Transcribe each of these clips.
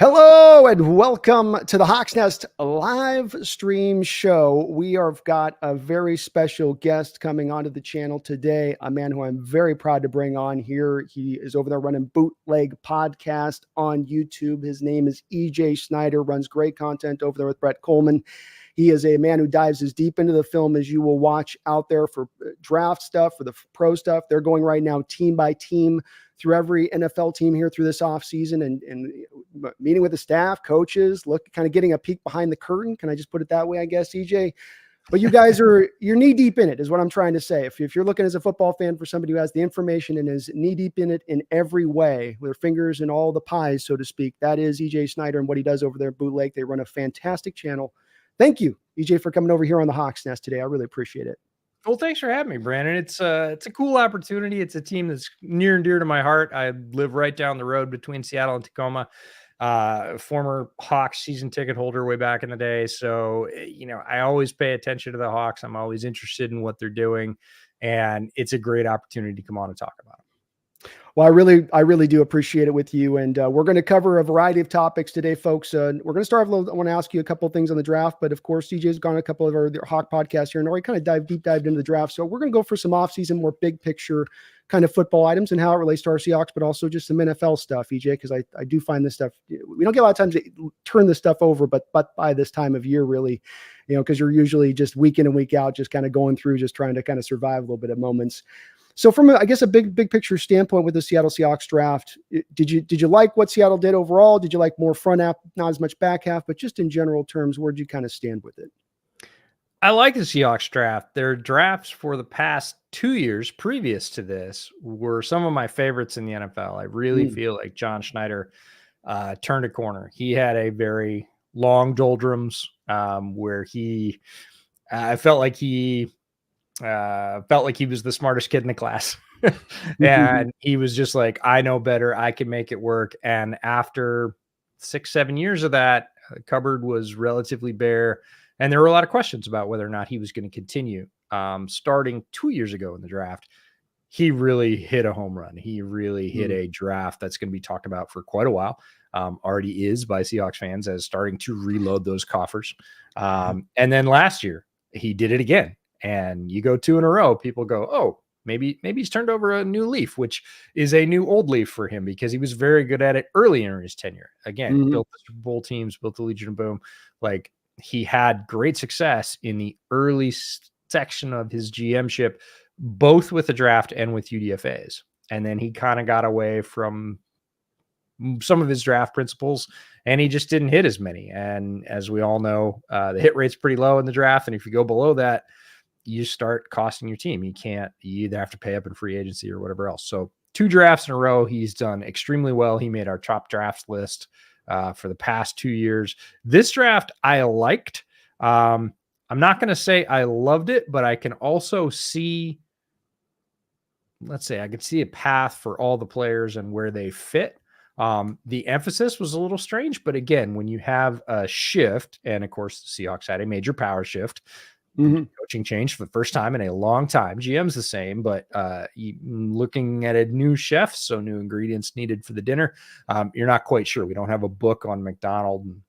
Hello and welcome to the Hawks Nest live stream show. We have got a very special guest coming onto the channel today, a man who I'm very proud to bring on here. He is over there running Bootleg Podcast on YouTube. His name is Snyder, runs great content over there with Brett Coleman. He is a man who dives as deep into the film as you will watch out there for draft stuff, for the pro stuff. They're going right now team by team through every NFL team here through this offseason and meeting with the staff, coaches, kind of getting a peek behind the curtain. Can I just put it that way, I guess, EJ? But you guys you're knee deep in it is what I'm trying to say. If you're looking as a football fan for somebody who has the information and is knee deep in it in every way, with their fingers in all the pies, so to speak, that is EJ Snyder and what he does over there at Bootleg. They run a fantastic channel. Thank you, EJ, for coming over here on the Hawks Nest today. I really appreciate it. Well, thanks for having me, Brandon. It's a cool opportunity. It's a team that's near and dear to my heart. I live right down the road between Seattle and Tacoma. Former Hawks season ticket holder way back in the day. So, I always pay attention to the Hawks. I'm always interested in what they're doing, and it's a great opportunity to come on and talk about it. Well, I really do appreciate it with you. And we're going to cover a variety of topics today, folks. We're going to start with, I want to ask you a couple of things on the draft, but of course, DJ's gone a couple of our Hawk podcasts here and already kind of deep dived into the draft. So we're going to go for some offseason, more big picture kind of football items and how it relates to our Seahawks, but also just some NFL stuff, EJ, because I do find this stuff, we don't get a lot of times to turn this stuff over, but by this time of year, really, because you're usually just week in and week out, just kind of going through, just trying to kind of survive a little bit of moments. So from I guess a big picture standpoint with the Seattle Seahawks draft, did you like what Seattle did overall? Did you like more front half, not as much back half, but just in general terms, where'd you kind of stand with it? I like the Seahawks draft. Their drafts for the past 2 years previous to this were some of my favorites in the NFL. I really feel like John Snyder turned a corner. He had a very long doldrums where I felt like he was the smartest kid in the class. And he was just like, I know better. I can make it work. And after 6-7 years of that, the cupboard was relatively bare. And there were a lot of questions about whether or not he was going to continue. Starting 2 years ago in the draft, he really hit a home run. He really hit a draft that's going to be talked about for quite a while. Already is by Seahawks fans as starting to reload those coffers. And then last year, he did it again. And you go 2 in a row, people go, oh, maybe he's turned over a new leaf, which is a new old leaf for him because he was very good at it early in his tenure. Again, built the Super Bowl teams, built the Legion of Boom. Like, he had great success in the early section of his GMship, both with the draft and with UDFAs. And then he kind of got away from some of his draft principles, and he just didn't hit as many. And as we all know, the hit rate's pretty low in the draft. And if you go below that, you start costing your team. You either have to pay up in free agency or whatever else. So 2 drafts in a row, he's done extremely well. He made our top drafts list for the past 2 years. This draft I liked. I'm not going to say I loved it, but I can also see, I could see a path for all the players and where they fit. The emphasis was a little strange, but again, when you have a shift, and of course the Seahawks had a major power shift, coaching change for the first time in a long time. GM's the same, but looking at a new chef, so new ingredients needed for the dinner. You're not quite sure. We don't have a book on McDonald and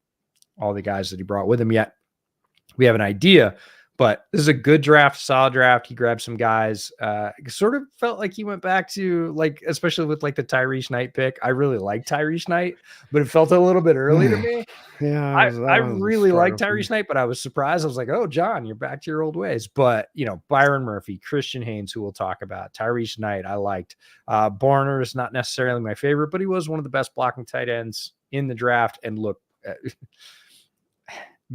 all the guys that he brought with him yet. We have an idea, but this is a good draft, solid draft. He grabbed some guys. Sort of felt like he went back to, like, especially with like the Tyrese Knight pick. I really like Tyrese Knight, but it felt a little bit early to me. Yeah, I really like Tyrese Knight, but I was surprised. I was like, oh, John, you're back to your old ways. But, Byron Murphy, Christian Haynes, who we'll talk about, Tyrese Knight, I liked. Barner is not necessarily my favorite, but he was one of the best blocking tight ends in the draft. And look,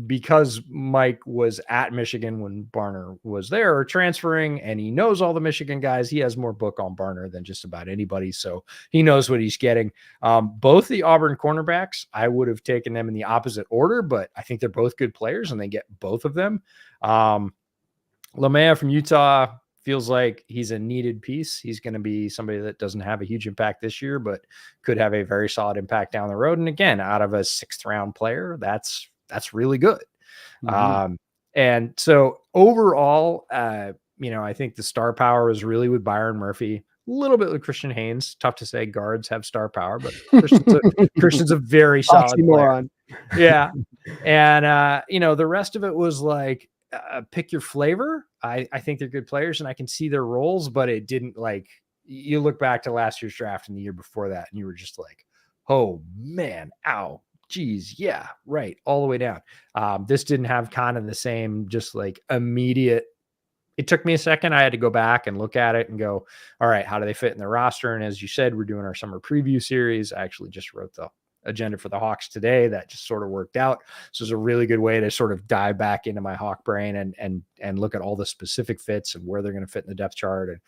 because Mike was at Michigan when Barner was there or transferring, and he knows all the Michigan guys, he has more book on Barner than just about anybody. So he knows what he's getting. Both the Auburn cornerbacks, I would have taken them in the opposite order, but I think they're both good players and they get both of them. Lamea from Utah feels like he's a needed piece. He's going to be somebody that doesn't have a huge impact this year, but could have a very solid impact down the road. And again, out of a 6th round player, that's really good. And so overall, I think the star power is really with Byron Murphy. little bit with Christian Haynes. Tough to say guards have star power, but Christian's a very solid player. Yeah. And, the rest of it was like, pick your flavor. I think they're good players and I can see their roles, but it didn't like, you look back to last year's draft and the year before that, and you were just like, oh man, ow, geez. Yeah. Right. All the way down. This didn't have kind of the same, just like immediate. It took me a second. I had to go back and look at it and go, all right, how do they fit in the roster? And as you said, we're doing our summer preview series. I actually just wrote the agenda for the Hawks today. That just sort of worked out. So it's a really good way to sort of dive back into my Hawk brain and look at all the specific fits and where they're going to fit in the depth chart. And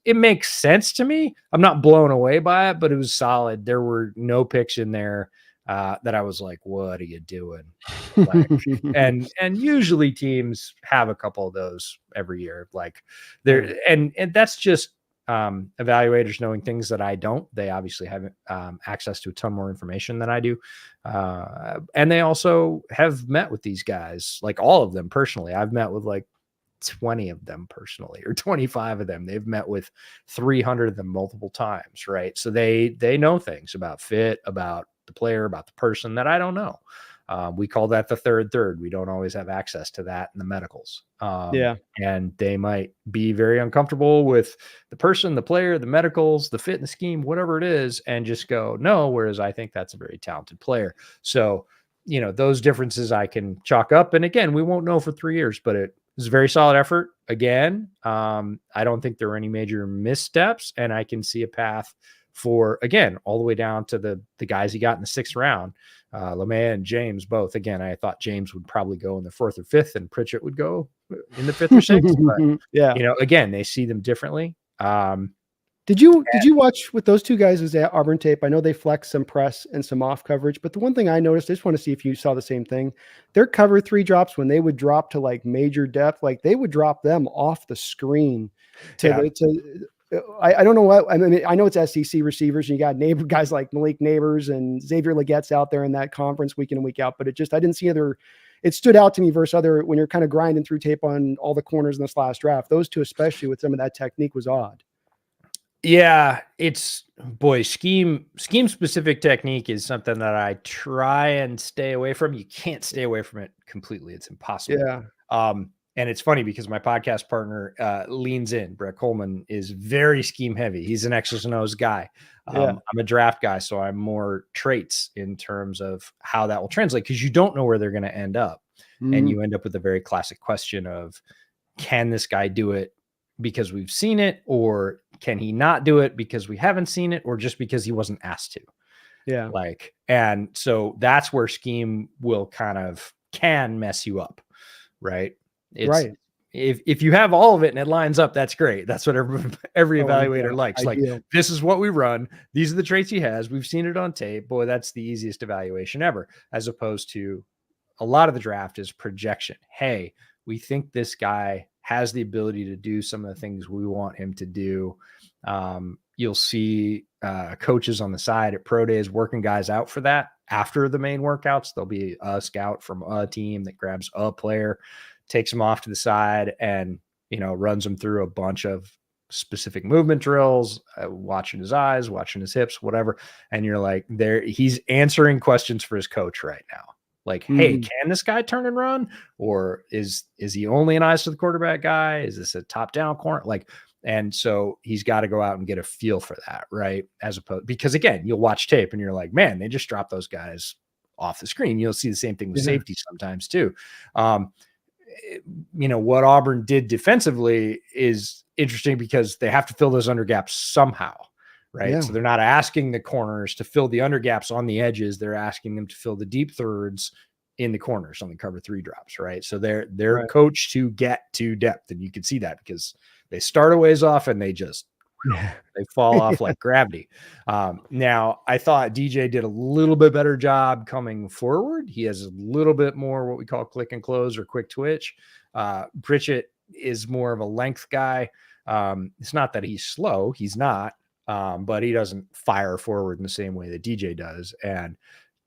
it makes sense to me. I'm not blown away by it, but it was solid. There were no picks in there that I was like, what are you doing? Like, and usually teams have a couple of those every year. Like there, and that's just evaluators knowing things that I don't. They obviously have access to a ton more information than I do. And they also have met with these guys, like all of them personally. I've met with like 20 of them personally, or 25 of them. They've met with 300 of them multiple times. Right. So they know things about fit, about the player, about the person that I don't know. We call that the third. We don't always have access to that in the medicals. And they might be very uncomfortable with the person, the player, the medicals, the fit and the scheme, whatever it is, and just go, no, whereas I think that's a very talented player. So, those differences I can chalk up. And again, we won't know for 3 years, but it was a very solid effort. Again, I don't think there were any major missteps, and I can see a path for, again, all the way down to the guys he got in the 6th round, LeMay and James both. Again, I thought James would probably go in the 4th or 5th and Pritchett would go in the 5th or 6th. But, again, they see them differently. Did you watch with those two guys as the Auburn tape? I know they flex some press and some off coverage, but the one thing I noticed, I just want to see if you saw the same thing. Their cover 3 drops, when they would drop to like major depth, like they would drop them off the screen I don't know what, I mean, I know it's SEC receivers and you got guys like Malik Neighbors and Xavier Legette's out there in that conference week in and week out, but I didn't see it stood out to me versus other, when you're kind of grinding through tape on all the corners in this last draft, those two, especially with some of that technique, was odd. Yeah, scheme specific technique is something that I try and stay away from. You can't stay away from it completely. It's impossible. Yeah. And it's funny because my podcast partner leans in. Brett Coleman is very scheme heavy. He's an X's and O's guy. I'm a draft guy, so I'm more traits in terms of how that will translate, because you don't know where they're going to end up. And you end up with a very classic question of, can this guy do it because we've seen it, or can he not do it because we haven't seen it, or just because he wasn't asked to? Yeah. And so that's where scheme can mess you up. Right. Right. If you have all of it and it lines up, that's great. That's what every evaluator likes. Ideal. Like, this is what we run. These are the traits he has. We've seen it on tape. Boy, that's the easiest evaluation ever, as opposed to a lot of the draft is projection. Hey, we think this guy has the ability to do some of the things we want him to do. You'll see coaches on the side at pro days working guys out for that. After the main workouts, there'll be a scout from a team that grabs a player, takes them off to the side, and runs them through a bunch of specific movement drills, watching his eyes, watching his hips, whatever. And you're like, he's answering questions for his coach right now. Like, hey, can this guy turn and run? Or is he only an eyes to the quarterback guy? Is this a top down corner? And so he's got to go out and get a feel for that. Right. Because again, you'll watch tape and you're like, man, they just dropped those guys off the screen. You'll see the same thing with safety sometimes too. What Auburn did defensively is interesting because they have to fill those under gaps somehow. Right. Yeah. So they're not asking the corners to fill the under gaps on the edges. They're asking them to fill the deep thirds in the corners on the cover 3 drops. Right. So they're right. Coached to get to depth. And you can see that because they start a ways off and they just, they fall off like gravity. Now I thought DJ did a little bit better job coming forward. He has a little bit more what we call click and close or quick twitch. Pritchett is more of a length guy. It's not that he's slow. He's not. But he doesn't fire forward in the same way that DJ does. And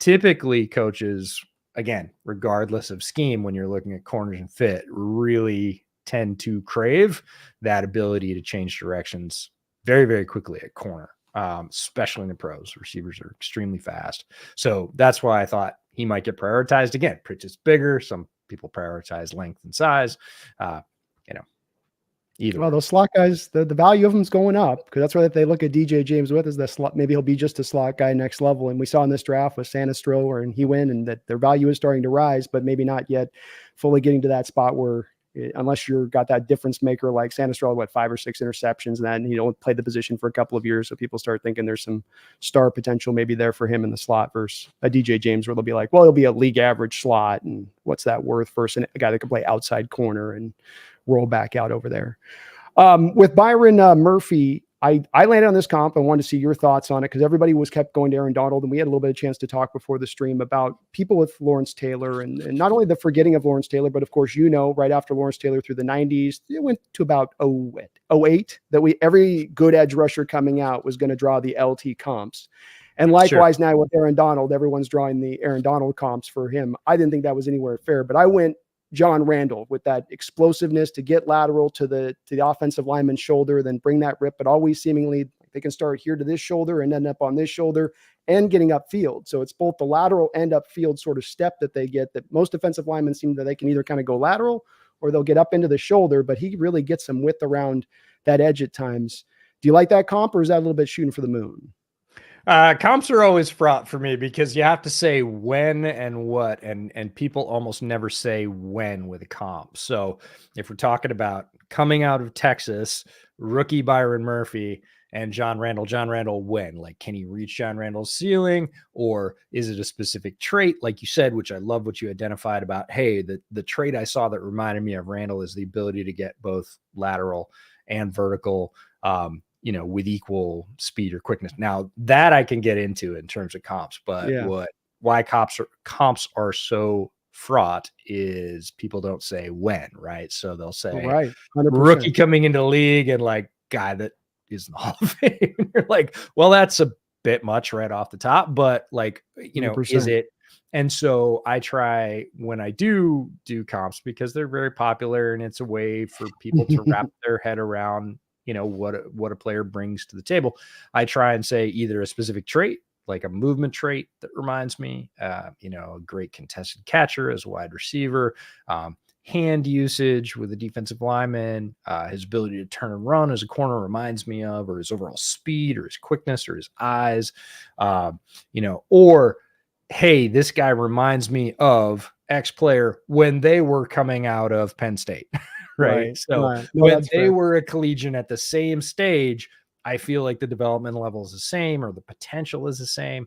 typically coaches, again, regardless of scheme, when you're looking at corners and fit, really tend to crave that ability to change directions very, very quickly at corner, especially in the pros. Receivers are extremely fast. So that's why I thought he might get prioritized. Again, Pritchett's bigger. Some people prioritize length and size. Either Well, way. those slot guys, the value of them's going up, because that's what they look at DJ James with, is the slot. Maybe he'll be just a slot guy next level. And we saw in this draft with Sanistro, and he went, and that their value is starting to rise, but maybe not yet fully getting to that spot where, unless you're got that difference maker like Sanistro, 5 or 6 interceptions, and then, played the position for a couple of years. So people start thinking there's some star potential maybe there for him in the slot versus a DJ James, where they'll be like, well, he'll be a league average slot, and what's that worth versus a guy that can play outside corner and roll back out over there. With Byron Murphy, I landed on this comp. I wanted to see your thoughts on it, because everybody kept going to Aaron Donald, and we had a little bit of chance to talk before the stream about people with Lawrence Taylor, and not only the forgetting of Lawrence Taylor, but of course, right after Lawrence Taylor through the 90s, it went to about 08 that every good edge rusher coming out was going to draw the LT comps. And likewise, Now with Aaron Donald, everyone's drawing the Aaron Donald comps for him. I didn't think that was anywhere fair, but I went John Randall with that explosiveness to get lateral to the offensive lineman's shoulder, then bring that rip, but always seemingly they can start here to this shoulder and end up on this shoulder and getting upfield. So it's both the lateral and upfield sort of step that they get, that most defensive linemen seem that they can either kind of go lateral or they'll get up into the shoulder, but he really gets some width around that edge at times. Do you like that comp, or is that a little bit shooting for the moon? Comps are always fraught for me, because you have to say when and what, and people almost never say when with a comp. So if we're talking about coming out of Texas, rookie Byron Murphy and John Randall, when? Like, can he reach John Randall's ceiling, or is it a specific trait, like you said, which I love what you identified about, hey, the trait I saw that reminded me of Randall is the ability to get both lateral and vertical, with equal speed or quickness. Now that I can get into in terms of comps, but why comps are so fraught is people don't say when, right? So they'll say 100%. rookie coming into the league and like guy that is in the Hall of Fame. You're like, well, that's a bit much right off the top, but like, 100%. Is it? And so I try, when I do comps, because they're very popular and it's a way for people to wrap their head around what a player brings to the table. I try and say either a specific trait, like a movement trait that reminds me, a great contested catcher as a wide receiver, hand usage with a defensive lineman, his ability to turn and run as a corner reminds me of, or his overall speed or his quickness or his eyes, or, hey, this guy reminds me of X player when they were coming out of Penn State. Right. So when they were a collegian at the same stage, I feel like the development level is the same, or the potential is the same.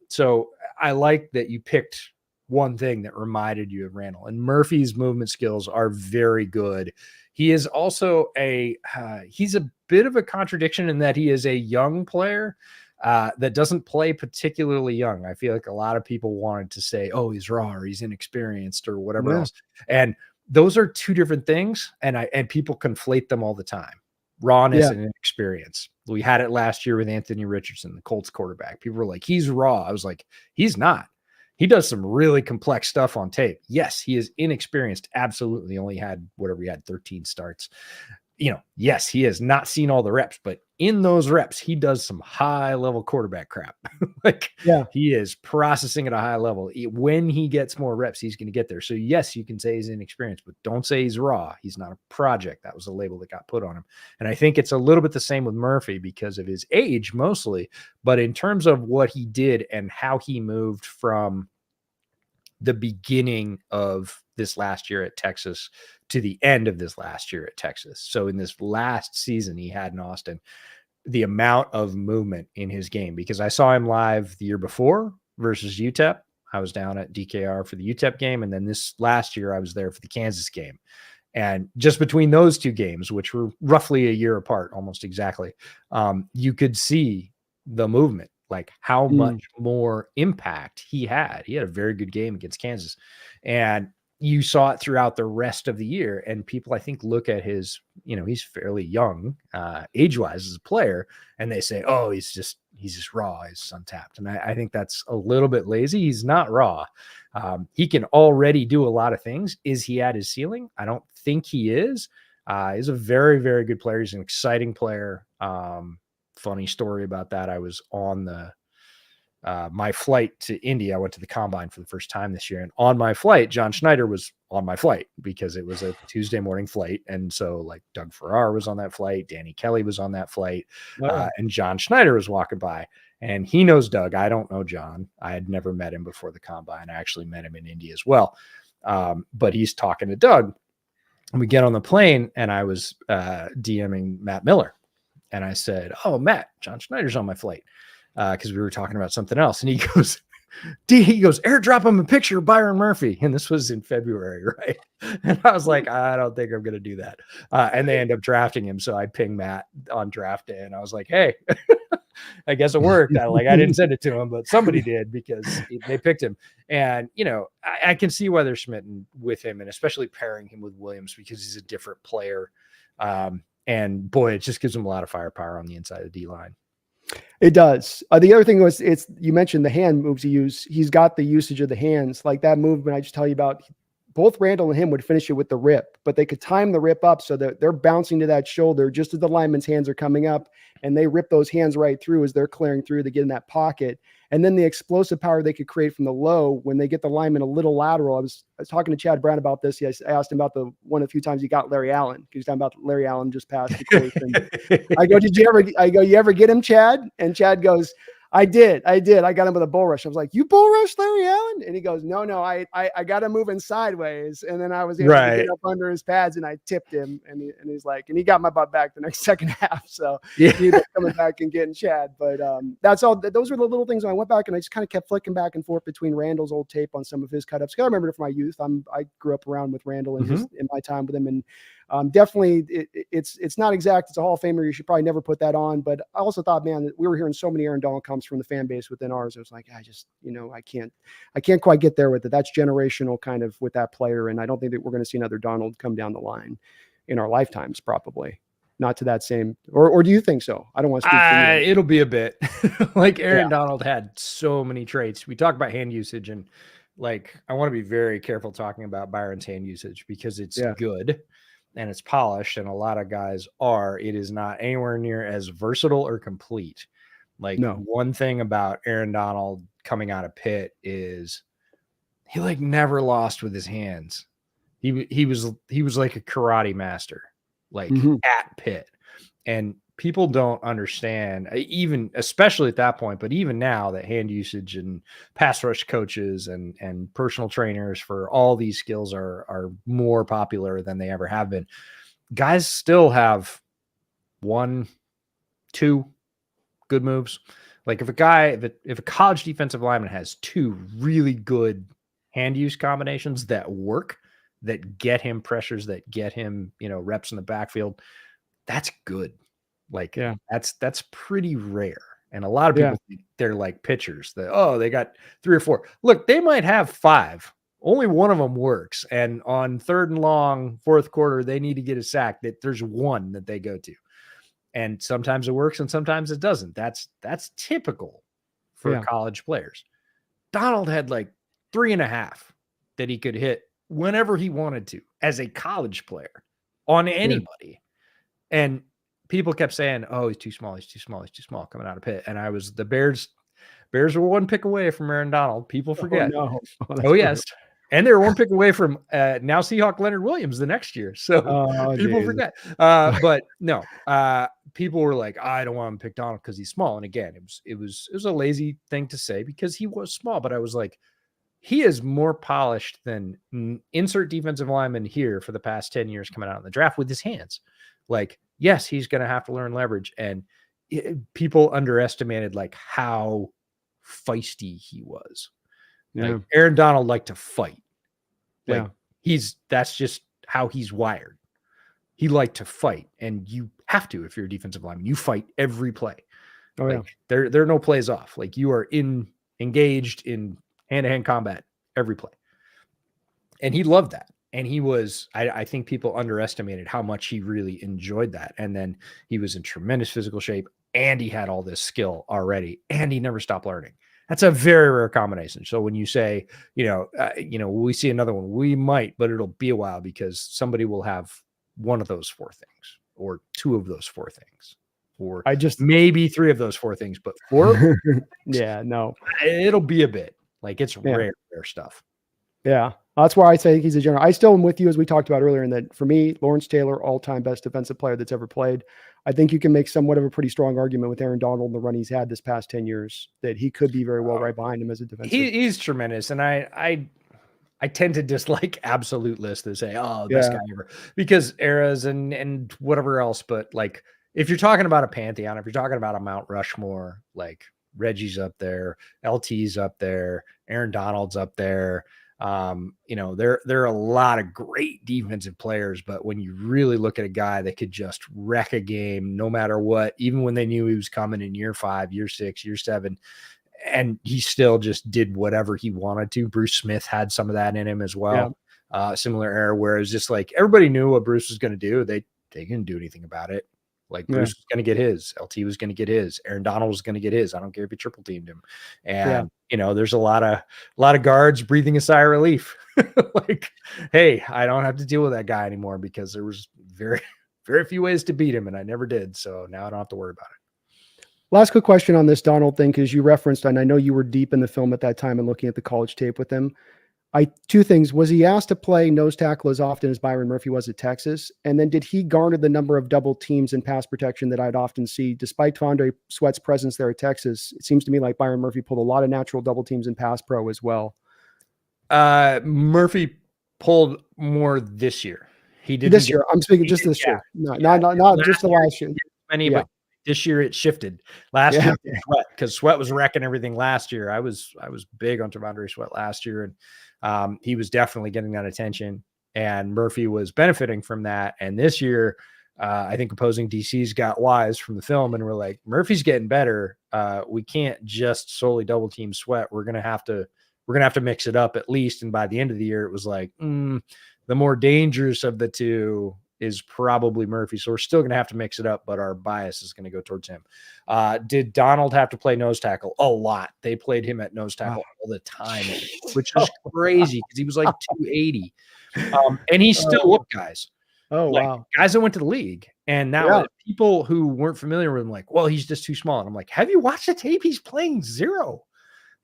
So I like that you picked one thing that reminded you of Randall, and Murphy's movement skills are very good. He is also he's a bit of a contradiction in that he is a young player that doesn't play particularly young. I feel like a lot of people wanted to say, oh, he's raw or he's inexperienced or whatever else. And those are two different things, and people conflate them all the time. Rawness and inexperience. We had it last year with Anthony Richardson, the Colts quarterback. People were like, he's raw. I was like, he's not. He does some really complex stuff on tape. Yes, he is inexperienced. Absolutely. Only had 13 starts. Yes, he has not seen all the reps, but in those reps, he does some high level quarterback crap. He is processing at a high level. When he gets more reps, he's going to get there. So yes, you can say he's inexperienced, but don't say he's raw. He's not a project. That was a label that got put on him. And I think it's a little bit the same with Murphy because of his age mostly, but in terms of what he did and how he moved from the beginning of this last year at Texas to the end of this last year at Texas. So in this last season he had in Austin, the amount of movement in his game, because I saw him live the year before versus UTEP. I was down at DKR for the UTEP game. And then this last year I was there for the Kansas game. And just between those two games, which were roughly a year apart, almost exactly, you could see the movement, like how much more impact he had. He had a very good game against Kansas. And you saw it throughout the rest of the year. And people, I think, look at his, he's fairly young, age-wise as a player, and they say, oh, he's just raw, he's untapped. And I think that's a little bit lazy. He's not raw. He can already do a lot of things. Is he at his ceiling? I don't think he is. He's a very, very good player. He's an exciting player. Funny story about that. I was on my flight to Indy. I went to the combine for the first time this year. And on my flight, John Snyder was on my flight because it was a Tuesday morning flight. And so like Doug Farrar was on that flight. Danny Kelly was on that flight. And John Snyder was walking by, and he knows Doug. I don't know John. I had never met him before the combine. I actually met him in Indy as well. But he's talking to Doug. And we get on the plane, and I was DMing Matt Miller. And I said, "Oh, Matt, John Snyder's on my flight." Because we were talking about something else. And he goes, airdrop him a picture of Byron Murphy. And this was in February, right? And I was like, I don't think I'm going to do that. And they end up drafting him. So I pinged Matt on draft day, and I was like, hey, I guess it worked. I didn't send it to him, but somebody did because they picked him. And, I can see why they're smitten with him, and especially pairing him with Williams because he's a different player. And boy, it just gives him a lot of firepower on the inside of the D-line. It does. The other thing was, you mentioned the hand moves he used. He's got the usage of the hands, like that movement I just tell you about. Both Randall and him would finish it with the rip, but they could time the rip up so that they're bouncing to that shoulder just as the lineman's hands are coming up, and they rip those hands right through as they're clearing through to get in that pocket. And then the explosive power they could create from the low when they get the lineman a little lateral. I was talking to Chad Brown about this. I asked him about the one a few times he got Larry Allen. He was talking about Larry Allen just passed the course. And I go, you ever get him, Chad? And Chad goes, I did. I got him with a bull rush. I was like, you bull rushed Larry Allen? And he goes, no, I got him moving sideways. And then I was able to get up under his pads, and I tipped him. And he's like, and he got my butt back the next second half. So he ended up coming back and getting Chad. But that's all. Those were the little things. When I went back and I just kind of kept flicking back and forth between Randall's old tape on some of his cut ups. I remember it from my youth. I grew up around with Randall and in my time with him. And definitely it's not exact. It's a Hall of Famer. You should probably never put that on. But I also thought, man, that we were hearing so many Aaron Donald comes from the fan base within ours. It was like, I can't quite get there with it. That's generational kind of with that player. And I don't think that we're going to see another Donald come down the line in our lifetimes, probably not to that same, or do you think so? I don't want to speak for you. It'll be a bit like Aaron Donald had so many traits. We talk about hand usage, and like, I want to be very careful talking about Byron's hand usage because it's good and it's polished, and a lot of guys are. It is not anywhere near as versatile or complete. Like, one thing about Aaron Donald coming out of Pitt is he like never lost with his hands. He was like a karate master, like at Pitt. And people don't understand, even especially at that point, but even now, that hand usage and pass rush coaches and personal trainers for all these skills are more popular than they ever have been. Guys still have 1, 2 good moves. Like if a college defensive lineman has 2 really good hand use combinations that work, that get him pressures, that get him, reps in the backfield, that's good. Like that's pretty rare. And a lot of people think they're like pitchers that, they got 3 or 4. Look, they might have 5. Only one of them works. And on 3rd and long, 4th quarter, they need to get a sack. That there's one that they go to. And sometimes it works and sometimes it doesn't. That's typical for college players. Donald had like 3.5 that he could hit whenever he wanted to as a college player on anybody. And people kept saying, he's too small coming out of Pitt. And the Bears were 1 pick away from Aaron Donald. People forget. Yes. And they were 1 pick away from now Seahawk Leonard Williams the next year. So people forget. But no, people were like, I don't want him to pick Donald because he's small. And again, it was a lazy thing to say because he was small. But I was like, he is more polished than insert defensive lineman here for the past 10 years coming out in the draft with his hands. Like, yes, he's going to have to learn leverage. And people underestimated like how feisty he was. Like Aaron Donald liked to fight. Like that's just how he's wired. He liked to fight, and you have to if you're a defensive lineman. You fight every play. There are no plays off. Like you are engaged in hand-to-hand combat every play. And he loved that. And he was, I think people underestimated how much he really enjoyed that. And then he was in tremendous physical shape, and he had all this skill already, and he never stopped learning. That's a very rare combination. So when you say, we see another one, we might, but it'll be a while because somebody will have one of those four things, or two of those four things, or just maybe three of those four things, but four. Yeah, no, It'll be a bit like it's rare stuff. Yeah, that's why I say he's a general. I still am with you, as we talked about earlier, in that for me, Lawrence Taylor, all-time best defensive player that's ever played. I think you can make somewhat of a pretty strong argument with Aaron Donald and the run he's had this past 10 years that he could be very well right behind him as a defensive. He's tremendous, and I tend to dislike absolute lists that say, "Oh, the best guy ever," because eras and whatever else. But like, if you're talking about a pantheon, if you're talking about a Mount Rushmore, like Reggie's up there, LT's up there, Aaron Donald's up there. There are a lot of great defensive players, but when you really look at a guy that could just wreck a game no matter what, even when they knew he was coming in year 5, year 6, year 7, and he still just did whatever he wanted to. Bruce Smith had some of that in him as well. Similar era where it was just like everybody knew what Bruce was going to do. They didn't do anything about it. Like Bruce was going to get his, LT was going to get his, Aaron Donald was going to get his. I don't care if he triple teamed him. And there's a lot of guards breathing a sigh of relief. Like, hey, I don't have to deal with that guy anymore because there was very, very few ways to beat him, and I never did. So now I don't have to worry about it. Last quick question on this Donald thing, because you referenced, and I know you were deep in the film at that time and looking at the college tape with him. Two things. Was he asked to play nose tackle as often as Byron Murphy was at Texas? And then did he garner the number of double teams and pass protection that I'd often see? Despite T'Vondre Sweat's presence there at Texas, it seems to me like Byron Murphy pulled a lot of natural double teams in pass pro as well. Murphy pulled more this year. He did this year. I'm speaking just this year. Not just the last year. But this year it shifted. Last year, Sweat, because Sweat was wrecking everything last year. I was big on T'Vondre Sweat last year, and he was definitely getting that attention, and Murphy was benefiting from that. And this year, I think opposing DCs got wise from the film and were like, Murphy's getting better. We can't just solely double team Sweat. We're gonna have to mix it up at least. And by the end of the year, it was like the more dangerous of the two is probably Murphy. So we're still going to have to mix it up, but our bias is going to go towards him. Did Donald have to play nose tackle? A lot. They played him at nose tackle all the time, which is crazy because he was like 280. And he still whooped guys. Oh, like, wow. Guys that went to the league. And now people who weren't familiar with him, like, well, he's just too small. And I'm like, have you watched the tape? He's playing 0.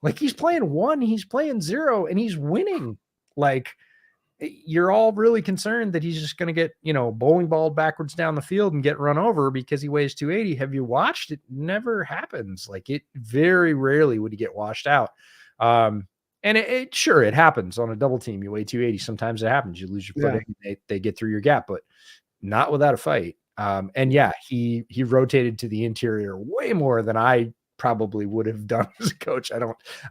Like, he's playing 1, he's playing 0, and he's winning. Like, you're all really concerned that he's just going to get, bowling balled backwards down the field and get run over because he weighs 280. Have you watched? It never happens. Like, it very rarely would he get washed out. And it sure, it happens on a double team. You weigh 280. Sometimes it happens. You lose your footing. They get through your gap, but not without a fight. And he rotated to the interior way more than I probably would have done as a coach.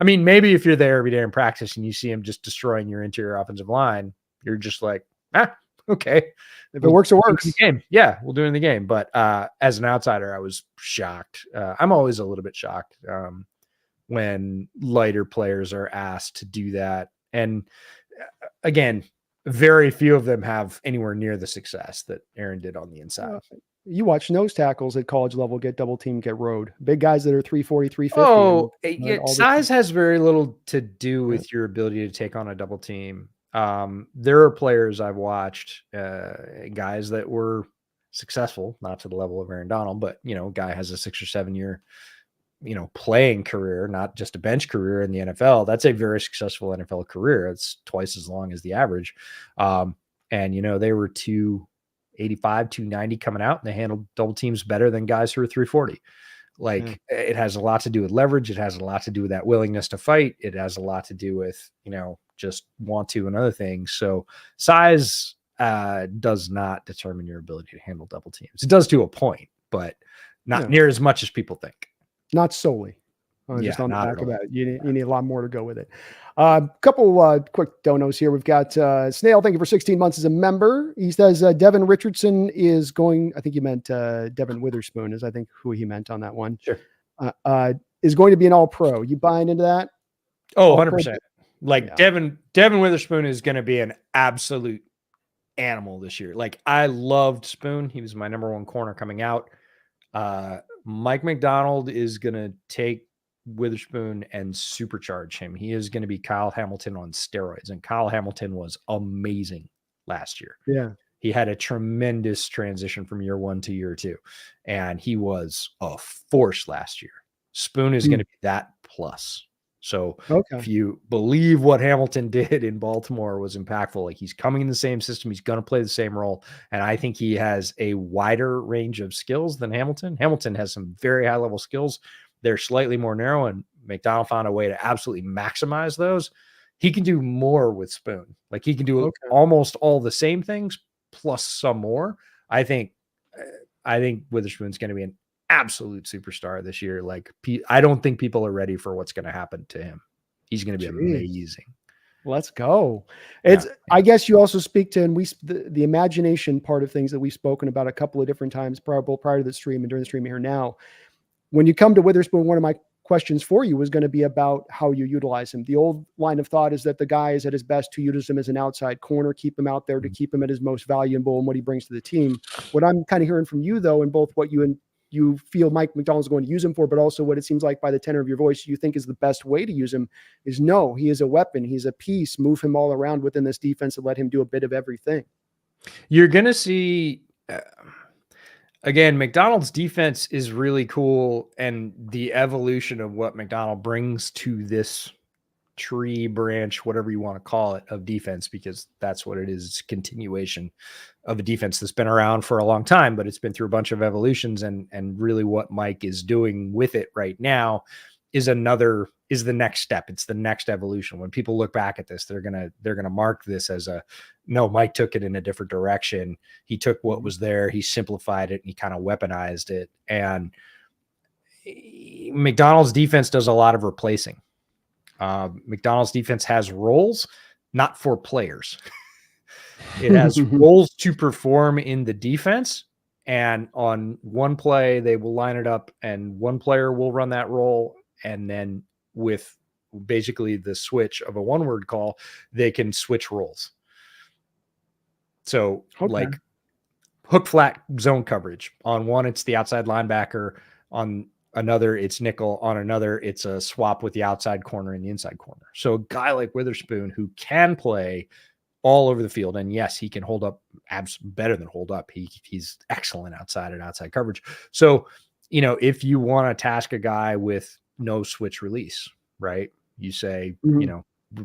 Maybe if you're there every day in practice and you see him just destroying your interior offensive line, you're just like, okay. If it works, it works. Game. Yeah, we'll do it in the game. But as an outsider, I was shocked. I'm always a little bit shocked when lighter players are asked to do that. And again, very few of them have anywhere near the success that Aaron did on the inside. You watch nose tackles at college level get double team, get road. Big guys that are 340, 350. Oh, size has very little to do with your ability to take on a double team. There are players I've watched, guys that were successful, not to the level of Aaron Donald, but, guy has a 6 or 7 year, playing career, not just a bench career in the NFL. That's a very successful NFL career. It's twice as long as the average. And, they were 285, 290 coming out, and they handled double teams better than guys who are 340. Like, it has a lot to do with leverage. It has a lot to do with that willingness to fight. It has a lot to do with, just want to and other things. So size does not determine your ability to handle double teams. It does to a point, but not near as much as people think. Not solely. Just on the back of that. You need a lot more to go with it. Couple quick donos here. We've got Snail, thank you for 16 months as a member. He says Devon Richardson is going, I think he meant Devon Witherspoon is I think who he meant on that one. Sure. Is going to be an all-pro. You buying into that? Oh, 100%. Like, Devon Witherspoon is going to be an absolute animal this year. Like, I loved Spoon. He was my number 1 corner coming out. Mike McDonald is going to take Witherspoon and supercharge him. He is going to be Kyle Hamilton on steroids, and Kyle Hamilton was amazing last year. Yeah. He had a tremendous transition from year 1 to year 2, and he was a force last year. Spoon is going to be that plus. So if you believe what Hamilton did in Baltimore was impactful, like he's coming in the same system, he's going to play the same role. And I think he has a wider range of skills than Hamilton. Hamilton has some very high level skills. They're slightly more narrow, and McDonald found a way to absolutely maximize those. He can do more with Spoon. Like he can do almost all the same things plus some more. I think Witherspoon's going to be an absolute superstar this year. Like I don't think people are ready for what's going to happen to him. He's going to be amazing. Let's go. It's, I guess you also speak to, and the imagination part of things that we've spoken about a couple of different times, both prior to the stream and during the stream here now. When you come to Witherspoon, one of my questions for you was going to be about how you utilize him. The old line of thought is that the guy is at his best to use him as an outside corner, keep him out there to keep him at his most valuable and what he brings to the team. What I'm kind of hearing from you, though, in both what you feel Mike McDonald's going to use him for, but also what it seems like by the tenor of your voice, you think is the best way to use him is no, he is a weapon. He's a piece. Move him all around within this defense and let him do a bit of everything. You're going to see, again, McDonald's defense is really cool. And the evolution of what McDonald brings to this tree branch, whatever you want to call it, of defense, because that's what it is. It's a continuation of a defense that's been around for a long time, but it's been through a bunch of evolutions. And really what Mike is doing with it right now is the next step. It's the next evolution. When people look back at this, they're going to mark this as no, Mike took it in a different direction. He took what was there, he simplified it, and he kind of weaponized it. And McDonald's defense does a lot of replacing. McDonald's defense has roles, not for players. It has roles to perform in the defense. And on one play, they will line it up and one player will run that role. And then with basically the switch of a one-word call, they can switch roles. So like hook flat zone coverage. On one, it's the outside linebacker. On another, it's nickel. On another, it's a swap with the outside corner and the inside corner. So a guy like Witherspoon who can play all over the field, and yes, he can hold up better than hold up. He's excellent outside and outside coverage. So, if you want to task a guy with no switch release, right? You say,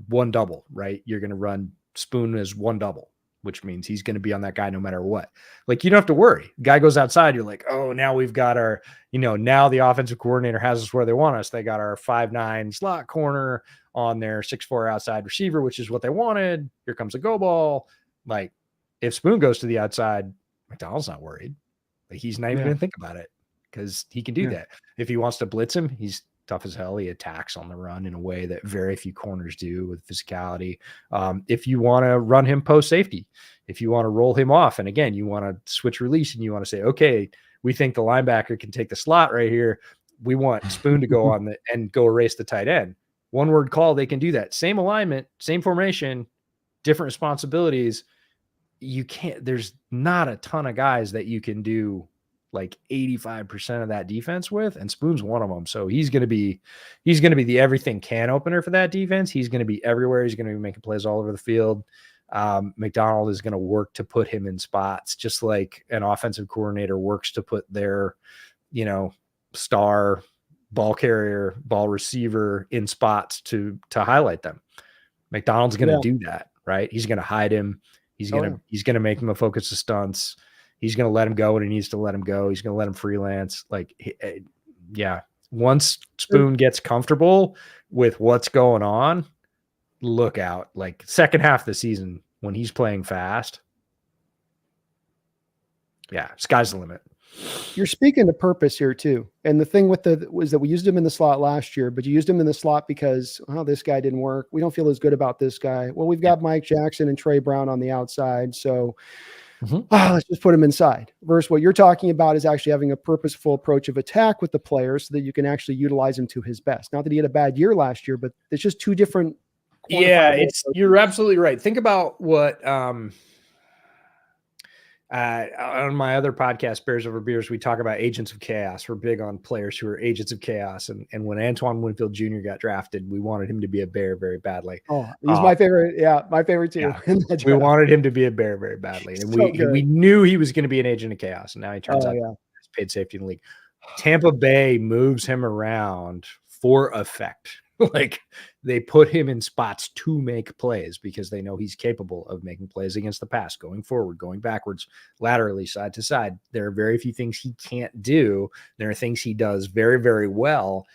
one double, right? You're going to run Spoon as one double, which means he's going to be on that guy no matter what. Like, you don't have to worry. Guy goes outside. You're like, oh, now we've got our, now the offensive coordinator has us where they want us. They got our 5'9" slot corner on their 6'4" outside receiver, which is what they wanted. Here comes a go ball. Like, if Spoon goes to the outside, McDonald's not worried. Like, he's not even going to think about it because he can do that. If he wants to blitz him, he's tough as hell. He attacks on the run in a way that very few corners do with physicality. If you want to run him post safety, if you want to roll him off, and again, you want to switch release and you want to say, okay, we think the linebacker can take the slot right here. We want Spoon to go on and go erase the tight end. One word call, they can do that. Same alignment, same formation, different responsibilities. There's not a ton of guys that you can do like 85% of that defense with, and Spoon's one of them. So he's going to be the everything can opener for that defense. He's going to be everywhere. He's going to be making plays all over the field. McDonald is going to work to put him in spots, just like an offensive coordinator works to put their, star ball carrier, ball receiver in spots to highlight them. McDonald's going to do that, right? He's going to hide him. He's going to make him a focus of stunts. He's going to let him go when he needs to let him go. He's going to let him freelance. Once Spoon gets comfortable with what's going on, look out. Like, second half of the season when he's playing fast, sky's the limit. You're speaking to purpose here too. And the thing was that we used him in the slot last year, but you used him in the slot because, this guy didn't work. We don't feel as good about this guy. Well, we've got Mike Jackson and Trey Brown on the outside. So let's just put him inside. Versus what you're talking about is actually having a purposeful approach of attack with the players so that you can actually utilize him to his best. Not that he had a bad year last year, but it's just two different. You're absolutely right. Think about what, On my other podcast, Bears Over Beers, we talk about agents of chaos. We're big on players who are agents of chaos. And when Antoine Winfield Jr. got drafted, we wanted him to be a Bear very badly. Oh, he's my favorite. Yeah, my favorite too. Yeah. We wanted him to be a Bear very badly. And we knew he was going to be an agent of chaos. And now he turns out he's paid safety in the league. Tampa Bay moves him around for effect. Like, they put him in spots to make plays because they know he's capable of making plays against the pass, going forward, going backwards, laterally, side to side. There are very few things he can't do. There are things he does very, very well.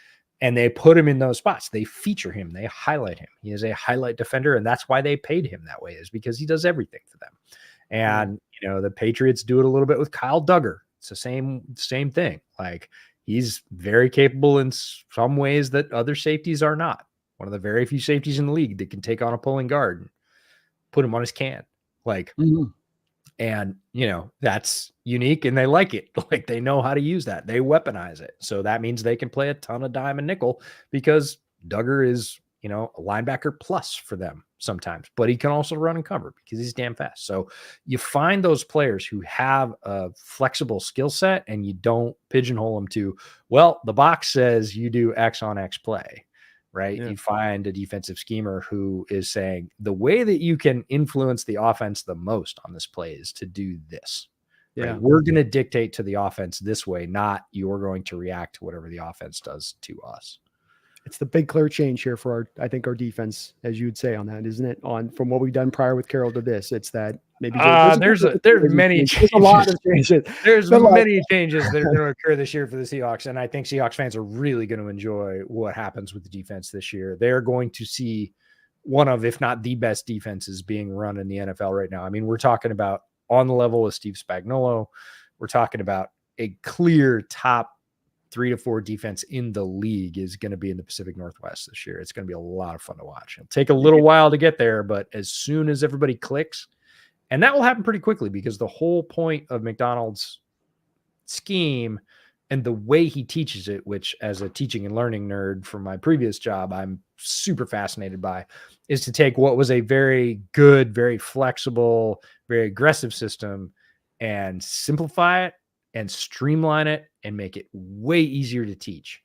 And they put him in those spots. They feature him. They highlight him. He is a highlight defender. And that's why they paid him that way, is because he does everything for them. And, the Patriots do it a little bit with Kyle Duggar. It's the same thing. Like, he's very capable in some ways that other safeties are not. One of the very few safeties in the league that can take on a pulling guard and put him on his can. Like, and that's unique, and they like it. Like, they know how to use that. They weaponize it. So that means they can play a ton of dime and nickel because Duggar is, a linebacker plus for them sometimes, but he can also run and cover because he's damn fast. So you find those players who have a flexible skill set, and you don't pigeonhole them to, well, the box says you do X on X play, right? Yeah. You find a defensive schemer who is saying the way that you can influence the offense the most on this play is to do this. Yeah. Right? We're going to dictate to the offense this way, not you're going to react to whatever the offense does to us. It's the big clear change here for our defense, as you'd say on that, isn't it? From what we've done prior with Carroll to this, it's that maybe there's many changes. There's a lot of changes. There's many changes that are going to occur this year for the Seahawks, and I think Seahawks fans are really going to enjoy what happens with the defense this year. They're going to see one of, if not the best defenses being run in the NFL right now. I mean, we're talking about on the level of Steve Spagnuolo. We're talking about a clear top 3 to 4 defense in the league is going to be in the Pacific Northwest this year. It's going to be a lot of fun to watch. It'll take a little while to get there, but as soon as everybody clicks, and that will happen pretty quickly, because the whole point of McDonald's scheme and the way he teaches it, which as a teaching and learning nerd from my previous job, I'm super fascinated by, is to take what was a very good, very flexible, very aggressive system and simplify it and streamline it and make it way easier to teach,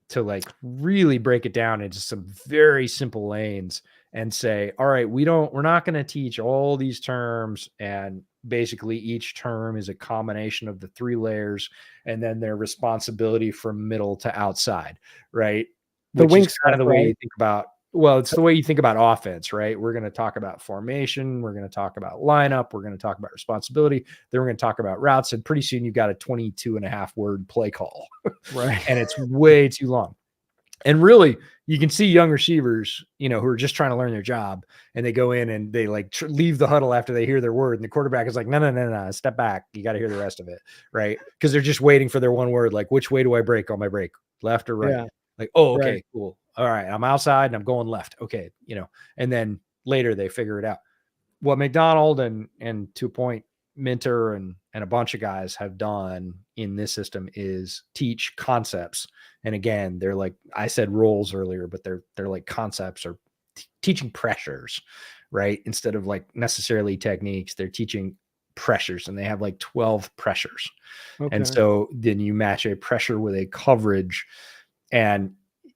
to like really break it down into some very simple lanes and say, all right, we're not going to teach all these terms, and basically each term is a combination of the 3 layers and then their responsibility from middle to outside, right? The wing is kind of the way you think about, well, it's the way you think about offense, right? We're going to talk about formation. We're going to talk about lineup. We're going to talk about responsibility. Then we're going to talk about routes. And pretty soon you've got a 22.5 word play call, right? And it's way too long. And really, you can see young receivers, who are just trying to learn their job, and they go in and they like leave the huddle after they hear their word. And the quarterback is like, no, step back. You got to hear the rest of it, right? Because they're just waiting for their one word. Like, which way do I break on my break? Left or right? Yeah. Like, oh, okay, right. Cool. All right, I'm outside and I'm going left. Okay, and then later they figure it out. What McDonald and to a point, Minter and a bunch of guys have done in this system is teach concepts. And again, they're like, I said roles earlier, but they're like concepts, or teaching pressures, right? Instead of like necessarily techniques, they're teaching pressures, and they have like 12 pressures. Okay. And so then you match a pressure with a coverage, and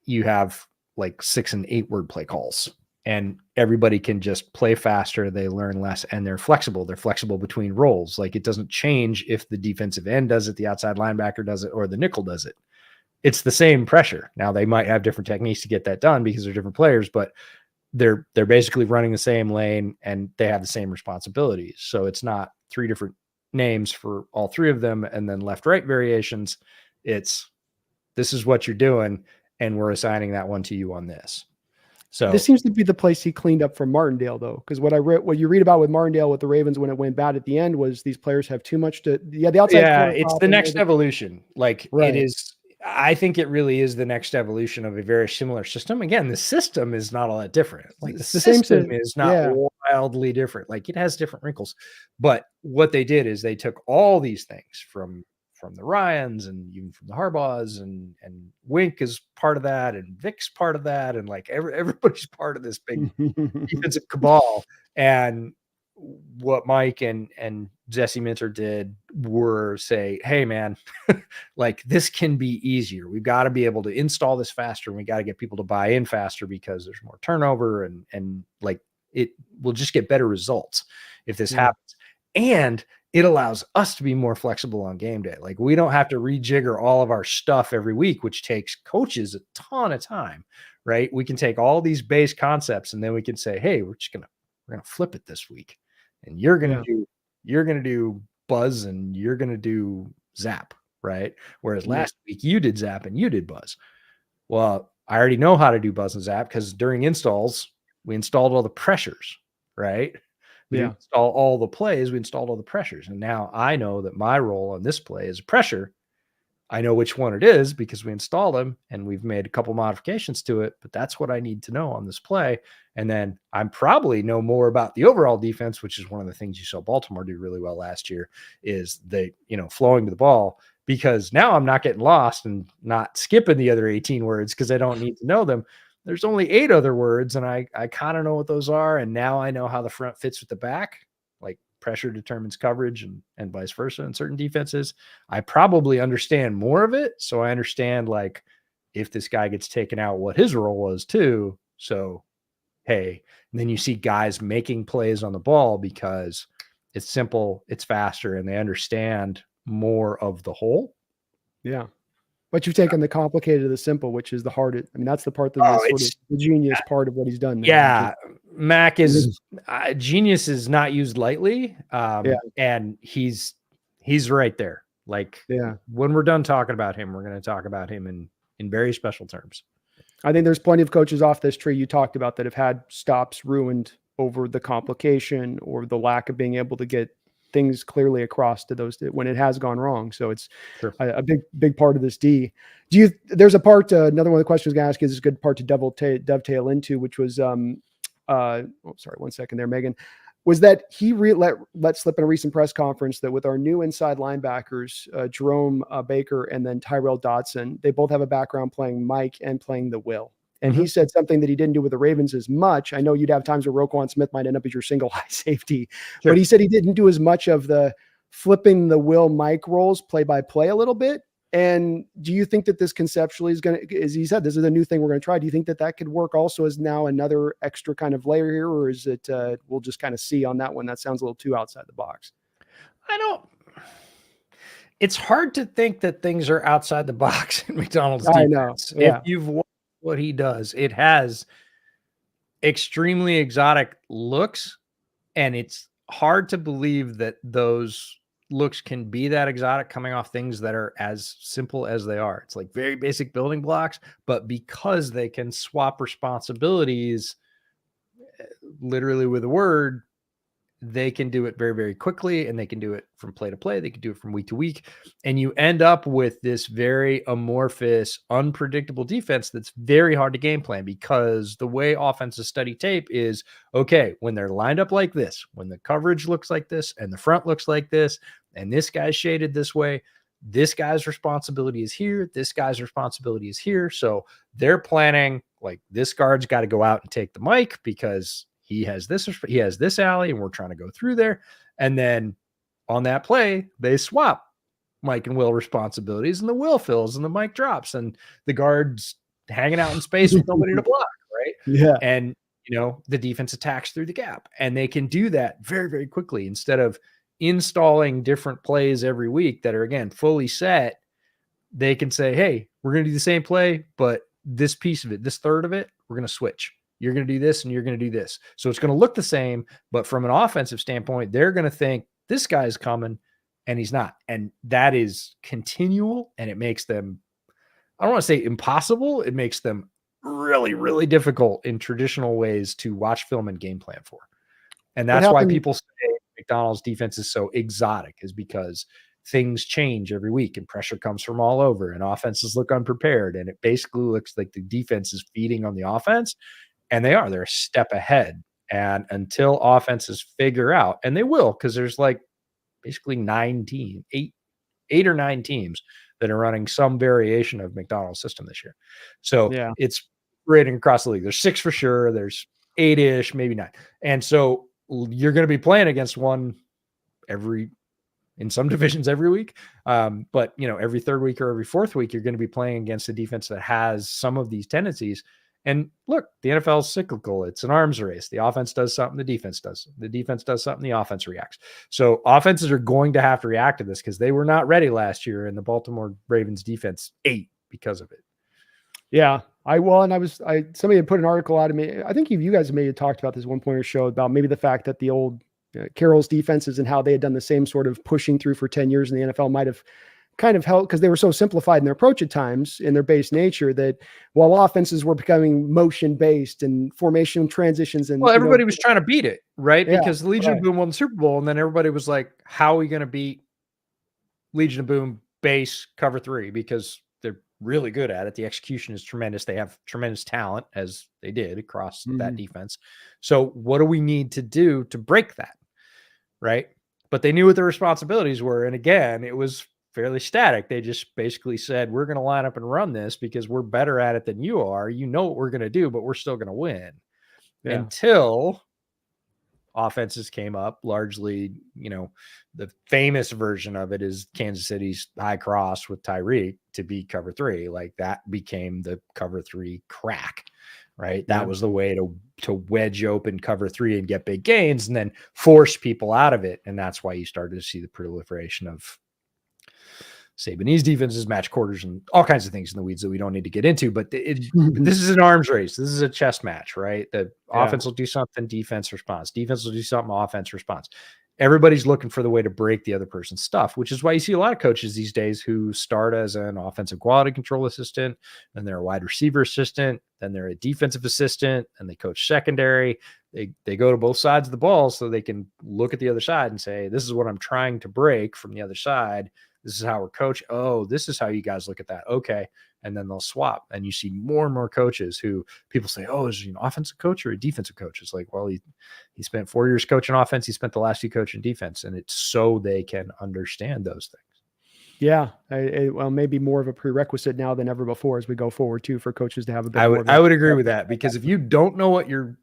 you have like 6 and 8 word play calls, and everybody can just play faster. They learn less, and they're flexible. They're flexible between roles. Like, it doesn't change if the defensive end does it, the outside linebacker does it, or the nickel does it. It's the same pressure. Now, they might have different techniques to get that done because they're different players, but they're basically running the same lane, and they have the same responsibilities. So it's not 3 different names for all 3 of them and then left-right variations. It's, this is what you're doing, and we're assigning that one to you on this. So this seems to be the place he cleaned up from Martindale, though, because what you read about with Martindale with the Ravens when it went bad at the end was these players have too much to the outside. Yeah, it's the next evolution. Like, right. It is. I think it really is the next evolution of a very similar system. Again, the system is not all that different. Like, the system is not wildly different. Like, it has different wrinkles, but what they did is they took all these things from the Ryans and even from the Harbaughs, and Wink is part of that, and Vic's part of that, and like everybody's part of this big defensive cabal, and what Mike and Jesse Minter did were say, hey man, like this can be easier. We've got to be able to install this faster, and we got to get people to buy in faster because there's more turnover, and like it will just get better results if this happens. And it allows us to be more flexible on game day. Like we don't have to rejigger all of our stuff every week, which takes coaches a ton of time, right? We can take all these base concepts and then we can say, hey, we're going to flip it this week. And you're going to do buzz and you're going to do zap, right? Whereas last week you did zap and you did buzz. Well, I already know how to do buzz and zap because during installs, we installed all the pressures, right? We didn't install all the plays, we installed all the pressures. And now I know that my role on this play is pressure. I know which one it is because we installed them and we've made a couple modifications to it, but that's what I need to know on this play. And then I'm probably know more about the overall defense, which is one of the things you saw Baltimore do really well last year, is they, flowing to the ball, because now I'm not getting lost and not skipping the other 18 words because I don't need to know them. There's only 8 other words, and I kind of know what those are. And now I know how the front fits with the back, like pressure determines coverage and vice versa in certain defenses. I probably understand more of it. So I understand, like, if this guy gets taken out, what his role was too. So, hey, and then you see guys making plays on the ball because it's simple, it's faster, and they understand more of the whole. Yeah. But you've taken the complicated to the simple, which is the hardest. I mean, that's the part that is sort of the genius part of what he's done. Yeah. Mac is genius is not used lightly. And he's right there. Like, when we're done talking about him, we're going to talk about him in very special terms. I think there's plenty of coaches off this tree you talked about that have had stops ruined over the complication or the lack of being able to get things clearly across to those when it has gone wrong. So it's a big part of this D. There's a part, another one of the questions I was going to ask is a good part to dovetail into, which was, sorry, 1 second there, Megan, was that he let slip in a recent press conference that with our new inside linebackers, Jerome Baker and then Tyrell Dodson, they both have a background playing Mike and playing the Will. And he said something that he didn't do with the Ravens as much. I know you'd have times where Roquan Smith might end up as your single high safety, but he said he didn't do as much of the flipping the Will Mike roles play by play a little bit. And do you think that this conceptually is going to, as he said, this is a new thing we're going to try. Do you think that that could work also as now another extra kind of layer here, or is it, we'll just kind of see on that one? That sounds a little too outside the box. It's hard to think that things are outside the box in McDonald's defense. Yeah. If you've watched what he does, it has extremely exotic looks, and it's hard to believe that those looks can be that exotic coming off things that are as simple as they are. It's like very basic building blocks, but because they can swap responsibilities literally with a word, they can do it very, very quickly, and they can do it from play to play. They can do it from week to week. And you end up with this very amorphous, unpredictable defense that's very hard to game plan, because the way offenses study tape is, okay, when they're lined up like this, when the coverage looks like this and the front looks like this, and this guy's shaded this way, this guy's responsibility is here, this guy's responsibility is here. So they're planning, like, this guard's got to go out and take the mic because he has this alley and we're trying to go through there. And then on that play, they swap Mike and Will responsibilities, and the Will fills and the Mike drops and the guard's hanging out in space with nobody to block. Right. Yeah. And, the defense attacks through the gap, and they can do that very, very quickly instead of installing different plays every week that are, again, fully set. They can say, hey, we're going to do the same play, but this piece of it, this third of it, we're going to switch. You're going to do this and you're going to do this. So it's going to look the same, but from an offensive standpoint, they're going to think this guy's coming and he's not. And that is continual, and it makes them, I don't want to say impossible. It makes them really, really difficult in traditional ways to watch film and game plan for. And that's why people say McDonald's defense is so exotic, is because things change every week and pressure comes from all over and offenses look unprepared. And it basically looks like the defense is feeding on the offense. And they're a step ahead. And until offenses figure out, and they will, because there's like basically 8 or 9 teams that are running some variation of McDonald's system this year. So it's rating across the league. There's 6 for sure. There's 8-ish, maybe 9. And so you're going to be playing against one in some divisions every week. But every third week or every fourth week, you're going to be playing against a defense that has some of these tendencies. And look, the NFL is cyclical. It's an arms race. The offense does something, the defense does. The defense does something, the offense reacts. So offenses are going to have to react to this because they were not ready last year, and the Baltimore Ravens defense ate because of it. Yeah. Somebody had put an article out of me. I think you guys may have talked about this one point or show about maybe the fact that the old Carroll's defenses and how they had done the same sort of pushing through for 10 years in the NFL might have kind of helped because they were so simplified in their approach at times in their base nature that while offenses were becoming motion based and formation transitions and everybody was trying to beat it, right? Yeah, because Legion of Boom won the Super Bowl, and then everybody was like, how are we going to beat Legion of Boom base cover 3? Because they're really good at it. The execution is tremendous. They have tremendous talent, as they did across that defense. So what do we need to do to break that? Right. But they knew what their responsibilities were. And again, it was fairly static. They just basically said, we're going to line up and run this because we're better at it than you are. You know what we're going to do, but we're still going to win. Yeah. Until offenses came up, largely, the famous version of it is Kansas City's high cross with Tyreek to be cover 3. Like that became the cover 3 crack. Right. That was the way to wedge open cover 3 and get big gains and then force people out of it. And that's why you started to see the proliferation of Sabanese defenses, match quarters, and all kinds of things in the weeds that we don't need to get into. But this is an arms race. This is a chess match, right? The offense will do something, defense responds. Defense will do something, offense responds. Everybody's looking for the way to break the other person's stuff, which is why you see a lot of coaches these days who start as an offensive quality control assistant, then they're a wide receiver assistant, then they're a defensive assistant, and they coach secondary. They go to both sides of the ball so they can look at the other side and say, this is what I'm trying to break from the other side. This is how we're coached. Oh, this is how you guys look at that. Okay. And then they'll swap. And you see more and more coaches who people say, oh, is he an offensive coach or a defensive coach? It's like, well, he spent 4 years coaching offense. He spent the last 2 coaching defense. And it's so they can understand those things. Yeah. Well, maybe more of a prerequisite now than ever before as we go forward too, for coaches to have a bit more. I would agree with that, because if you don't know what you're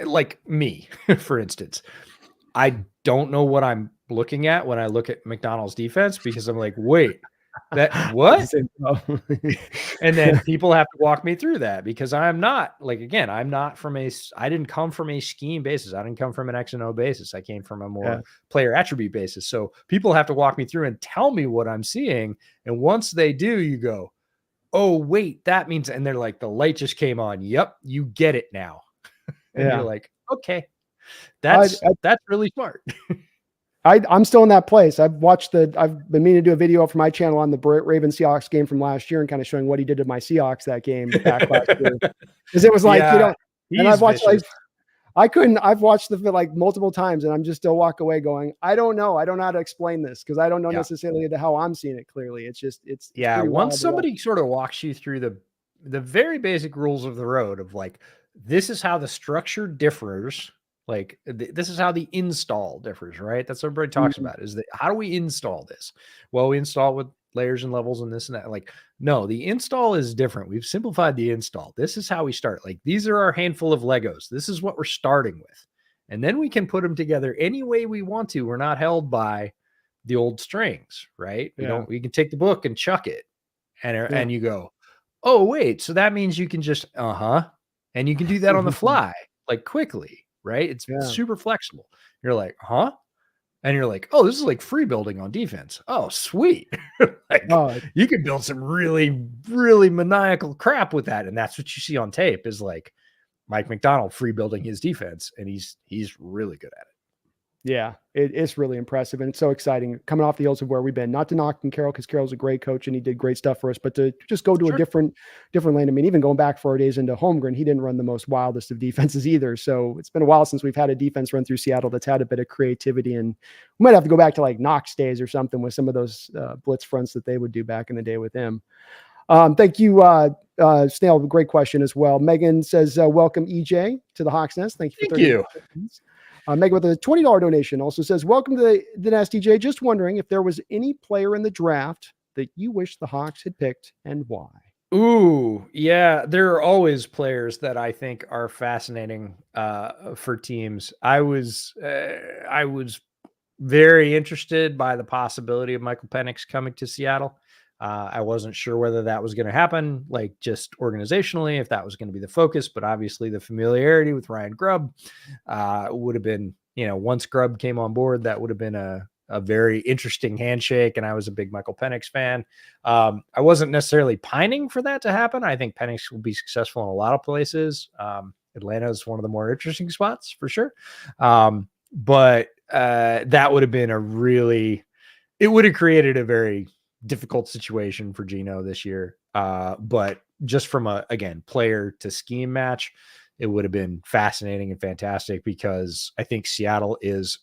like me, for instance, I don't know what I'm looking at when I look at McDonald's defense, because I'm like, wait, that what? And then people have to walk me through that, because I'm not like, again, I didn't come from a scheme basis. I didn't come from an X and O basis. I came from a more player attribute basis. So people have to walk me through and tell me what I'm seeing. And once they do, you go, oh, wait, that means, and they're like, the light just came on. Yep. You get it now. And you're like, okay, that's really smart. I'm still in that place. I've been meaning to do a video for my channel on the Ravens Seahawks game from last year and kind of showing what he did to my Seahawks that game back last year. Because it was like, and I've watched I've watched the like multiple times and I'm just still walk away going, I don't know how to explain this, because I don't know necessarily how I'm seeing it clearly. It's just, it's once somebody sort of walks you through the very basic rules of the road of like, this is how the structure differs. Like this is how the install differs, right? That's what everybody talks about, is that how do we install this? Well, we install with layers and levels and this and that. Like, no, the install is different. We've simplified the install. This is how we start. Like, these are our handful of Legos. This is what we're starting with. And then we can put them together any way we want to. We're not held by the old strings, right? We can take the book and chuck it. And you go, oh, wait, so that means you can just, and you can do that on the fly, like quickly. Right? It's super flexible. You're like, and you're like, oh, this is like free building on defense. Oh, sweet. You can build some really, really maniacal crap with that. And that's what you see on tape, is like Mike McDonald free building his defense. And he's really good at it. Yeah, it's really impressive. And it's so exciting coming off the heels of where we've been. Not to knock Carroll, because Carroll's a great coach and he did great stuff for us, but to just go to a different lane. I mean, even going back 4 days into Holmgren, he didn't run the most wildest of defenses either. So it's been a while since we've had a defense run through Seattle that's had a bit of creativity. And we might have to go back to like Knox days or something with some of those blitz fronts that they would do back in the day with him. Thank you, Snail. Great question as well. Megan says, welcome EJ to the Hawks Nest. Thank you. Thank you. Megan with a $20 donation also says, welcome to the Nest, DJ. Just wondering if there was any player in the draft that you wish the Hawks had picked and why. Ooh, yeah. There are always players that I think are fascinating for teams. I was very interested by the possibility of Michael Penix coming to Seattle. I wasn't sure whether that was going to happen, like just organizationally, if that was going to be the focus. But obviously, the familiarity with Ryan Grubb would have been, once Grubb came on board, that would have been a very interesting handshake. And I was a big Michael Penix fan. I wasn't necessarily pining for that to happen. I think Penix will be successful in a lot of places. Atlanta is one of the more interesting spots for sure. But that would have been it would have created a very difficult situation for Geno this year. But just from again, player to scheme match, it would have been fascinating and fantastic, because I think Seattle is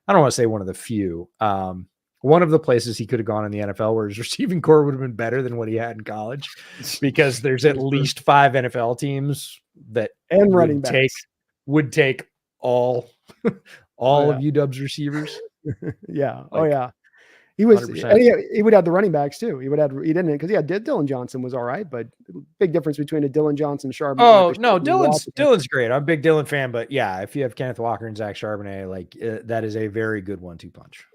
I don't want to say one of the few, one of the places he could have gone in the NFL where his receiving core would have been better than what he had in college, because there's at least 5 NFL teams that and running backs would take all of UW's receivers. Yeah. Yeah. He was, he would have the running backs too. He didn't, because Dylan Johnson was all right, but big difference between a Dylan Johnson, Charbonnet. Oh no, Dylan's great. I'm a big Dylan fan, but yeah, if you have Kenneth Walker and Zach Charbonnet, that is a very good 1-2 punch.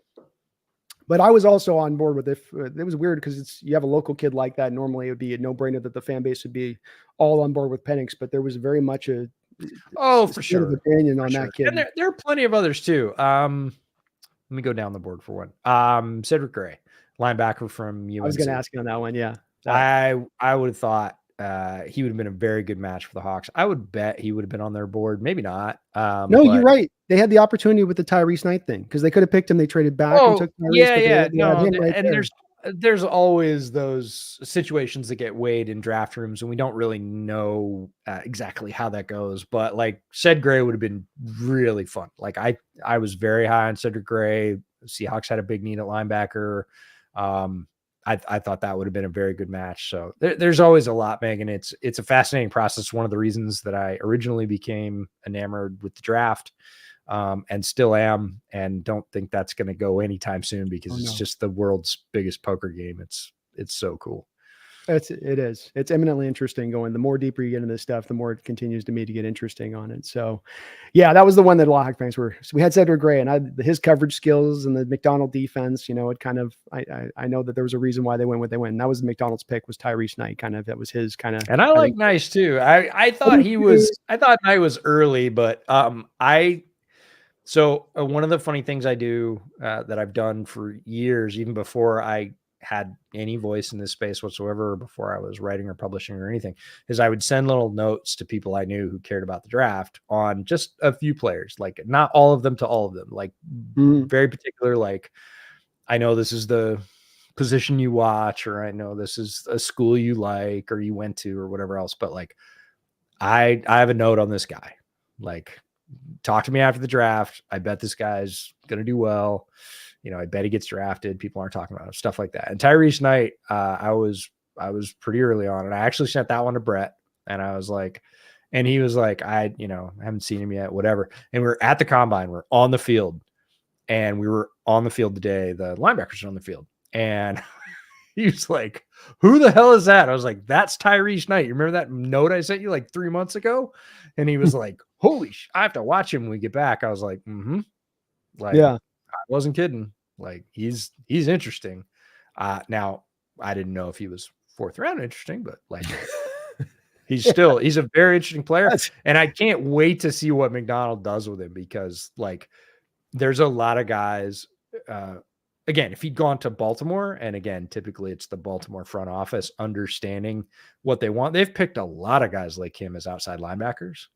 But I was also on board with it. It was weird because you have a local kid like that. Normally it would be a no-brainer that the fan base would be all on board with Penix, but there was very much for sure opinion on that kid. And there are plenty of others too. Let me go down the board for one. Cedric Gray, linebacker from UNC. I was going to ask you on that one. Yeah. I would have thought he would have been a very good match for the Hawks. I would bet he would have been on their board. Maybe not. No, you're right. They had the opportunity with the Tyrese Knight thing, because they could have picked him. They traded back and took Tyrese. There's always those situations that get weighed in draft rooms, and we don't really know exactly how that goes. But like, Ced Gray would have been really fun. Like I was very high on Cedric Gray. Seahawks had a big need at linebacker. I thought that would have been a very good match. So there's always a lot, Megan. It's a fascinating process. One of the reasons that I originally became enamored with the draft, and still am, and don't think that's going to go anytime soon, because it's just the world's biggest poker game. It's so cool. It is. It's eminently interesting going. The more deeper you get into this stuff, the more it continues to get interesting on it. So yeah, that was the one that a lot of fans were. So we had Cedric Gray, and his coverage skills and the McDonald defense, it kind of, I know that there was a reason why they went what they went. And that was McDonald's pick, was Tyrese Knight. That was his kind of. And I like Nice too. I thought Knight was early, but so one of the funny things I do that I've done for years, even before I had any voice in this space whatsoever, before I was writing or publishing or anything, is I would send little notes to people I knew who cared about the draft on just a few players, like not all of them to all of them, like very particular, like, I know this is the position you watch, or I know this is a school you like or you went to or whatever else. But like, I have a note on this guy, like, talk to me after the draft. I bet this guy's going to do well. I bet he gets drafted. People aren't talking about him, stuff like that. And Tyrese Knight, I was pretty early on, and I actually sent that one to Brett, and I was like, and he was like, I haven't seen him yet, whatever. And we're at the combine, we're on the field, and we were on the field today. The linebackers are on the field, and he was like, who the hell is that? I was like, that's Tyrese Knight. You remember that note I sent you like 3 months ago? And he was like, holy I have to watch him when we get back. I was like, like, yeah, I wasn't kidding. Like, he's interesting. Now I didn't know if he was 4th round interesting, but like, he's a very interesting player. And I can't wait to see what McDonald does with him, because like, there's a lot of guys, again, if he'd gone to Baltimore, and again, typically it's the Baltimore front office understanding what they want. They've picked a lot of guys like him as outside linebackers,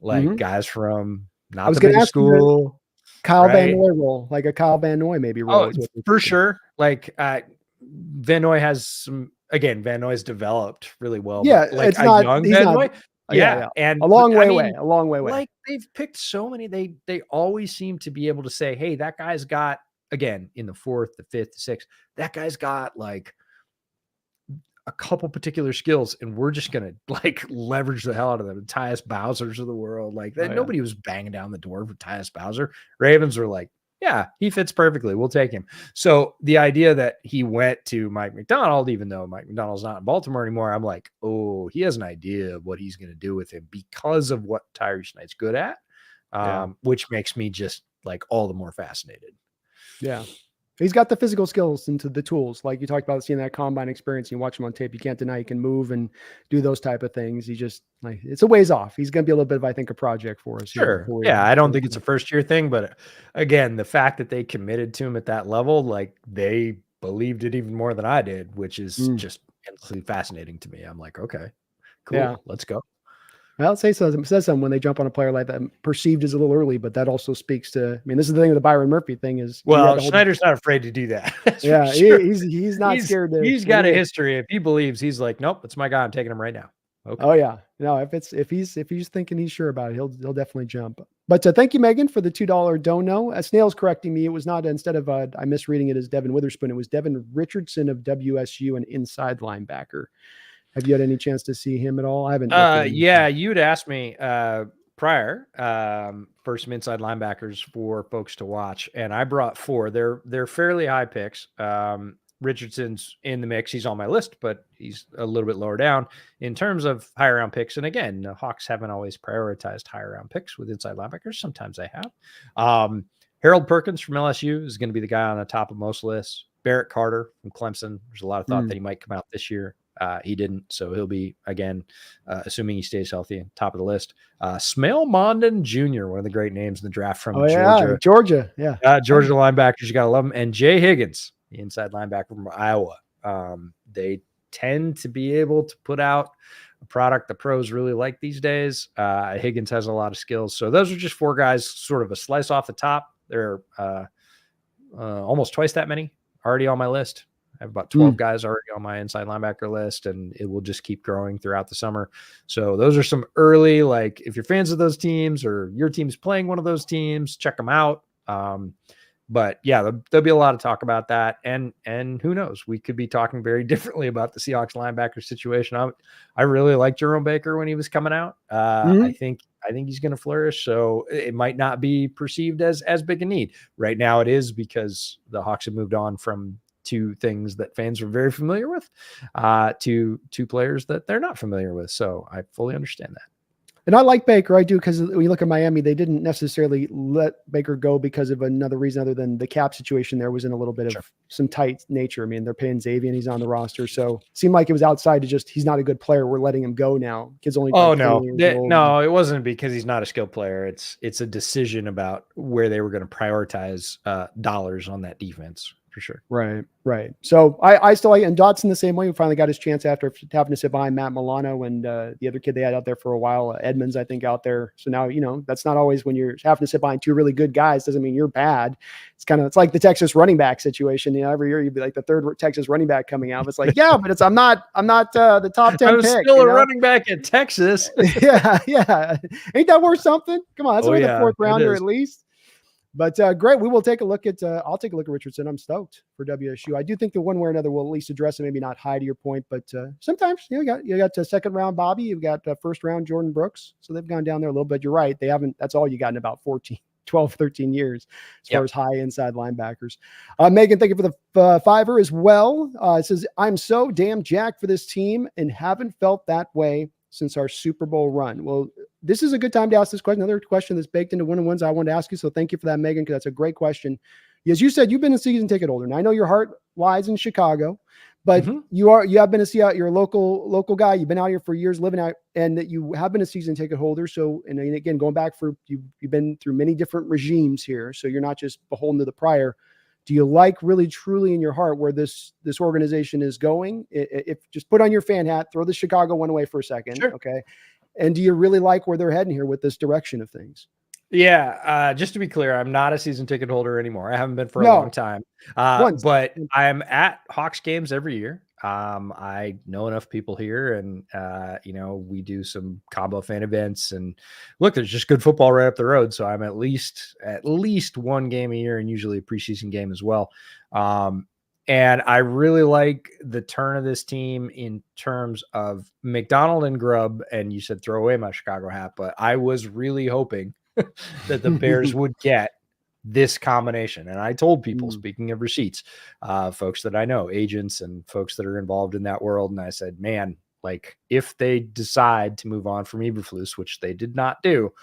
like guys from not the big school. Kyle Van Noy role, like a Kyle Van Noy maybe role. For sure. Like Van Noy has some, again, Van Noy's developed really well. Yeah, like it's not, young Van Noy. Yeah. And a long way away. Like, they've picked so many, they always seem to be able to say, hey, that guy's got, again, in the 4th, the 5th, the 6th, that guy's got like a couple particular skills, and we're just going to like leverage the hell out of them. Tyus Bowser's of the world. Like that, nobody was banging down the door for Tyus Bowser. Ravens were like, Yeah, he fits perfectly. We'll take him. So the idea that he went to Mike McDonald, even though Mike McDonald's not in Baltimore anymore, I'm like, oh, he has an idea of what he's going to do with him because of what Tyrese Knight's good at, which makes me just like all the more fascinated. Yeah. He's got the physical skills and the tools. Like you talked about seeing that combine experience. You watch him on tape. You can't deny he can move and do those type of things. He just like, it's a ways off. He's going to be a little bit of, I think, a project for us. Sure. Yeah. I don't think it's a first year thing, but again, the fact that they committed to him at that level, like they believed it even more than I did, which is just endlessly fascinating to me. I'm like, okay, cool. Let's go. Well, it says something when they jump on a player like that, perceived as a little early, but that also speaks to, I mean, this is the thing with the Byron Murphy thing is. Well, Snyder's not afraid to do that. Yeah, sure. he's not scared to. He's got a history. If he believes, he's like, nope, it's my guy. I'm taking him right now. Okay. Oh yeah, no. If he's thinking he's sure about it, he'll definitely jump. But thank you, Megan, for the $2 dono. Snail's correcting me. It was not instead of I misreading it as Devon Witherspoon. It was Devon Richardson of WSU, an inside linebacker. Have you had any chance to see him at all? I haven't. Yeah, you'd asked me prior for some inside linebackers for folks to watch, and I brought 4. They're fairly high picks. Richardson's in the mix. He's on my list, but he's a little bit lower down in terms of higher round picks. And again, the Hawks haven't always prioritized higher round picks with inside linebackers. Sometimes they have. Harold Perkins from LSU is going to be the guy on the top of most lists. Barrett Carter from Clemson. There's a lot of thought that he might come out this year. He didn't, so he'll be, again, assuming he stays healthy, top of the list. Smail Mondon Jr., one of the great names in the draft from Georgia. Georgia, yeah. Georgia linebackers, you got to love them. And Jay Higgins, the inside linebacker from Iowa. They tend to be able to put out a product the pros really like these days. Higgins has a lot of skills. So those are just 4 guys, sort of a slice off the top. They're almost twice that many already on my list. I have about 12 guys already on my inside linebacker list, and it will just keep growing throughout the summer. So those are some early, like if you're fans of those teams or your team's playing one of those teams, check them out. But yeah, there'll be a lot of talk about that. And who knows, we could be talking very differently about the Seahawks linebacker situation. I really liked Jerome Baker when he was coming out. I think he's going to flourish. So it might not be perceived as big a need. Right now it is, because the Hawks have moved on from 2 things that fans are very familiar with, to 2 players that they're not familiar with. So I fully understand that. And I like Baker. I do, because when you look at Miami, they didn't necessarily let Baker go because of another reason other than the cap situation. There was in a little bit of some tight nature. I mean, they're paying Xavier and he's on the roster. So it seemed like it was outside to just, he's not a good player, we're letting him go now. Kid's only. Oh, no. No, it wasn't because he's not a skilled player. It's a decision about where they were going to prioritize dollars on that defense. For sure. Right. So I still like, and Dotson the same way. We finally got his chance after having to sit behind Matt Milano and the other kid they had out there for a while, Edmonds, I think, out there. So now, that's not always when you're having to sit behind 2 really good guys, doesn't mean you're bad. It's like the Texas running back situation. Every year you'd be like the 3rd Texas running back coming out. It's like, yeah, but I'm not the top 10 I was pick, still a running back at Texas. yeah. Ain't that worth something? Come on. That's only the 4th rounder at least. But great. We will take a look at, I'll take a look at Richardson. I'm stoked for WSU. I do think that one way or another will at least address it, maybe not high to your point, but sometimes you got 2nd round Bobby, you've got 1st round Jordan Brooks. So they've gone down there a little bit. You're right. They haven't, that's all you got in about 12, 13 years as far as high inside linebackers. Megan, thank you for the $5 as well. It says, I'm so damn jacked for this team and haven't felt that way since our Super Bowl run. Well, this is a good time to ask this question. Another question that's baked into one of the ones I wanted to ask you. So thank you for that, Megan, because that's a great question. As you said, you've been a season ticket holder. Now I know your heart lies in Chicago, but you have been you're a local guy. You've been out here for years living out, and that you have been a season ticket holder. So, and again, going back for you've been through many different regimes here. So you're not just beholden to the prior. Do you like really truly in your heart where this organization is going? If just put on your fan hat, throw the Chicago one away for a second. Sure. Okay. And do you really like where they're heading here with this direction of things? Yeah. Just to be clear, I'm not a season ticket holder anymore. I haven't been for a long time. But I'm at Hawks games every year. I know enough people here, and we do some combo fan events, and look, there's just good football right up the road. So I'm at least one game a year, and usually a preseason game as well. And I really like the turn of this team in terms of McDonald and Grubb. And you said throw away my Chicago hat, but I was really hoping that the Bears would get this combination. And I told people, speaking of receipts, folks that I know, agents and folks that are involved in that world. And I said, man, like if they decide to move on from Eberflus, which they did not do,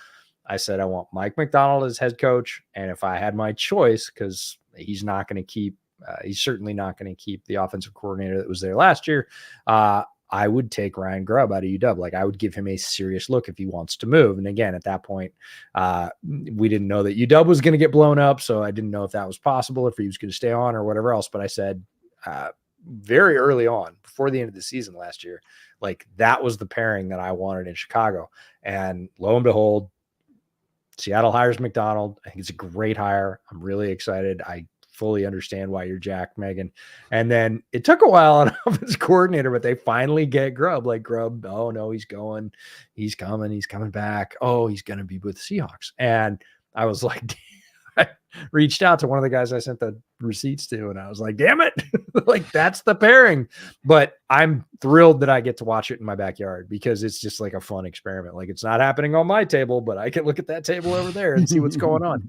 I said, I want Mike McDonald as head coach. And if I had my choice, because he's not going to keep, he's certainly not going to keep the offensive coordinator that was there last year. I would take Ryan Grubb out of UW. Like I would give him a serious look if he wants to move. And again, at that point, we didn't know that UW was going to get blown up. So I didn't know if that was possible, if he was going to stay on or whatever else. But I said, very early on, before the end of the season last year, like that was the pairing that I wanted in Chicago. And lo and behold, Seattle hires McDonald. I think it's a great hire. I'm really excited. I fully understand why you're jacked, Megan. And then it took a while on offensive coordinator, but they finally get Grubb. Like Grubb, oh no, he's going, he's coming back. Oh, he's going to be with the Seahawks. And I was like, I reached out to one of the guys I sent the receipts to, and I was like, damn it. Like that's the pairing. But I'm thrilled that I get to watch it in my backyard because it's just like a fun experiment. Like it's not happening on my table, but I can look at that table over there and see what's going on.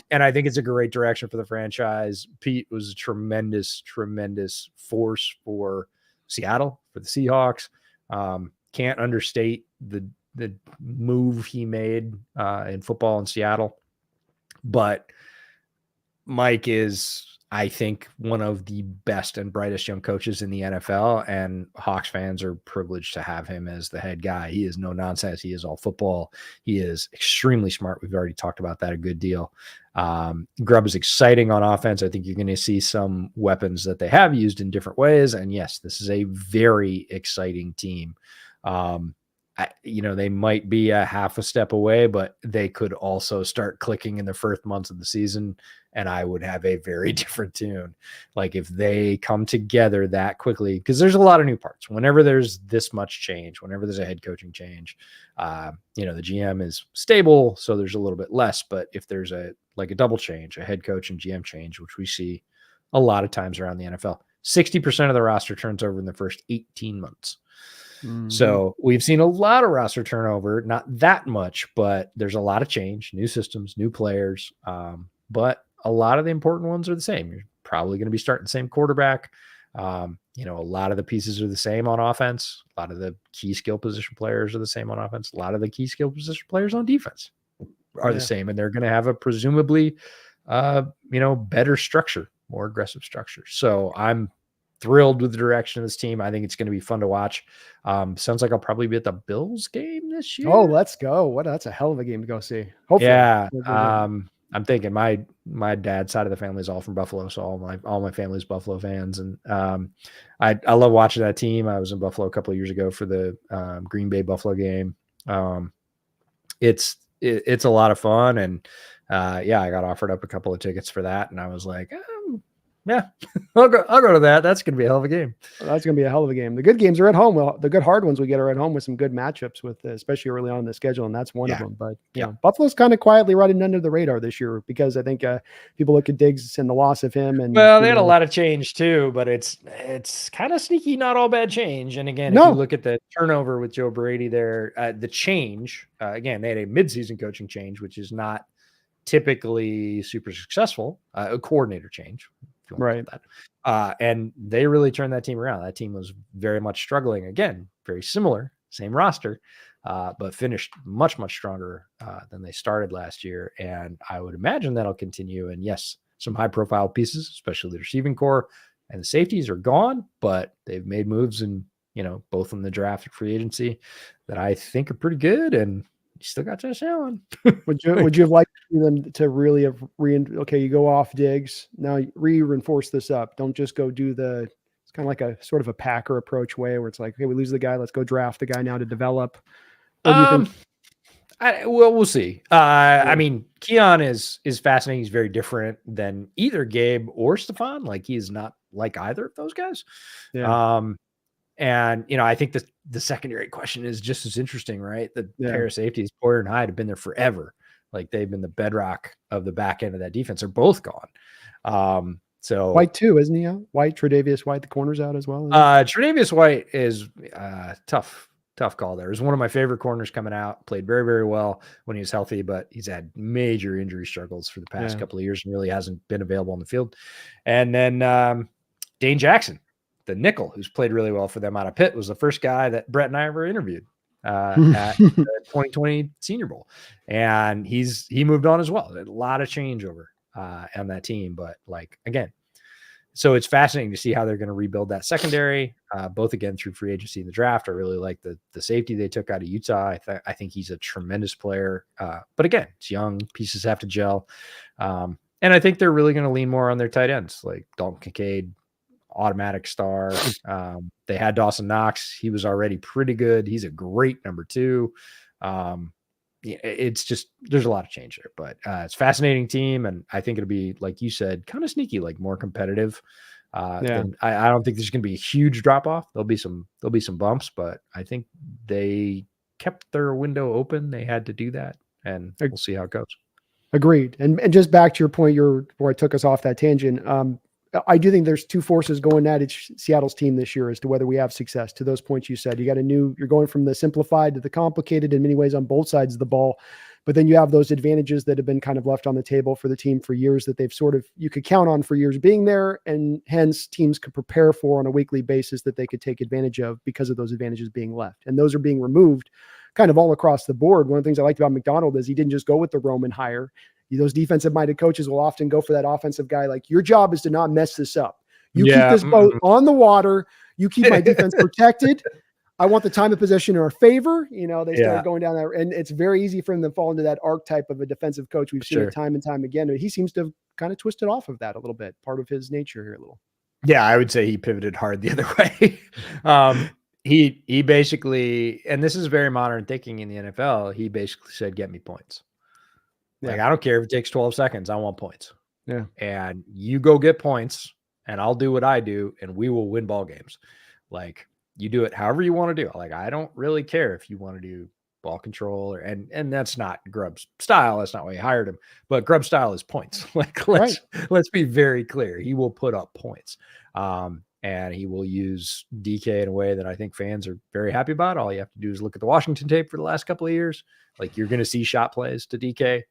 And I think it's a great direction for the franchise. Pete was a tremendous force for Seattle, for the Seahawks. Can't understate the move he made in football in Seattle. But Mike is, I think, one of the best and brightest young coaches in the NFL, and Hawks fans are privileged to have him as the head guy. He is no nonsense. He is all football. He is extremely smart. We've already talked about that a good deal. Grubb is exciting on offense. I think you're going to see some weapons that they have used in different ways. And yes, this is a very exciting team. They might be a half a step away, but they could also start clicking in the first months of the season, and I would have a very different tune. Like if they come together that quickly, because there's a lot of new parts. Whenever there's this much change, whenever there's a head coaching change, the GM is stable, so there's a little bit less. But if there's a double change, a head coach and GM change, which we see a lot of times around the NFL, 60% of the roster turns over in the first 18 months. So we've seen a lot of roster turnover, not that much, but there's a lot of change, new systems, new players. But a lot of the important ones are the same. You're probably going to be starting the same quarterback. A lot of the pieces are the same on offense. A lot of the key skill position players are the same on offense. A lot of the key skill position players on defense are the same. And they're going to have a presumably, better structure, more aggressive structure. So I'm thrilled with the direction of this team. I think it's going to be fun to watch. Sounds like I'll probably be at the Bills game this year. Oh, let's go. That's a hell of a game to go see. Hopefully. Yeah. I'm thinking my dad's side of the family is all from Buffalo. So all my family's Buffalo fans. And I love watching that team. I was in Buffalo a couple of years ago for the Green Bay Buffalo game. It's a lot of fun. And I got offered up a couple of tickets for that. And I was like, yeah, I'll go to that. That's going to be a hell of a game. That's going to be a hell of a game. The good games are at home. Well, the good hard ones we get are at home with some good matchups with, especially early on in the schedule. And that's one of them. But Buffalo's kind of quietly running under the radar this year because I think people look at Diggs and the loss of him. And they had a lot of change too, but it's kind of sneaky, not all bad change. And again, if you look at the turnover with Joe Brady there, the change, again, they had a midseason coaching change, which is not typically super successful, a coordinator change. Right. And they really turned that team around. That team was very much struggling. Again, very similar, same roster, but finished much, much stronger than they started last year. And I would imagine that'll continue. And yes, some high profile pieces, especially the receiving core and the safeties are gone, but they've made moves in, both in the draft and free agency that I think are pretty good. And you still got Josh Allen. Would you have liked them to really have you go off Diggs, now reinforce this up? Don't just go do it's kind of like a sort of a Packer approach way where it's like, okay, we lose the guy, let's go draft the guy now to develop. Or do you think? We'll see. I mean, Keon is fascinating. He's very different than either Gabe or Stephon. Like he's not like either of those guys. Yeah. And, I think the secondary question is just as interesting, right? The pair of safeties, Poyer and Hyde, have been there forever. Like they've been the bedrock of the back end of that defense. They're both gone. So White too, isn't he out? White, Tre'Davious White, the corner's out as well. Tre'Davious White is tough tough call there. It was one of my favorite corners coming out, played very, very well when he was healthy, but he's had major injury struggles for the past couple of years and really hasn't been available on the field. And then Dane Jackson, the nickel, who's played really well for them out of Pitt, was the first guy that Brett and I ever interviewed at the 2020 Senior Bowl. And he moved on as well. A lot of changeover on that team. But like, again, so it's fascinating to see how they're going to rebuild that secondary, both again through free agency and the draft. I really like the safety they took out of Utah. I think he's a tremendous player. But again, it's young, pieces have to gel. And I think they're really going to lean more on their tight ends, like Dalton Kincaid, automatic star. They had Dawson Knox. He was already pretty good. He's a great number 2. It's just, there's a lot of change there, but it's a fascinating team. And I think it'll be, like you said, kind of sneaky, like more competitive. And I don't think there's going to be a huge drop off. There'll be some bumps, but I think they kept their window open. They had to do that, and we'll see how it goes. Agreed. And just back to your point, where I took us off that tangent. I do think there's 2 forces going at Seattle's team this year as to whether we have success. To those points you said, you're going from the simplified to the complicated in many ways on both sides of the ball, but then you have those advantages that have been kind of left on the table for the team for years that they've you could count on for years being there, and hence teams could prepare for on a weekly basis that they could take advantage of because of those advantages being left. And those are being removed kind of all across the board. One of the things I liked about McDonald is he didn't just go with the Roman hire. Those defensive-minded coaches will often go for that offensive guy. Like, your job is to not mess this up. You keep this boat on the water. You keep my defense protected. I want the time of possession in our favor. They start going down there, and it's very easy for them to fall into that archetype of a defensive coach. We've seen it time and time again. He seems to have kind of twisted off of that a little bit. Part of his nature here a little. Yeah, I would say he pivoted hard the other way. He basically, and this is very modern thinking in the NFL, he basically said, get me points. Like, I don't care if it takes 12 seconds. I want points. Yeah. And you go get points, and I'll do what I do, and we will win ball games. Like, you do it however you want to do. Like, I don't really care if you want to do ball control and that's not Grubb's style. That's not why he hired him. But Grubb's style is points. Like, let's be very clear. He will put up points. And he will use DK in a way that I think fans are very happy about. All you have to do is look at the Washington tape for the last couple of years. Like, you're going to see shot plays to DK.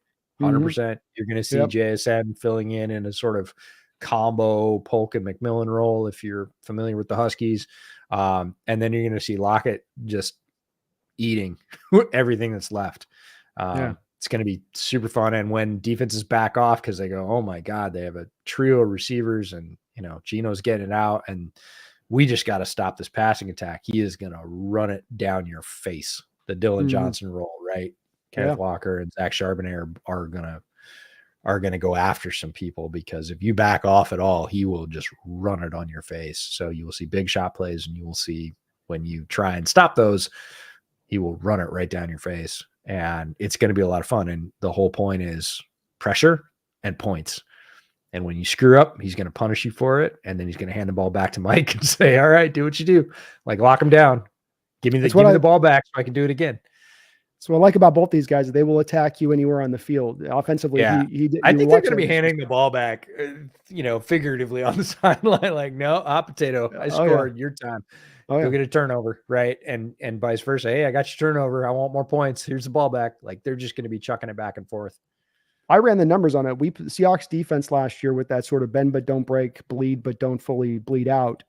100%. You're going to see JSN filling in a sort of combo Polk and McMillan role, if you're familiar with the Huskies. And then you're going to see Lockett just eating everything that's left. It's going to be super fun. And when defenses back off, because they go, oh my God, they have a trio of receivers, and Geno's getting it out, and we just got to stop this passing attack. He is going to run it down your face. The Dylan Johnson role, right? Kenneth Walker and Zach Charbonnet are gonna go after some people, because if you back off at all, he will just run it on your face. So you will see big shot plays, and you will see when you try and stop those, he will run it right down your face, and it's going to be a lot of fun. And the whole point is pressure and points. And when you screw up, he's going to punish you for it, and then he's going to hand the ball back to Mike and say, "All right, do what you do. Like, lock him down. Give me the ball back so I can do it again." So what I like about both these guys, they will attack you anywhere on the field. Offensively, I think they're going to be handing the ball back, figuratively on the sideline. Like, no, potato. I scored your time. Go get a turnover, right? And vice versa. Hey, I got your turnover. I want more points. Here's the ball back. Like, they're just going to be chucking it back and forth. I ran the numbers on it. Seahawks defense last year with that sort of bend but don't break, bleed but don't fully bleed out,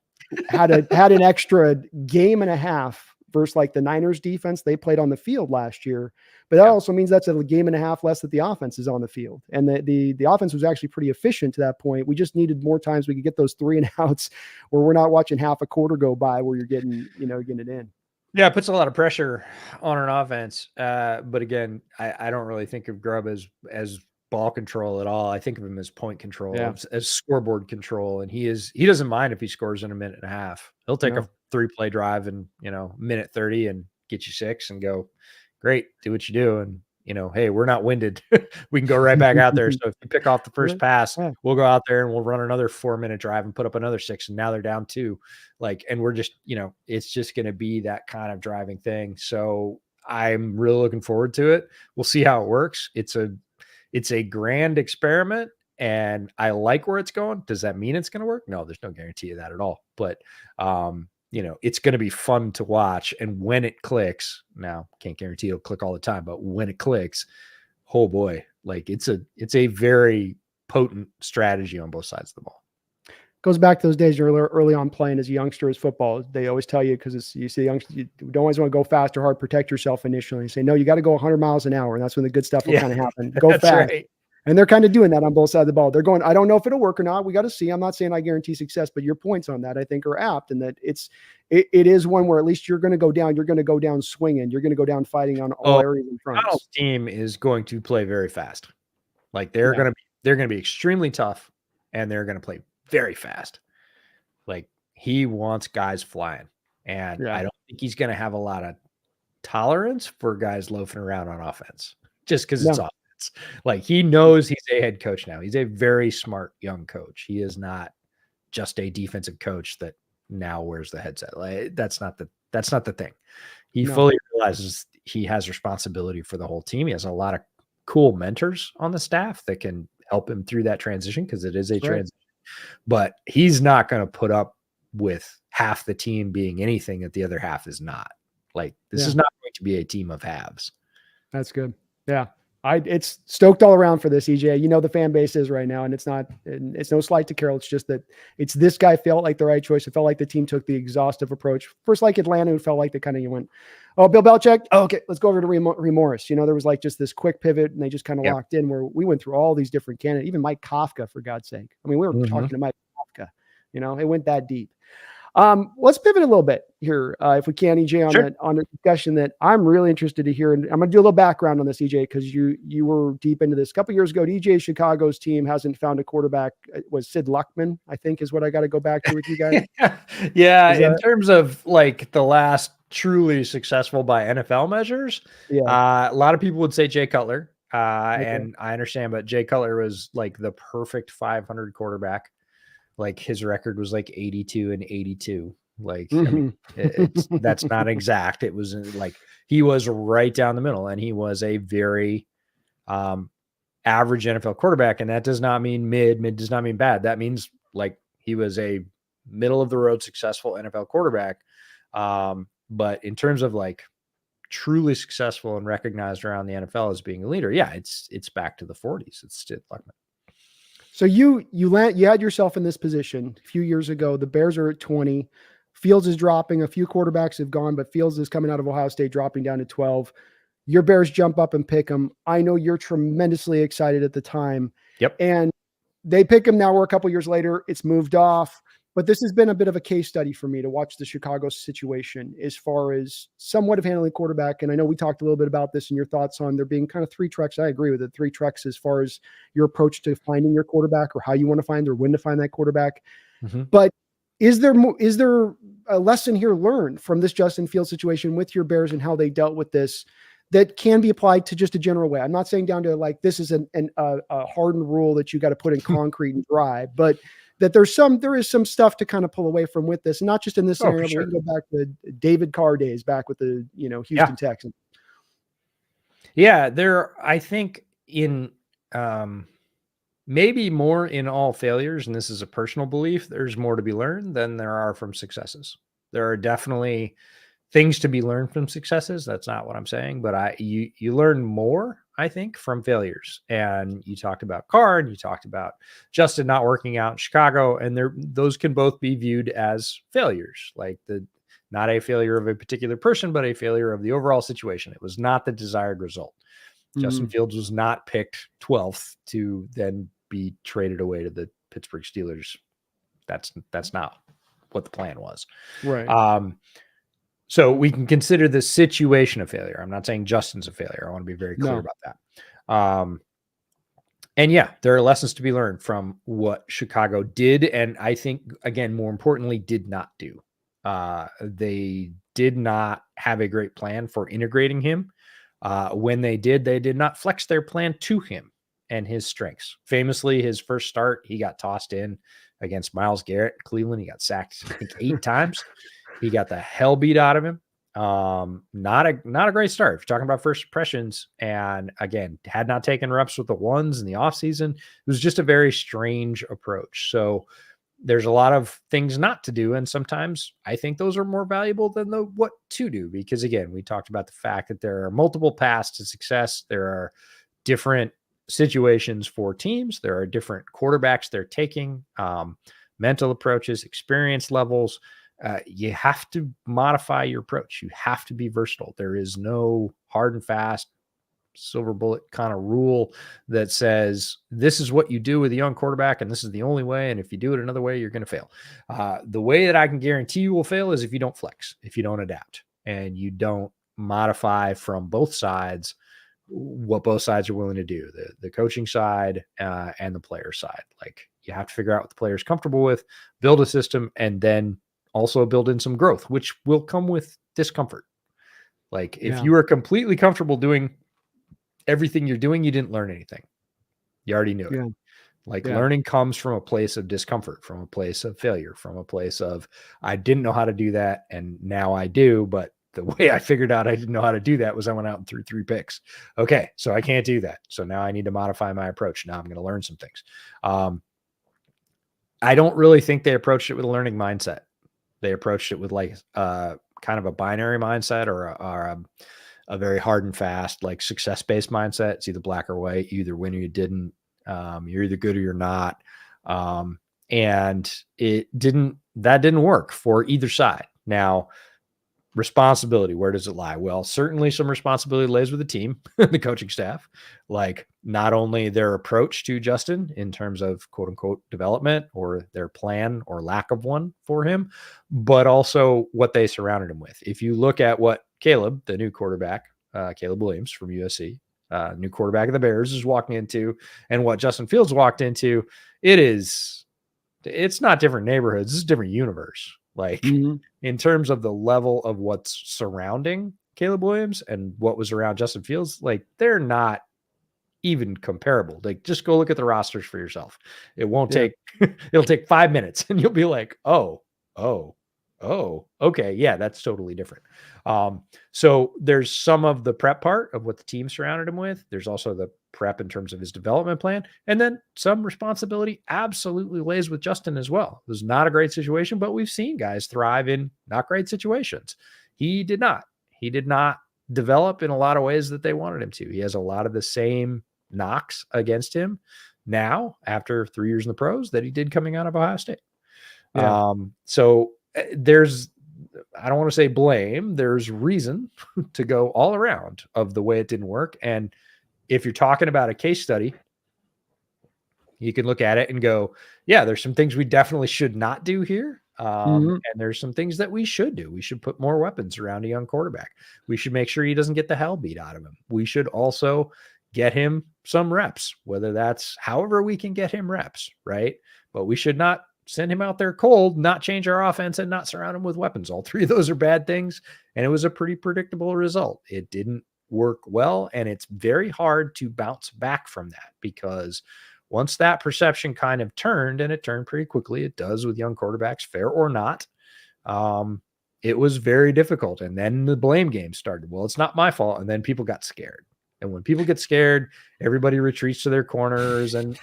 had an extra game and a half versus like the Niners defense they played on the field last year. But that also means that's a game and a half less that the offense is on the field. And the offense was actually pretty efficient to that point. We just needed more times we could get those 3 and outs where we're not watching half a quarter go by where you're getting it in. Yeah, it puts a lot of pressure on an offense. But again, I don't really think of Grubb as ball control at all. I think of him as point control, as scoreboard control. And he doesn't mind if he scores in a minute and a half. He'll take a 3-play drive in, minute 30 and get you 6 and go, great, do what you do. And, hey, we're not winded. We can go right back out there. So if you pick off the first pass, we'll go out there and we'll run another 4-minute drive and put up another 6. And now they're down 2. And we're just, it's just going to be that kind of driving thing. So I'm really looking forward to it. We'll see how it works. It's a grand experiment, and I like where it's going. Does that mean it's going to work? No, there's no guarantee of that at all. But it's going to be fun to watch. And when it clicks, now can't guarantee it'll click all the time, but when it clicks, oh boy, like it's a very potent strategy on both sides of the ball. Goes back to those days early on playing as a youngster as football. They always tell you, because you see youngsters, you don't always want to go fast or hard, protect yourself initially. You say, no, you got to go 100 miles an hour. And that's when the good stuff will kind of happen. Go fast. Right. And they're kind of doing that on both sides of the ball. They're going, I don't know if it'll work or not. We got to see. I'm not saying I guarantee success, but your points on that, I think, are apt. And that it is one where at least you're going to go down. You're going to go down swinging. You're going to go down fighting on all areas in front. Donald's team is going to play very fast. Like they're going to be extremely tough, and they're going to play very fast. Like he wants guys flying, and I don't think he's going to have a lot of tolerance for guys loafing around on offense just because it's offense. Like he knows he's a head coach now. He's a very smart young coach. He is not just a defensive coach that now wears the headset. Like that's not the thing. He fully realizes he has responsibility for the whole team. He has a lot of cool mentors on the staff that can help him through that transition, because it is a transition. But he's not going to put up with half the team being anything that the other half is not. Like this is not going to be a team of halves. That's good. Yeah. It's stoked all around for this, EJ. You know, the fan base is right now, and it's no slight to Carroll. It's just that this guy felt like the right choice. It felt like the team took the exhaustive approach. First, like Atlanta, who felt like they kind of went, oh, Bill Belichick. Oh, okay, let's go over to Remorse. There was like just this quick pivot, and they just kind of locked in, where we went through all these different candidates, even Mike Kafka, for God's sake. I mean, we were talking to Mike Kafka. It went that deep. Let's pivot a little bit here, if we can, EJ, on a discussion that I'm really interested to hear. And I'm going to do a little background on this, EJ, because you were deep into this. A couple years ago, EJ Chicago's team hasn't found a quarterback. It was Sid Luckman, I think, is what I got to go back to with you guys. In terms of like the last truly successful by NFL measures, a lot of people would say Jay Cutler. And I understand, but Jay Cutler was like the perfect 500 quarterback. Like his record was like 82-82. Like, I mean, that's not exact. It was like, he was right down the middle, and he was a very average NFL quarterback. And that does not mean mid does not mean bad. That means like he was a middle of the road, successful NFL quarterback. But in terms of like truly successful and recognized around the NFL as being a leader, it's back to the 40s. It's Sid Luckman. So you had yourself in this position a few years ago. The Bears are at 20. Fields is dropping. A few quarterbacks have gone, but Fields is coming out of Ohio State, dropping down to 12. Your Bears jump up and pick him. I know you're tremendously excited at the time. Yep. And they pick him now. We're a couple years later. It's moved off. But this has been a bit of a case study for me to watch the Chicago situation as far as somewhat of handling quarterback. And I know we talked a little bit about this and your thoughts on there being kind of three tracks. I agree with it. 3 tracks as far as your approach to finding your quarterback, or how you want to find or when to find that quarterback. But is there a lesson here learned from this Justin Fields situation with your Bears and how they dealt with this that can be applied to just a general way? I'm not saying down to like, this is a hardened rule that you got to put in concrete and dry, but that there is some stuff to kind of pull away from with this, and not just in this scenario, but we can go back to David Carr days back with the, Houston Texans. Yeah. I think in, maybe more in all failures, and this is a personal belief, there's more to be learned than there are from successes. There are definitely things to be learned from successes. That's not what I'm saying, but you learn more, I think, from failures. And you talked about Carr, and you talked about Justin not working out in Chicago, and those can both be viewed as failures, like not a failure of a particular person, but a failure of the overall situation. It was not the desired result. Justin Fields was not picked 12th to then be traded away to the Pittsburgh Steelers. That's not what the plan was. Right. So we can consider the situation a failure. I'm not saying Justin's a failure. I want to be very clear about that. And there are lessons to be learned from what Chicago did. And I think, again, more importantly, did not do. They did not have a great plan for integrating him. When they did not flex their plan to him and his strengths. Famously, his first start, he got tossed in against Myles Garrett in Cleveland. He got sacked, I think, 8 times. He got the hell beat out of him. Not a great start. If you're talking about first impressions, and again, had not taken reps with the ones in the offseason. It was just a very strange approach. So there's a lot of things not to do. And sometimes I think those are more valuable than the what to do, because again, we talked about the fact that there are multiple paths to success. There are different situations for teams. There are different quarterbacks they're taking, mental approaches, experience levels. You have to modify your approach. You have to be versatile. There is no hard and fast silver bullet kind of rule that says this is what you do with a young quarterback and this is the only way, and if you do it another way, you're going to fail. The way that I can guarantee you will fail is if you don't flex, if you don't adapt, and you don't modify from both sides what both sides are willing to do, the coaching side and the player side. Like, you have to figure out what the player is comfortable with, build a system, and then also build in some growth, which will come with discomfort. Like, if you are completely comfortable doing everything you're doing, you didn't learn anything. You already knew it. Like, learning comes from a place of discomfort, from a place of failure, from a place of, I didn't know how to do that, and now I do. But the way I figured out I didn't know how to do that was I went out and threw 3 picks. Okay, so I can't do that. So now I need to modify my approach. Now I'm going to learn some things. I don't really think they approached it with a learning mindset. They approached it with like kind of a binary mindset, or a very hard and fast, like success-based mindset. It's either black or white. You either win or you didn't. You're either good or you're not. And that didn't work for either side. Now, responsibility, where does it lie? Well, certainly some responsibility lays with the team, the coaching staff, like not only their approach to Justin in terms of quote unquote development, or their plan or lack of one for him, but also what they surrounded him with. If you look at what Caleb, the new quarterback, Caleb Williams from USC, new quarterback of the Bears, is walking into, and what Justin Fields walked into, it's not different neighborhoods. It's a different universe. Like, in terms of the level of what's surrounding Caleb Williams and what was around Justin Fields, like, they're not even comparable. Like, just go look at the rosters for yourself. It won't take, it'll take 5 minutes and you'll be like, oh, okay. Yeah, that's totally different. So there's some of the prep part of what the team surrounded him with. There's also the prep in terms of his development plan. And then some responsibility absolutely lays with Justin as well. It was not a great situation, but we've seen guys thrive in not great situations. He did not develop in a lot of ways that they wanted him to. He has a lot of the same knocks against him now after 3 years in the pros that he did coming out of Ohio State. So there's, I don't want to say blame, there's reason to go all around of the way it didn't work. And if you're talking about a case study, you can look at it and go, yeah, there's some things we definitely should not do here. And there's some things that we should do. We should put more weapons around a young quarterback. We should make sure he doesn't get the hell beat out of him. We should also get him some reps, whether that's however we can get him reps, right? But we should not send him out there cold, not change our offense, and not surround him with weapons. All three of those are bad things. And it was a pretty predictable result. It didn't work well. And it's very hard to bounce back from that, because once that perception kind of turned, and it turned pretty quickly, it does with young quarterbacks, fair or not, it was very difficult. And then the blame game started. Well, it's not my fault. And then people got scared. And when people get scared, everybody retreats to their corners and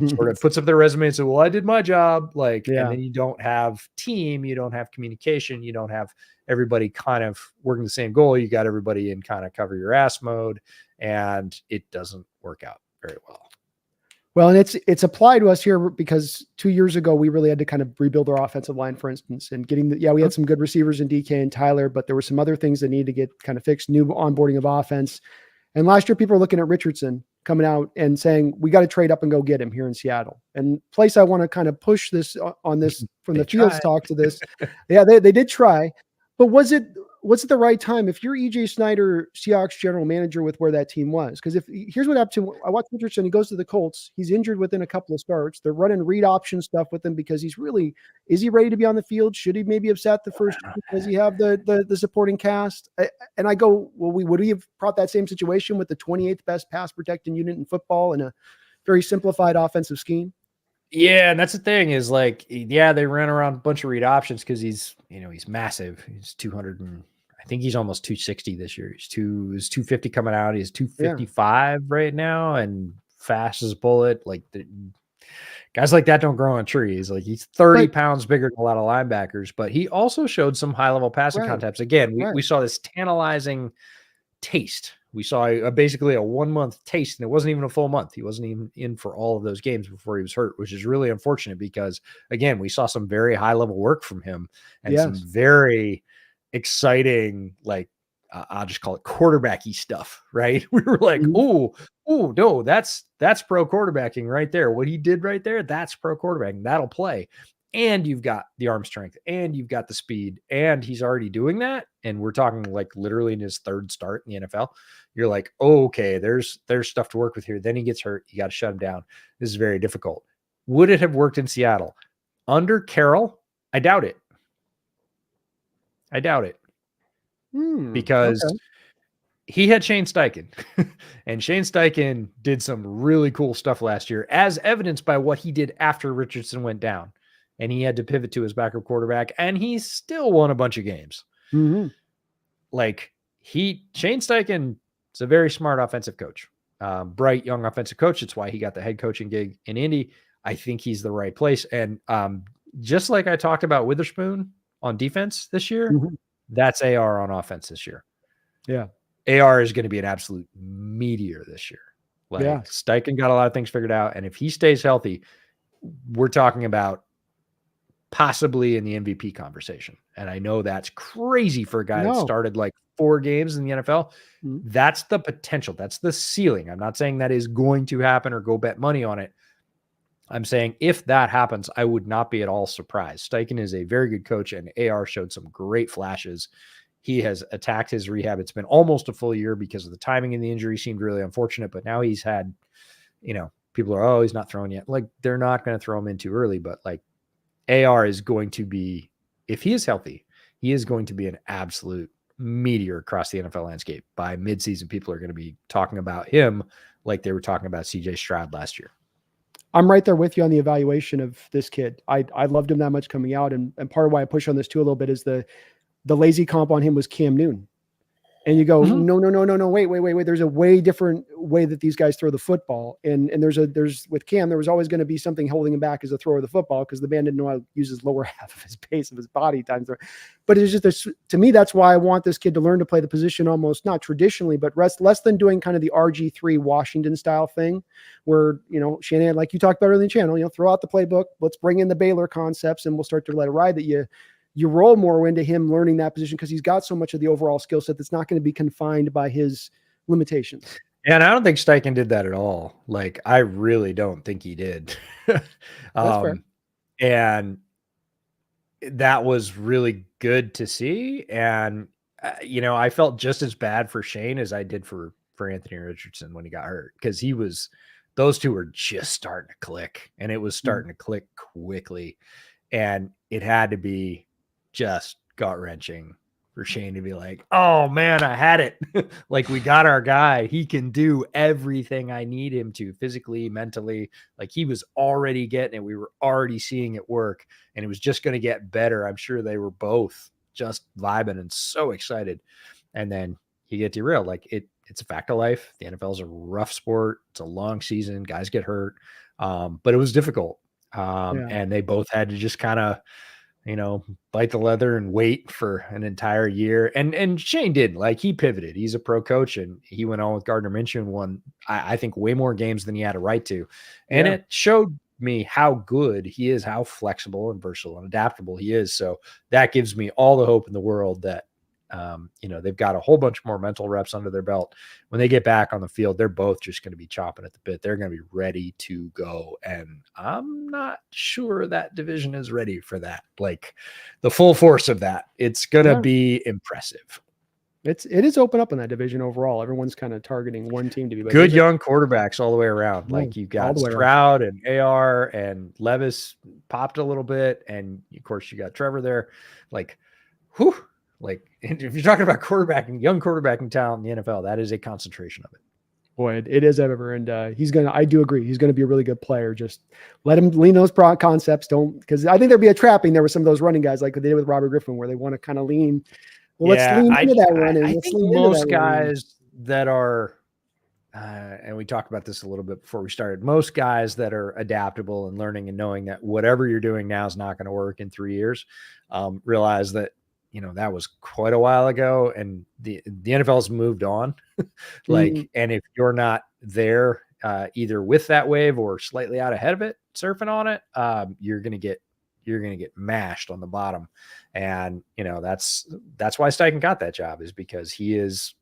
sort of puts up their resume and says, well, I did my job. Like, and then you don't have team, you don't have communication, you don't have everybody kind of working the same goal. You got everybody in kind of cover your ass mode, and it doesn't work out very well. Well, and it's applied to us here because 2 years ago, we really had to kind of rebuild our offensive line, for instance, and we had some good receivers in DK and Tyler, but there were some other things that needed to get kind of fixed, new onboarding of offense. And last year, people were looking at Richardson coming out and saying, we got to trade up and go get him here in Seattle. And place I want to kind of push this on this from the Fields talk to this. Yeah, they did try, but was it the right time? If you're EJ Snyder, Seahawks general manager, with where that team was, because here's what happened to him. I watched Richardson. He goes to the Colts. He's injured within a couple of starts. They're running read option stuff with him because is he ready to be on the field? Should he maybe have sat the first? Does he have the supporting cast? And I go, well, would we have brought that same situation with the 28th best pass protecting unit in football and a very simplified offensive scheme? Yeah, and that's the thing is, like, yeah, they ran around a bunch of read options because he's massive. He's 200 and I think he's almost 260 this year. He's 250 coming out. He's 255 right now, and fast as a bullet. Like, Guys like that don't grow on trees. Like he's 30 pounds bigger than a lot of linebackers, but he also showed some high-level passing concepts. Again, we saw this tantalizing taste. We saw basically a 1 month taste, and it wasn't even a full month. He wasn't even in for all of those games before he was hurt, which is really unfortunate because, again, we saw some very high-level work from him and some very exciting, like, I'll just call it quarterbacky stuff, right? We were like, oh, no, that's pro quarterbacking right there. What he did right there, that's pro quarterbacking. That'll play. And you've got the arm strength and you've got the speed and he's already doing that. And we're talking like literally in his third start in the NFL. You're like, oh, okay, there's stuff to work with here. Then he gets hurt. You got to shut him down. This is very difficult. Would it have worked in Seattle? Under Carroll? I doubt it. Because he had Shane Steichen and Shane Steichen did some really cool stuff last year as evidenced by what he did after Richardson went down and he had to pivot to his backup quarterback and he still won a bunch of games. Like Shane Steichen is a very smart offensive coach, bright young offensive coach. It's why he got the head coaching gig in Indy. I think he's the right place. And just like I talked about Witherspoon on defense this year, that's AR on offense this year. Yeah. AR is going to be an absolute meteor this year. Like Steichen got a lot of things figured out. And if he stays healthy, we're talking about possibly in the MVP conversation. And I know that's crazy for a guy that started like 4 games in the NFL. That's the potential. That's the ceiling. I'm not saying that is going to happen or go bet money on it. I'm saying if that happens, I would not be at all surprised. Steichen is a very good coach and AR showed some great flashes. He has attacked his rehab. It's been almost a full year because of the timing and the injury seemed really unfortunate, but now he's had, people are, oh, he's not throwing yet. Like they're not going to throw him in too early, but like AR is going to be, if he is healthy, he is going to be an absolute meteor across the NFL landscape. By midseason, people are going to be talking about him like they were talking about CJ Stroud last year. I'm right there with you on the evaluation of this kid. I loved him that much coming out. And part of why I push on this too a little bit is the lazy comp on him was Cam Newton. And you go, no, wait. There's a way different way that these guys throw the football. And there's with Cam, there was always going to be something holding him back as a thrower of the football because the man didn't know how to use his lower half of his base of his body times. But it's just to me, that's why I want this kid to learn to play the position almost not traditionally, but less than doing kind of the RG3 Washington style thing where, Shanahan, like you talked about earlier in the channel, throw out the playbook, let's bring in the Baylor concepts and we'll start to let it ride that you roll more into him learning that position because he's got so much of the overall skill set that's not going to be confined by his limitations. Yeah, and I don't think Steichen did that at all. Like, I really don't think he did. That's fair. And that was really good to see. And, I felt just as bad for Shane as I did for Anthony Richardson when he got hurt because those two were just starting to click and it was starting to click quickly. And it had to be just gut-wrenching for Shane to be like, oh man, I had it. Like we got our guy. He can do everything I need him to physically, mentally. Like he was already getting it. We were already seeing it work and it was just going to get better. I'm sure they were both just vibing and so excited. And then you get derailed. Like it's a fact of life. The NFL is a rough sport. It's a long season. Guys get hurt. But it was difficult. And they both had to just kind of, bite the leather and wait for an entire year. And Shane did, like he pivoted. He's a pro coach and he went on with Gardner Minshew and won, I think, way more games than he had a right to. And it showed me how good he is, how flexible and versatile and adaptable he is. So that gives me all the hope in the world that, they've got a whole bunch more mental reps under their belt. When they get back on the field, they're both just going to be chomping at the bit. They're going to be ready to go. And I'm not sure that division is ready for that. Like the full force of that. It's going to be impressive. It is open up in that division overall. Everyone's kind of targeting one team to be good young quarterbacks all the way around. Like you've got Stroud and AR and Levis popped a little bit. And of course you got Trevor there. Like, whew. Like, if you're talking about young quarterbacking talent in the NFL, that is a concentration of it. Boy, it is ever. And I do agree. He's going to be a really good player. Just let him lean those concepts. Because I think there'd be a trapping there with some of those running guys like they did with Robert Griffin, where they want to kind of lean. Well, let's lean into that run. I think most guys that are, and we talked about this a little bit before we started, most guys that are adaptable and learning and knowing that whatever you're doing now is not going to work in 3 years, realize that, that was quite a while ago, and the NFL has moved on. And if you're not there, either with that wave or slightly out ahead of it, surfing on it, you're going to get mashed on the bottom. And, that's why Steichen got that job, is because he is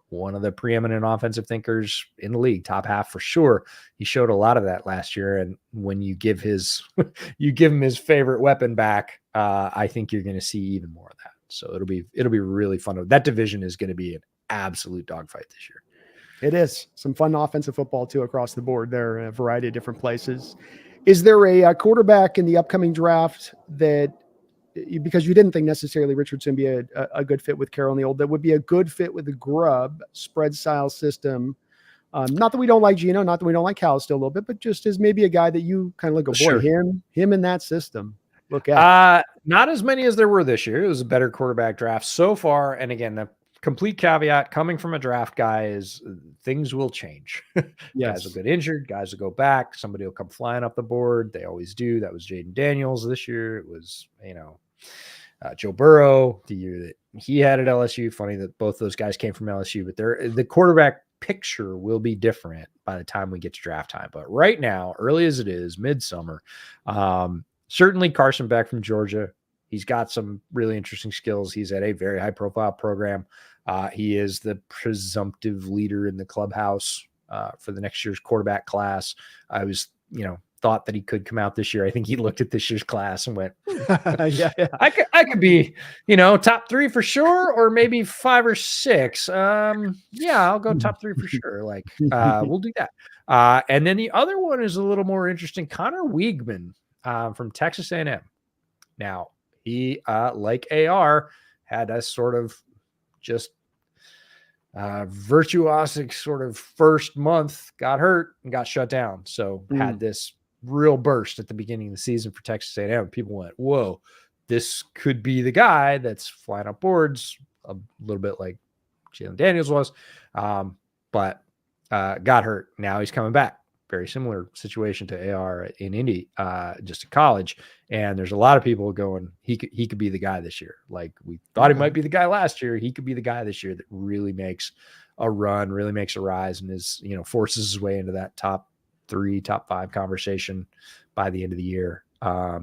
one of the preeminent offensive thinkers in the league, top half for sure. He showed a lot of that last year. And when you give him his favorite weapon back, I think you're going to see even more of that. So it'll be really fun. That division is going to be an absolute dogfight this year. It is some fun offensive football too across the board. There are a variety of different places. Is there a quarterback in the upcoming draft that, because you didn't think necessarily Richardson be a good fit with Carroll and the old, that would be a good fit with the Grubb spread style system? Not that we don't like Geno, not that we don't like Howell still a little bit, but just as maybe a guy that you kind of look, sure. him in that system. Look at not as many as there were this year. It was a better quarterback draft so far. And again, the complete caveat coming from a draft guy is things will change. Guys will get injured. Guys will go back. Somebody will come flying up the board. They always do. That was Jaden Daniels this year. It was, Joe Burrow the year that he had at LSU. Funny that both those guys came from LSU, but the quarterback picture will be different by the time we get to draft time. But right now, early as it is, midsummer, certainly Carson Beck from Georgia. He's got some really interesting skills. He's at a very high profile program. He is the presumptive leader in the clubhouse for the next year's quarterback class. I was, thought that he could come out this year. I think he looked at this year's class and went, yeah. I could be, top 3 for sure, or maybe 5 or 6. Yeah, I'll go top 3 for sure. We'll do that. And then the other one is a little more interesting. Connor Wiegman from Texas A&M. Now, he, like AR, had a sort of just virtuosic sort of first month, got hurt and got shut down. So had this real burst at the beginning of the season for Texas A&M. People went, whoa, this could be the guy that's flying up boards, a little bit like Jalen Daniels was, but got hurt. Now he's coming back. Very similar situation to AR in Indy, just in college. And there's a lot of people going, he could be the guy this year. Like we thought he might be the guy last year. He could be the guy this year that really makes a run, really makes a rise, and is, forces his way into that top 3, top 5 conversation by the end of the year,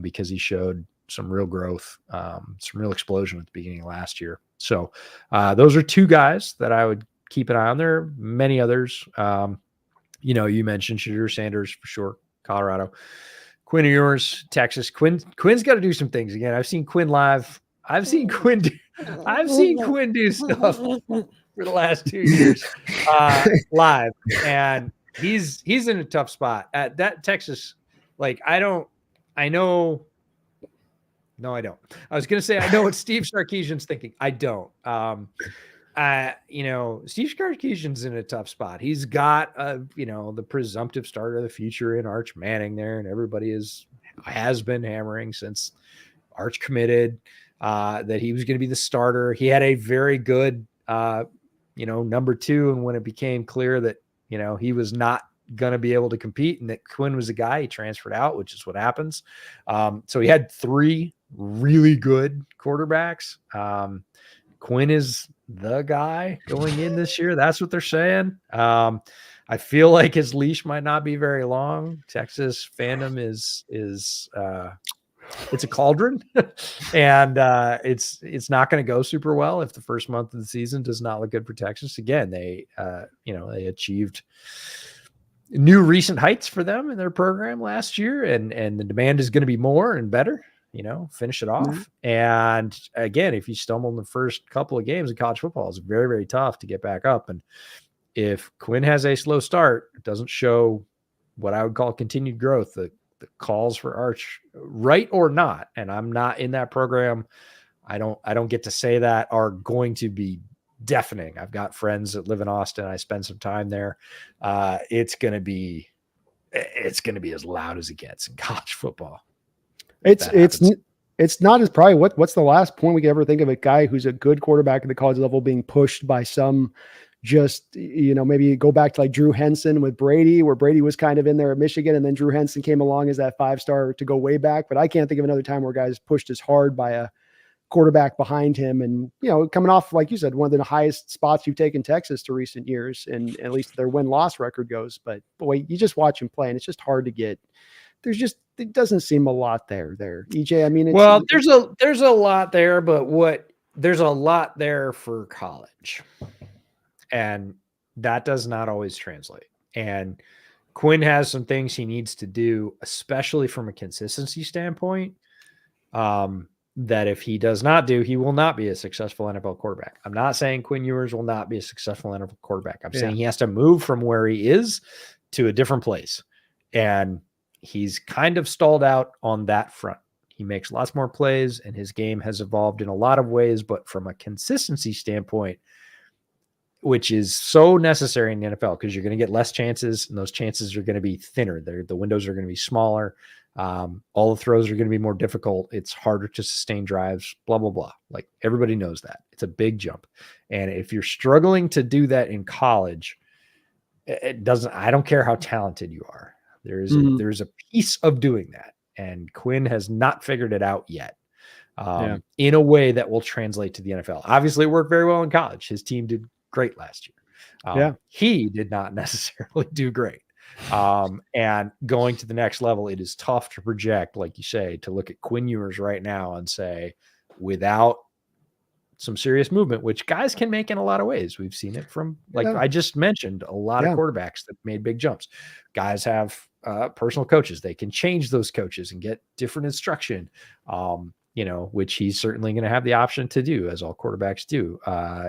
because he showed some real growth, some real explosion at the beginning of last year. So those are 2 guys that I would keep an eye on. There are many others. You mentioned Shadur Sanders for sure, Colorado. Quinn Ewers, Texas. Quinn's got to do some things again. I've seen Quinn live. I've seen Quinn do stuff for the last 2 years live, and he's in a tough spot at that Texas. I don't. No, I don't. I was going to say, I know what Steve Sarkisian's thinking. I don't. Steve Sarkisian's in a tough spot. He's got, the presumptive starter of the future in Arch Manning there, and everybody has been hammering since Arch committed that he was going to be the starter. He had a very good, number 2, and when it became clear that, he was not going to be able to compete and that Quinn was the guy, he transferred out, which is what happens. So he had 3 really good quarterbacks. Quinn is the guy going in this year. That's what they're saying. I feel like his leash might not be very long. Texas fandom is it's a cauldron, and it's not going to go super well if the first month of the season does not look good for Texas. Again, they achieved new recent heights for them in their program last year, and the demand is going to be more and better. Finish it off. Mm-hmm. And again, if you stumble in the first couple of games of college football, it's very, very tough to get back up. And if Quinn has a slow start, it doesn't show what I would call continued growth, the calls for Arch, right or not, and I'm not in that program, I don't get to say that, are going to be deafening. I've got friends that live in Austin. I spend some time there. It's going to be as loud as it gets in college football. It's not as probably what's the last point we could ever think of a guy who's a good quarterback at the college level being pushed by some just, maybe go back to like Drew Henson with Brady, where Brady was kind of in there at Michigan, and then Drew Henson came along as that 5-star to go way back. But I can't think of another time where guys pushed as hard by a quarterback behind him. And, coming off, like you said, one of the highest spots you've taken Texas to recent years, and at least their win-loss record goes. But boy, you just watch him play and it's just hard to get. It doesn't seem a lot there, EJ. I mean, there's a lot there, but there's a lot there for college, and that does not always translate. And Quinn has some things he needs to do, especially from a consistency standpoint, that if he does not do, he will not be a successful NFL quarterback. I'm not saying Quinn Ewers will not be a successful NFL quarterback. I'm saying he has to move from where he is to a different place. And he's kind of stalled out on that front. He makes lots more plays and his game has evolved in a lot of ways, but from a consistency standpoint, which is so necessary in the NFL, because you're going to get less chances and those chances are going to be thinner. The windows are going to be smaller. All the throws are going to be more difficult. It's harder to sustain drives, blah, blah, blah. Like, everybody knows that. It's a big jump. And if you're struggling to do that in college, I don't care how talented you are. There's a piece of doing that. And Quinn has not figured it out yet in a way that will translate to the NFL. Obviously, it worked very well in college. His team did great last year. He did not necessarily do great. And going to the next level, it is tough to project, like you say, to look at Quinn Ewers right now and say, without some serious movement, which guys can make in a lot of ways. We've seen it from, I just mentioned, a lot of quarterbacks that made big jumps. Guys have personal coaches. They can change those coaches and get different instruction, which he's certainly going to have the option to do, as all quarterbacks do.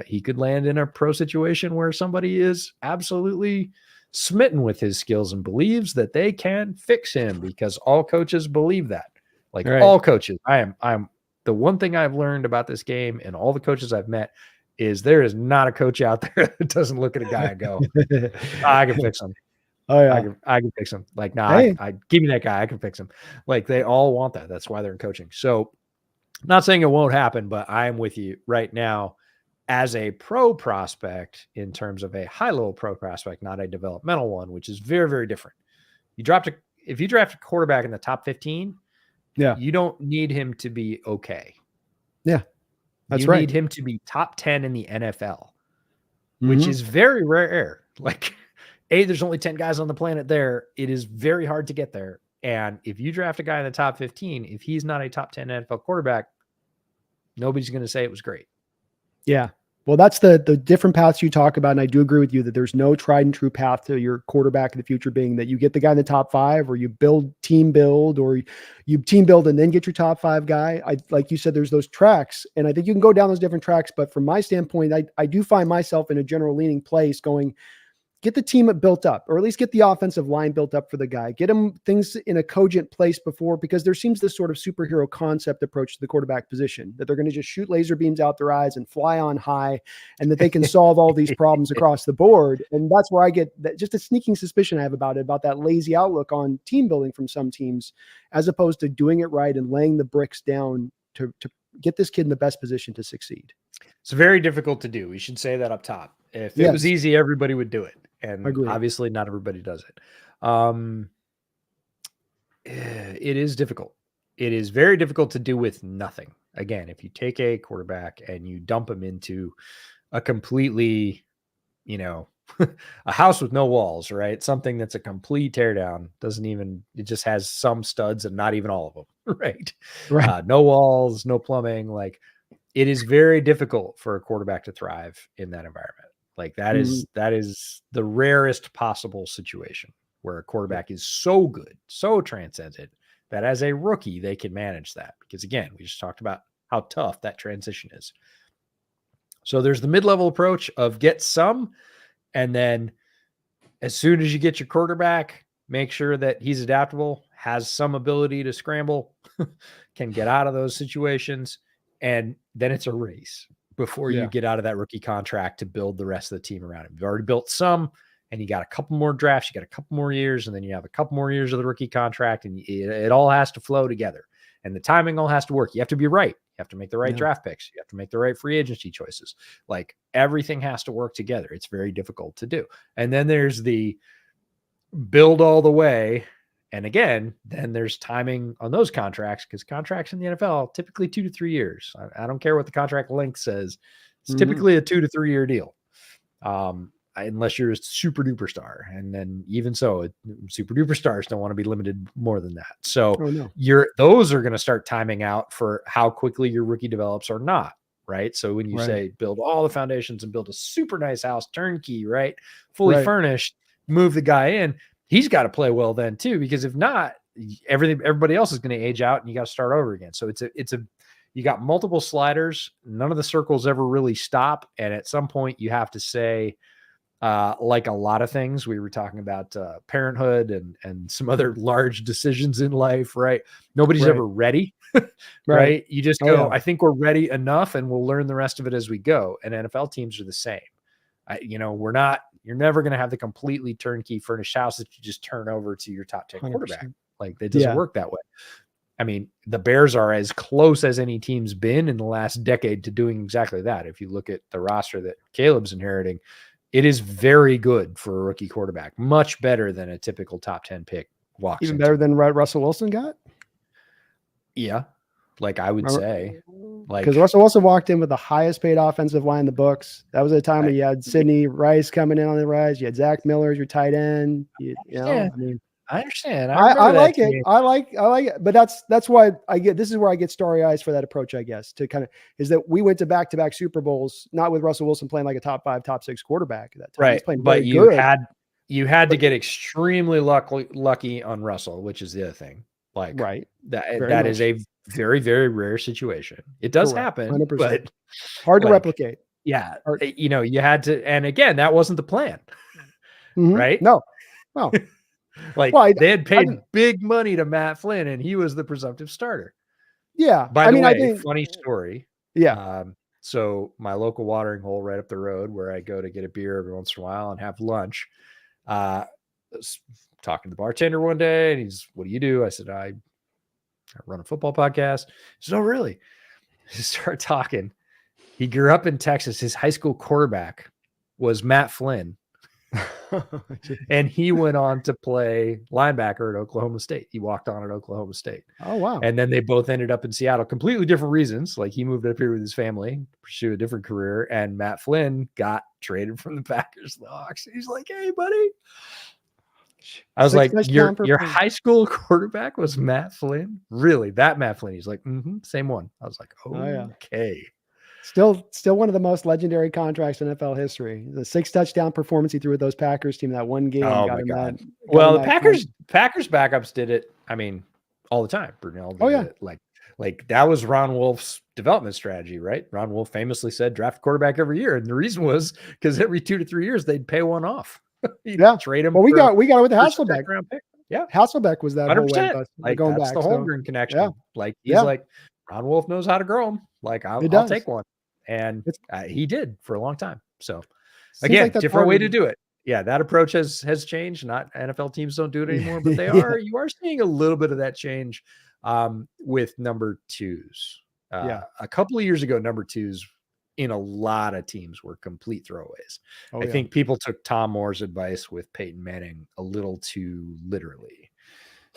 He could land in a pro situation where somebody is absolutely smitten with his skills and believes that they can fix him, because all coaches believe that. All coaches. I'm the one thing I've learned about this game and all the coaches I've met is there is not a coach out there that doesn't look at a guy and go, I can fix him. Oh yeah. I can fix him. I give me that guy. I can fix him. They all want that. That's why they're in coaching. So, not saying it won't happen, but I'm with you right now as a pro prospect, in terms of a high-level pro prospect, not a developmental one, which is very, very different. If you draft a quarterback in the top 15, you don't need him to be okay. Yeah, that's you right. You need him to be top 10 in the NFL, which is very rare. There's only 10 guys on the planet there. It is very hard to get there. And if you draft a guy in the top 15, if he's not a top 10 NFL quarterback, nobody's going to say it was great. Yeah. Well, that's the different paths you talk about. And I do agree with you that there's no tried and true path to your quarterback in the future being that you get the guy in the top 5, or you team build, or you team build and then get your top 5 guy. Like you said, there's those tracks, and I think you can go down those different tracks. But from my standpoint, I do find myself in a general leaning place going, get the team built up, or at least get the offensive line built up for the guy. Get him things in a cogent place before, because there seems this sort of superhero concept approach to the quarterback position, that they're going to just shoot laser beams out their eyes and fly on high, and that they can solve all these problems across the board. And that's where I get just a sneaking suspicion I have about that lazy outlook on team building from some teams, as opposed to doing it right and laying the bricks down to get this kid in the best position to succeed. It's very difficult to do. We should say that up top. If it was easy, everybody would do it. And obviously not everybody does it. It is difficult. It is very difficult to do with nothing. Again, if you take a quarterback and you dump him into a completely, a house with no walls, right? Something that's a complete teardown, it just has some studs and not even all of them, right? No walls, no plumbing. It is very difficult for a quarterback to thrive in that environment. That is the rarest possible situation where a quarterback is so good, so transcendent, that as a rookie, they can manage that. Because again, we just talked about how tough that transition is. So there's the mid-level approach of get some, and then as soon as you get your quarterback, make sure that he's adaptable, has some ability to scramble, can get out of those situations, and then it's a race before you get out of that rookie contract to build the rest of the team around him. You've already built some, and you got a couple more drafts, you got a couple more years, and then you have a couple more years of the rookie contract, and it all has to flow together. and the timing all has to work. You have to be right. You have to make the right draft picks. You have to make the right free agency choices. Like everything has to work together. It's very difficult to do. And then there's the build all the way. And again, then there's timing on those contracts, because contracts in the NFL, typically 2 to 3 years. I don't care what the contract length says. It's typically a 2 to 3 year deal. Unless you're a super duper star. And then even so, super duper stars don't want to be limited more than that. So those are going to start timing out for how quickly your rookie develops or not. Right. So when you say build all the foundations and build a super nice house, turnkey, right, fully furnished, move the guy in, he's got to play well then too, because if not, everybody else is going to age out and you got to start over again. So you got multiple sliders. None of the circles ever really stop. And at some point you have to say, like a lot of things, we were talking about parenthood and some other large decisions in life, right? Nobody's ever ready, right? You just go, I think we're ready enough and we'll learn the rest of it as we go. And NFL teams are the same. You're never going to have the completely turnkey furnished house that you just turn over to your top 10 quarterback. Like it doesn't work that way. I mean, the Bears are as close as any team's been in the last decade to doing exactly that. If you look at the roster that Caleb's inheriting, it is very good for a rookie quarterback, much better than a typical top 10 pick walks. Even better than Russell Wilson got? Yeah. Like I would say, like, because Russell Wilson walked in with the highest paid offensive line in the books. That was a time when you had Sidney Rice coming in on the rise. You had Zach Miller as your tight end. I mean, I understand. I like it. I like it. But that's why this is where I get starry eyes for that approach, I guess, to kind of is that we went to back-to-back Super Bowls, not with Russell Wilson playing like a top 5, top 6 quarterback at that time. Right. But you had to get extremely lucky on Russell, which is the other thing. Like that is a very, very rare situation. It does happen, 100%. But hard to replicate. Yeah. You had to, and again, that wasn't the plan. Right? No. They had paid big money to Matt Flynn, and he was the presumptive starter. Yeah. By the way, funny story. Yeah. So my local watering hole right up the road where I go to get a beer every once in a while and have lunch, was talking to the bartender one day, and he's, "What do you do?" I said, I run a football podcast. He said, "Oh, really?" He started talking. He grew up in Texas. His high school quarterback was Matt Flynn. And he went on to play linebacker at Oklahoma State. He walked on at Oklahoma State. Oh, wow. And then they both ended up in Seattle, completely different reasons. Like he moved up here with his family, pursue a different career. And Matt Flynn got traded from the Packers to the Hawks. He's like, "Hey, buddy." I was like, your high school quarterback was Matt Flynn? Really? That Matt Flynn? He's like, same one. I was like, okay. Still one of the most legendary contracts in NFL history. The 6 touchdown performance he threw with those Packers team that one game. Oh my God. Well, the Packers backups did it. I mean, all the time. Brunel did it. Like that was Ron Wolf's development strategy, right? Ron Wolf famously said, draft a quarterback every year. And the reason was because every 2 to 3 years they'd pay one off. Trade him. Well, we got it with the Hasselbeck round pick. Yeah. Hasselbeck was that 100%. Like going that's back. The Holmgren connection. Yeah. Like he's like, Ron Wolf knows how to grow them. Like I'll take one. And he did for a long time. So again, like different way to do it. Yeah, that approach has changed. Not NFL teams don't do it anymore, but you are seeing a little bit of that change with number 2s. A couple of years ago, number 2s in a lot of teams were complete throwaways. I think people took Tom Moore's advice with Peyton Manning a little too literally,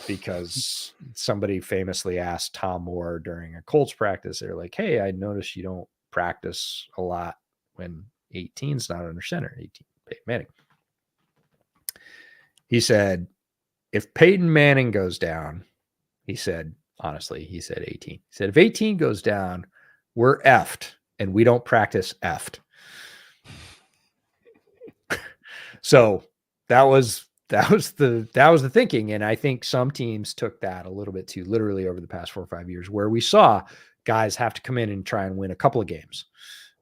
because somebody famously asked Tom Moore during a Colts practice, they're like, "Hey, I noticed you don't practice a lot when 18's not under center." 18, Peyton Manning. He said, "If Peyton Manning goes down," he said, honestly, he said 18. He said, "If 18 goes down, we're effed, and we don't practice effed." So that was the thinking. And I think some teams took that a little bit too literally over the past 4 or 5 years, where we saw guys have to come in and try and win a couple of games.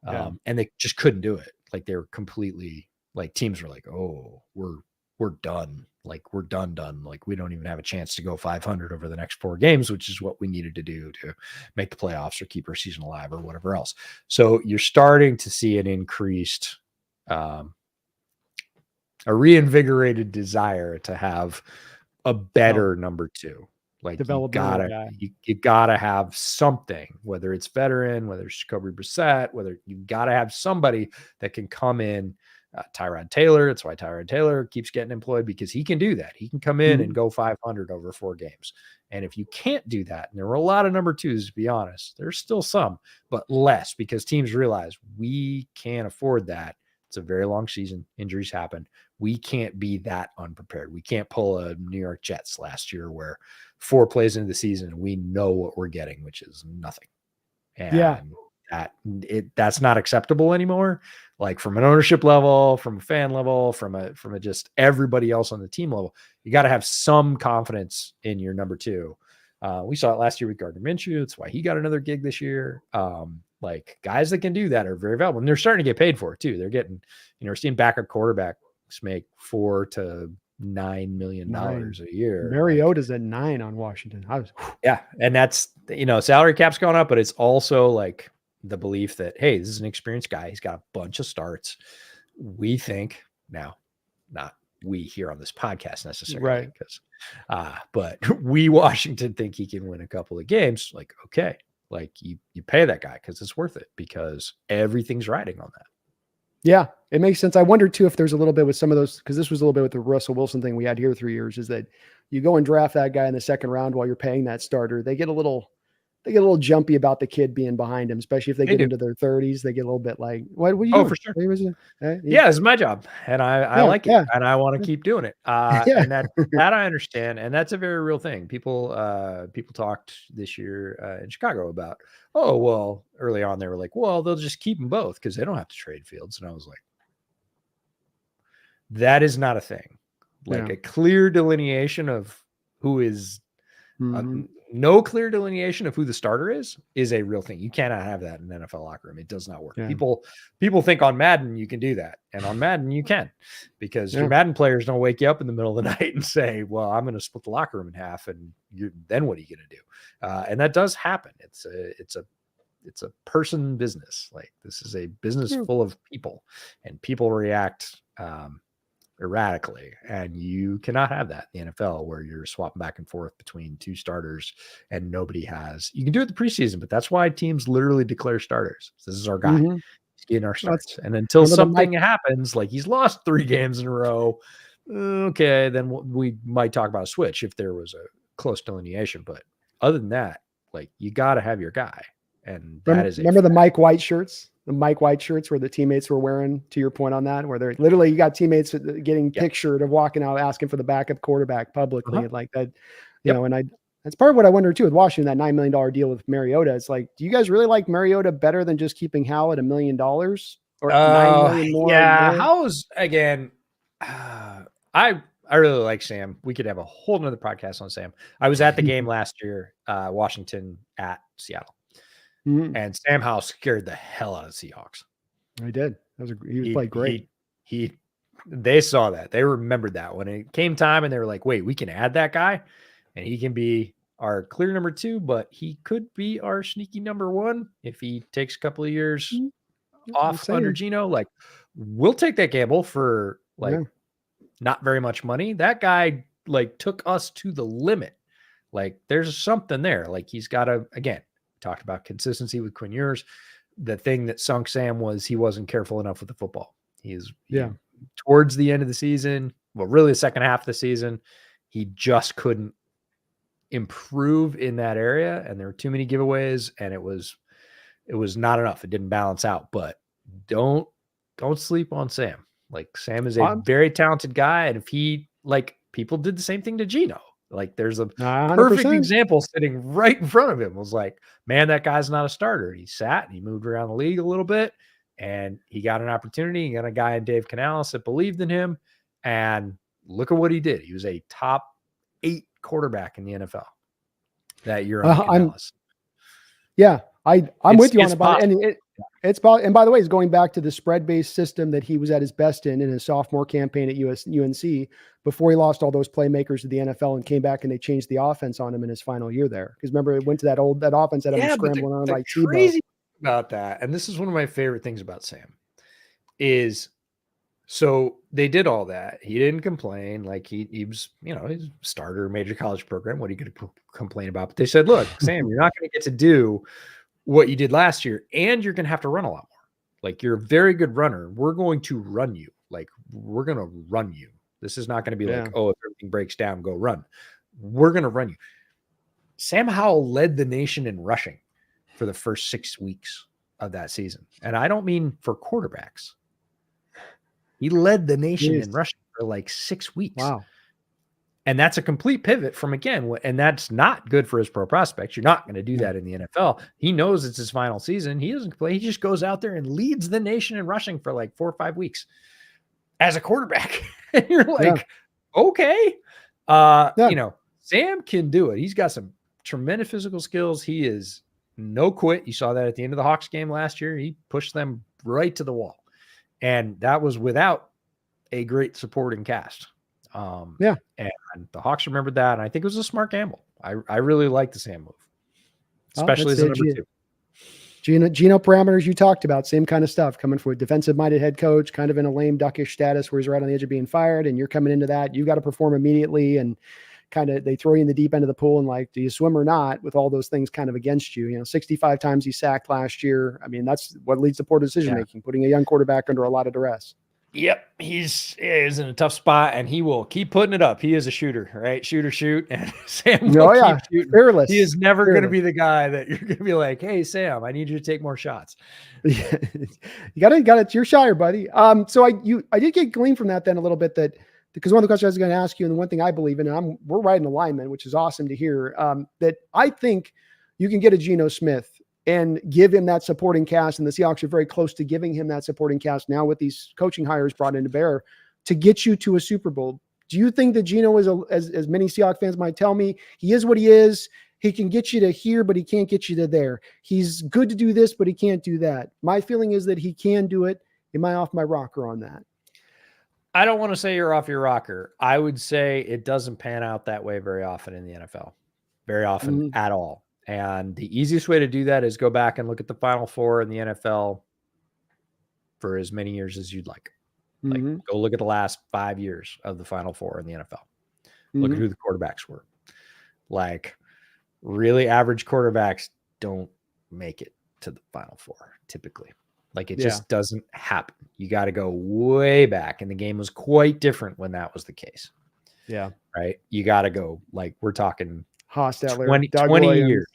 And they just couldn't do it. Like they were completely like teams were like, "Oh, we're done. Like we're done. Like we don't even have a chance to go 500 over the next 4 games, which is what we needed to do to make the playoffs or keep our season alive or whatever else." So you're starting to see an increased, a reinvigorated desire to have a better number 2. Like Develop another guy. you gotta have something, whether it's veteran, whether it's Jacoby Brissett, whether you gotta have somebody that can come in. Tyrod Taylor. That's why Tyrod Taylor keeps getting employed, because he can do that. He can come in and go 500 over 4 games. And if you can't do that, and there were a lot of number 2s, to be honest, there's still some, but less, because teams realize we can't afford that. It's a very long season. Injuries happen. We can't be that unprepared. We can't pull a New York Jets last year where 4 plays into the season, we know what we're getting, which is nothing. And that's not acceptable anymore. Like from an ownership level, from a fan level, from a just everybody else on the team level, you got to have some confidence in your number 2. We saw it last year with Gardner Minshew. That's why he got another gig this year. Like guys that can do that are very valuable, and they're starting to get paid for it too. They're getting, we're seeing backup quarterbacks make $4 to $9 million a year. Mariota's at 9 on Washington. And that's, salary cap's going up, but it's also like the belief that, hey, this is an experienced guy. He's got a bunch of starts. We think now, not we here on this podcast necessarily, right? Because, but we Washington think he can win a couple of games. Like, okay, like you pay that guy because it's worth it, because everything's riding on that. Yeah, it makes sense. I wonder too if there's a little bit with some of those, because this was a little bit with the Russell Wilson thing we had here 3 years, is that you go and draft that guy in the second round while you're paying that starter. They get a little jumpy about the kid being behind him, especially if they get into their 30s. They get a little bit like, what are you doing? For sure. Yeah, it's my job, and I like it, and I want to keep doing it. And that I understand, and that's a very real thing. People talked this year in Chicago about, oh, well, early on they were like, well, they'll just keep them both because they don't have to trade Fields. And I was like, that is not a thing. Like a clear delineation of who is no clear delineation of who the starter is a real thing. You cannot have that in an NFL locker room. It does not work. Yeah. People think on Madden you can do that, and on Madden you can, because your Madden players don't wake you up in the middle of the night and say, well, I'm going to split the locker room in half, and then what are you going to do? And that does happen. It's a person business. Like, this is a business full of people, and people react erratically, and you cannot have that in the NFL, where you're swapping back and forth between 2 starters and nobody has. You can do it the preseason, but that's why teams literally declare starters. This is our guy. He's getting our starts. And until something happens, like he's lost 3 games in a row, okay, then we might talk about a switch if there was a close delineation. But other than that, like, you got to have your guy. And that is remember the Mike White shirts? The Mike White shirts where the teammates were wearing, to your point on that, where they're literally, you got teammates getting pictured of walking out asking for the backup quarterback publicly, and like that, you know, and that's part of what I wonder too with Washington, that $9 million deal with Mariota. It's like, do you guys really like Mariota better than just keeping Howell at $1 million or $9 million more? Yeah, Howell's again. I really like Sam. We could have a whole nother podcast on Sam. I was at the game last year, Washington at Seattle. And Sam Howell scared the hell out of the Seahawks. He did. He played great. They saw that. They remembered that when it came time, and they were like, wait, we can add that guy, and he can be our clear number 2, but he could be our sneaky number 1 if he takes a couple of years off under Geno. Like, we'll take that gamble for not very much money. That guy like took us to the limit. Like, there's something there. Like, he's got to, again, talked about consistency with Quinn Ewers. The thing that sunk Sam was he wasn't careful enough with the football. Towards the end of the season, well, really the second half of the season, he just couldn't improve in that area, and there were too many giveaways, and it was not enough. It didn't balance out. But don't sleep on Sam. Like, Sam is a very talented guy, and if he, like, people did the same thing to Geno. Like, there's a 100%. perfect example sitting right in front of him. It was like, man, that guy's not a starter. He sat and he moved around the league a little bit, and he got an opportunity. He got a guy in Dave Canales that believed in him, and look at what he did. He was a top 8 quarterback in the NFL that year on Canales. I'm with you on about it. And it's about, and by the way, it's going back to the spread-based system that he was at his best in his sophomore campaign at UNC before he lost all those playmakers to the NFL and came back and they changed the offense on him in his final year there. Because remember, it went to that offense that him scrambling on like crazy about that. And this is one of my favorite things about Sam is So they did all that. He didn't complain. Like he was, he's a starter, major college program. What are you going to complain about? But they said, look, Sam, you're not going to get to do what you did last year, and you're going to have to run a lot more. Like, you're a very good runner. We're going to run you. Like, we're going to run you. This is not going to be like, oh, if everything breaks down, go run. We're going to run you. Sam Howell led the nation in rushing for the first 6 weeks of that season. And I don't mean for quarterbacks. He led the nation in rushing for like 6 weeks. Wow. And that's a complete pivot from, again, and that's not good for his pro prospects. You're not going to do that in the NFL. He knows it's his final season. He doesn't play. He just goes out there and leads the nation in rushing for like 4 or 5 weeks as a quarterback. And you're like, okay. Sam can do it. He's got some tremendous physical skills. He is no quit. You saw that at the end of the Hawks game last year. He pushed them right to the wall. And that was without a great supporting cast. And the Hawks remembered that. And I think it was a smart gamble. I really like the Sam move, especially as a number 2. Geno parameters you talked about, same kind of stuff, coming from a defensive-minded head coach, kind of in a lame duckish status where he's right on the edge of being fired, and you're coming into that. You've got to perform immediately, and kind of they throw you in the deep end of the pool and like, do you swim or not, with all those things kind of against you. 65 times he sacked last year. I mean, that's what leads to poor decision-making, putting a young quarterback under a lot of duress. Yep. He's in a tough spot, and he will keep putting it up. He is a shooter, right? Shoot or shoot. And Sam will keep shooting. Fearless. He is never going to be the guy that you're going to be like, hey, Sam, I need you to take more shots. You got it. You're shy, buddy. So I did get gleaned from that then a little bit, that because one of the questions I was going to ask you, and the one thing I believe in, and we're right in alignment, which is awesome to hear, that I think you can get a Geno Smith and give him that supporting cast. And the Seahawks are very close to giving him that supporting cast now with these coaching hires brought into bear to get you to a Super Bowl. Do you think that Geno is, as many Seahawks fans might tell me, he is what he is? He can get you to here, but he can't get you to there. He's good to do this, but he can't do that. My feeling is that he can do it. Am I off my rocker on that? I don't want to say you're off your rocker. I would say it doesn't pan out that way very often in the NFL, very often at all. And the easiest way to do that is go back and look at the Final Four in the NFL for as many years as you'd like. Like, go look at the last 5 years of the Final Four in the NFL. Look at who the quarterbacks were. Like, really average quarterbacks don't make it to the Final Four typically. Like, it just doesn't happen. You got to go way back, and the game was quite different when that was the case. Yeah. Right. You got to go, like, we're talking 20 years.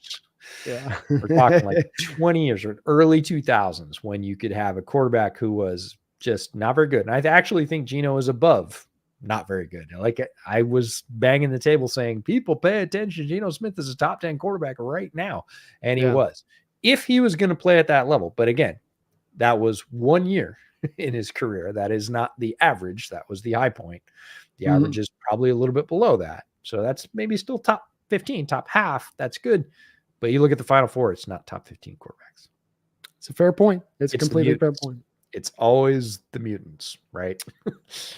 Yeah. We're talking like 20 years or early 2000s when you could have a quarterback who was just not very good. And I actually think Geno is above not very good. Like, I was banging the table saying, people pay attention. Geno Smith is a top 10 quarterback right now. And he was, if he was going to play at that level. But again, that was 1 year in his career. That is not the average. That was the high point. The average is probably a little bit below that. So that's maybe still top 15, top half. That's good. But you look at the Final Four, it's not top 15 quarterbacks. It's a fair point. It's a completely fair point. It's always the mutants, right?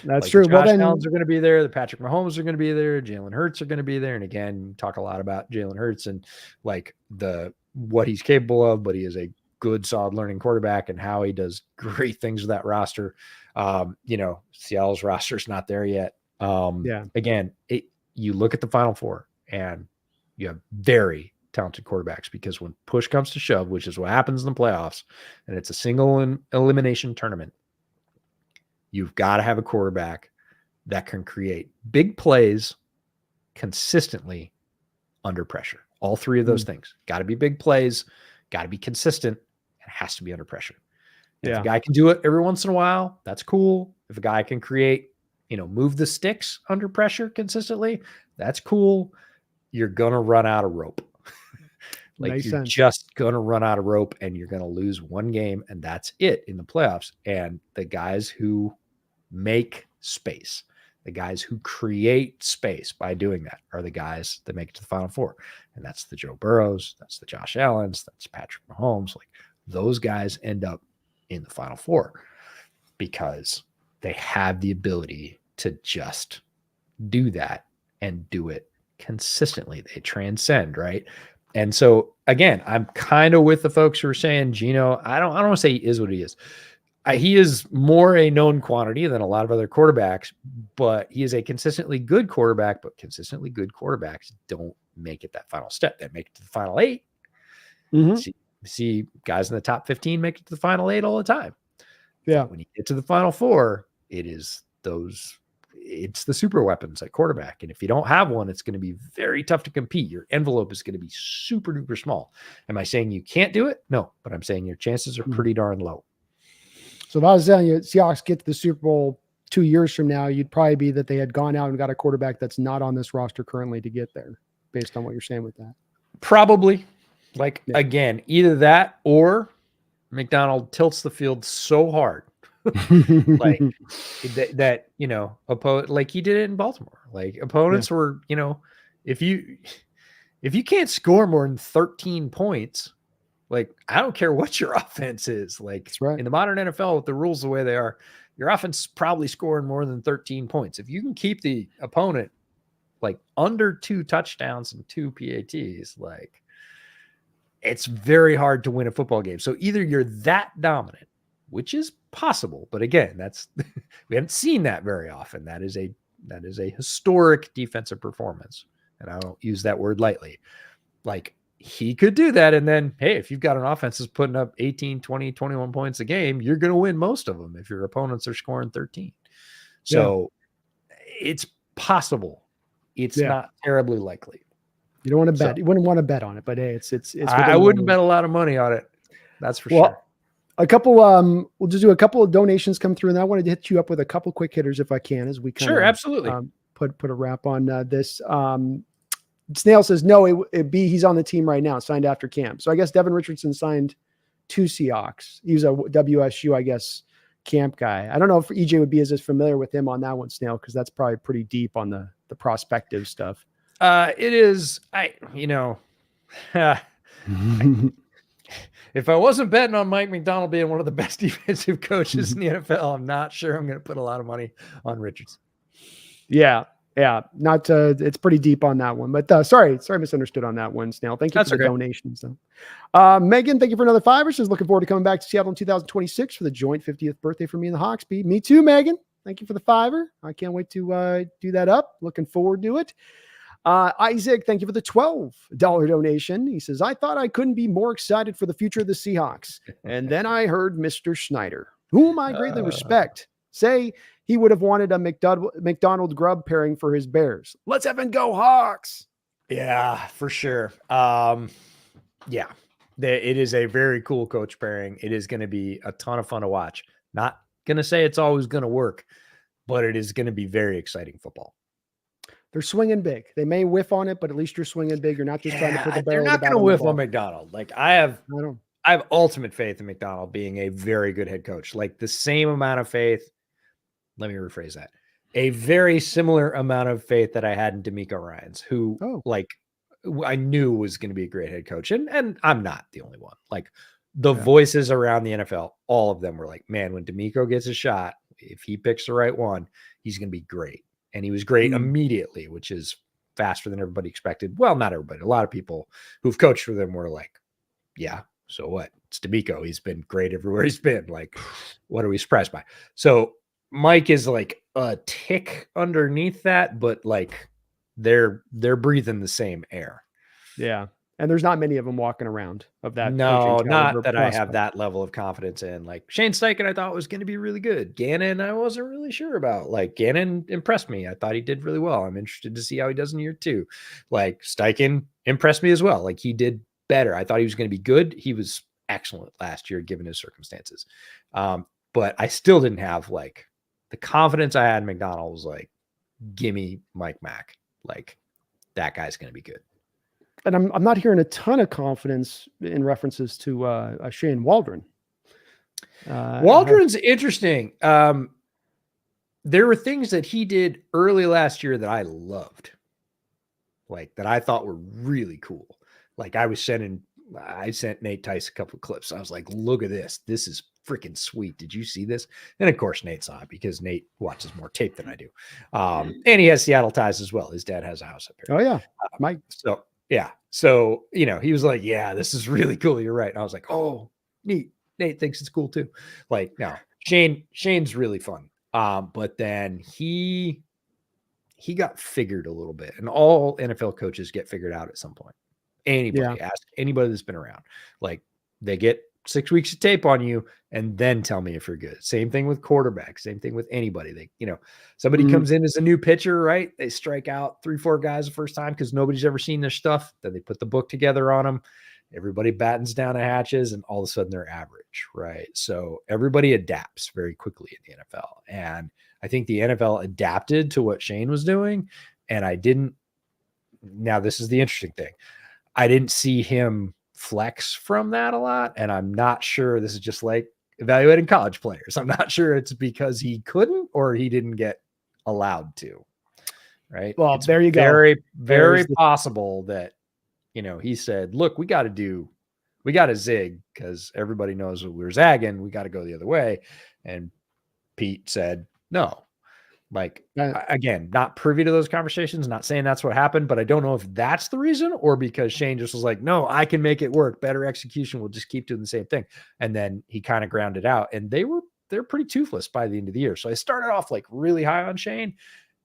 That's true. The Josh Allens are going to be there. The Patrick Mahomes are going to be there. Jalen Hurts are going to be there. And again, talk a lot about Jalen Hurts and like what he's capable of, but he is a good, solid learning quarterback and how he does great things with that roster. Seattle's roster is not there yet. Again, you look at the Final Four and you have very talented quarterbacks, because when push comes to shove, which is what happens in the playoffs, and it's a single elimination tournament, you've got to have a quarterback that can create big plays consistently under pressure. All three of those things. Got to be big plays, got to be consistent, and has to be under pressure. If a guy can do it every once in a while, that's cool. If a guy can create, move the sticks under pressure consistently, that's cool. You're going to run out of rope. Just going to run out of rope, and you're going to lose one game, and that's it in the playoffs. And the guys who make space, the guys who create space by doing that, are the guys that make it to the Final Four. And that's the Joe Burrows, that's the Josh Allens, that's Patrick Mahomes. Like, those guys end up in the Final Four because they have the ability to just do that and do it consistently. They transcend, right? And so again, I'm kind of with the folks who are saying Geno, I don't want to say he is what he is. he is more a known quantity than a lot of other quarterbacks, but he is a consistently good quarterback. But consistently good quarterbacks don't make it that final step. They make it to the final 8. See guys in the top 15 make it to the final 8 all the time. Yeah. But when you get to the final 4, it's the super weapons at quarterback. And if you don't have one, it's going to be very tough to compete. Your envelope is going to be super duper small. Am I saying you can't do it? No, but I'm saying your chances are pretty darn low. So if I was telling you Seahawks get to the Super Bowl 2 years from now, you'd probably be that they had gone out and got a quarterback that's not on this roster currently to get there, based on what you're saying with that. Probably. Again, either that or McDonald tilts the field so hard. Like that, like he did it in Baltimore. Like opponents were, if you can't score more than 13 points, like I don't care what your offense is. Like that's right. In the modern NFL, with the rules the way they are, your offense is probably scoring more than 13 points. If you can keep the opponent like under 2 touchdowns and 2 PATs, like it's very hard to win a football game. So either you're that dominant, which is possible, but again, we haven't seen that very often. That is a historic defensive performance, and I don't use that word lightly. Like he could do that, and then hey, if you've got an offense that's putting up 18, 20, 21 points a game, you're going to win most of them if your opponents are scoring 13. So it's possible. It's not terribly likely. You don't want to bet. You wouldn't want to bet on it, but hey, it's. I wouldn't bet a lot of money on it. That's for sure. A couple, we'll just do a couple of donations come through, and I wanted to hit you up with a couple quick hitters if I can, as we kind of absolutely put a wrap on this. Snail says no, he's on the team right now, signed after camp. So I guess Devon Richardson signed to Seahawks. He was a WSU, I guess, camp guy. I don't know if EJ would be as familiar with him on that one, Snail, because that's probably pretty deep on the prospective stuff. It is. If I wasn't betting on Mike McDonald being one of the best defensive coaches in the NFL, I'm not sure I'm going to put a lot of money on Richardson. Yeah. Not it's pretty deep on that one, but sorry, misunderstood on that one, Snail. Thank you for the donations. Megan, thank you for another $5. She's looking forward to coming back to Seattle in 2026 for the joint 50th birthday for me and the Hawks. Me too, Megan. Thank you for the $5. I can't wait to do that up. Looking forward to it. Isaac, thank you for the $12 donation. He says, I thought I couldn't be more excited for the future of the Seahawks. And then I heard Mr. Snyder, whom I greatly respect, say he would have wanted a McDonald Grubb pairing for his Bears. Let's effing go Hawks. Yeah, for sure. It is a very cool coach pairing. It is going to be a ton of fun to watch. Not going to say it's always going to work, but it is going to be very exciting football. They're swinging big. They may whiff on it, but at least you're swinging big. You're not just trying to put the barrel. They're not going to whiff on McDonald. Like I have ultimate faith in McDonald being a very good head coach. Like the same amount of faith. Let me rephrase that. A very similar amount of faith that I had in D'Amico Ryans, who I knew was going to be a great head coach. And I'm not the only one. Like the voices around the NFL, all of them were like, man, when D'Amico gets a shot, if he picks the right one, he's going to be great. And he was great immediately, which is faster than everybody expected. Well, not everybody. A lot of people who've coached for them were like, yeah, so what? It's D'Amico. He's been great everywhere he's been. Like, what are we surprised by? So Mike is like a tick underneath that, but like they're breathing the same air. Yeah. And there's not many of them walking around of that. No, not that I have that level of confidence in. Like Shane Steichen, I thought was going to be really good. Gannon, I wasn't really sure about. Like Gannon impressed me. I thought he did really well. I'm interested to see how he does in year 2. Like Steichen impressed me as well. Like he did better. I thought he was going to be good. He was excellent last year, given his circumstances. But I still didn't have like the confidence I had in McDonald was like, gimme Mike Mack. Like that guy's going to be good. And I'm not hearing a ton of confidence in references to Shane Waldron. Waldron's interesting. There were things that he did early last year that I loved, like that I thought were really cool. Like I sent Nate Tice a couple of clips. I was like, look at this. This is freaking sweet. Did you see this? And of course, Nate saw it because Nate watches more tape than I do. And he has Seattle ties as well. His dad has a house up here. Oh yeah. Mike. Yeah. So, he was like, yeah, this is really cool. You're right. And I was like, oh, neat. Nate thinks it's cool too. Like, no, Shane's really fun. But then he got figured a little bit, and all NFL coaches get figured out at some point. Anybody, ask anybody that's been around. Like, they get 6 weeks of tape on you and then tell me if you're good. Same thing with quarterbacks, same thing with anybody. They, somebody comes in as a new pitcher, right? They strike out 3-4 guys the first time because nobody's ever seen their stuff. Then they put the book together on them. Everybody battens down the hatches, and all of a sudden they're average, right? So everybody adapts very quickly in the NFL. And I think the NFL adapted to what Shane was doing. And I didn't. Now, this is the interesting thing. I didn't see him flex from that a lot. And I'm not sure, this is just like evaluating college players. I'm not sure it's because he couldn't or he didn't get allowed to. Right. Well, it's there you go. Very, very possible that, he said, look, we got to zig because everybody knows that we're zagging. We got to go the other way. And Pete said, no. Like, again, not privy to those conversations, not saying that's what happened, but I don't know if that's the reason or because Shane just was like, no, I can make it work. Better execution. We'll just keep doing the same thing. And then he kind of ground it out, and they're pretty toothless by the end of the year. So I started off like really high on Shane,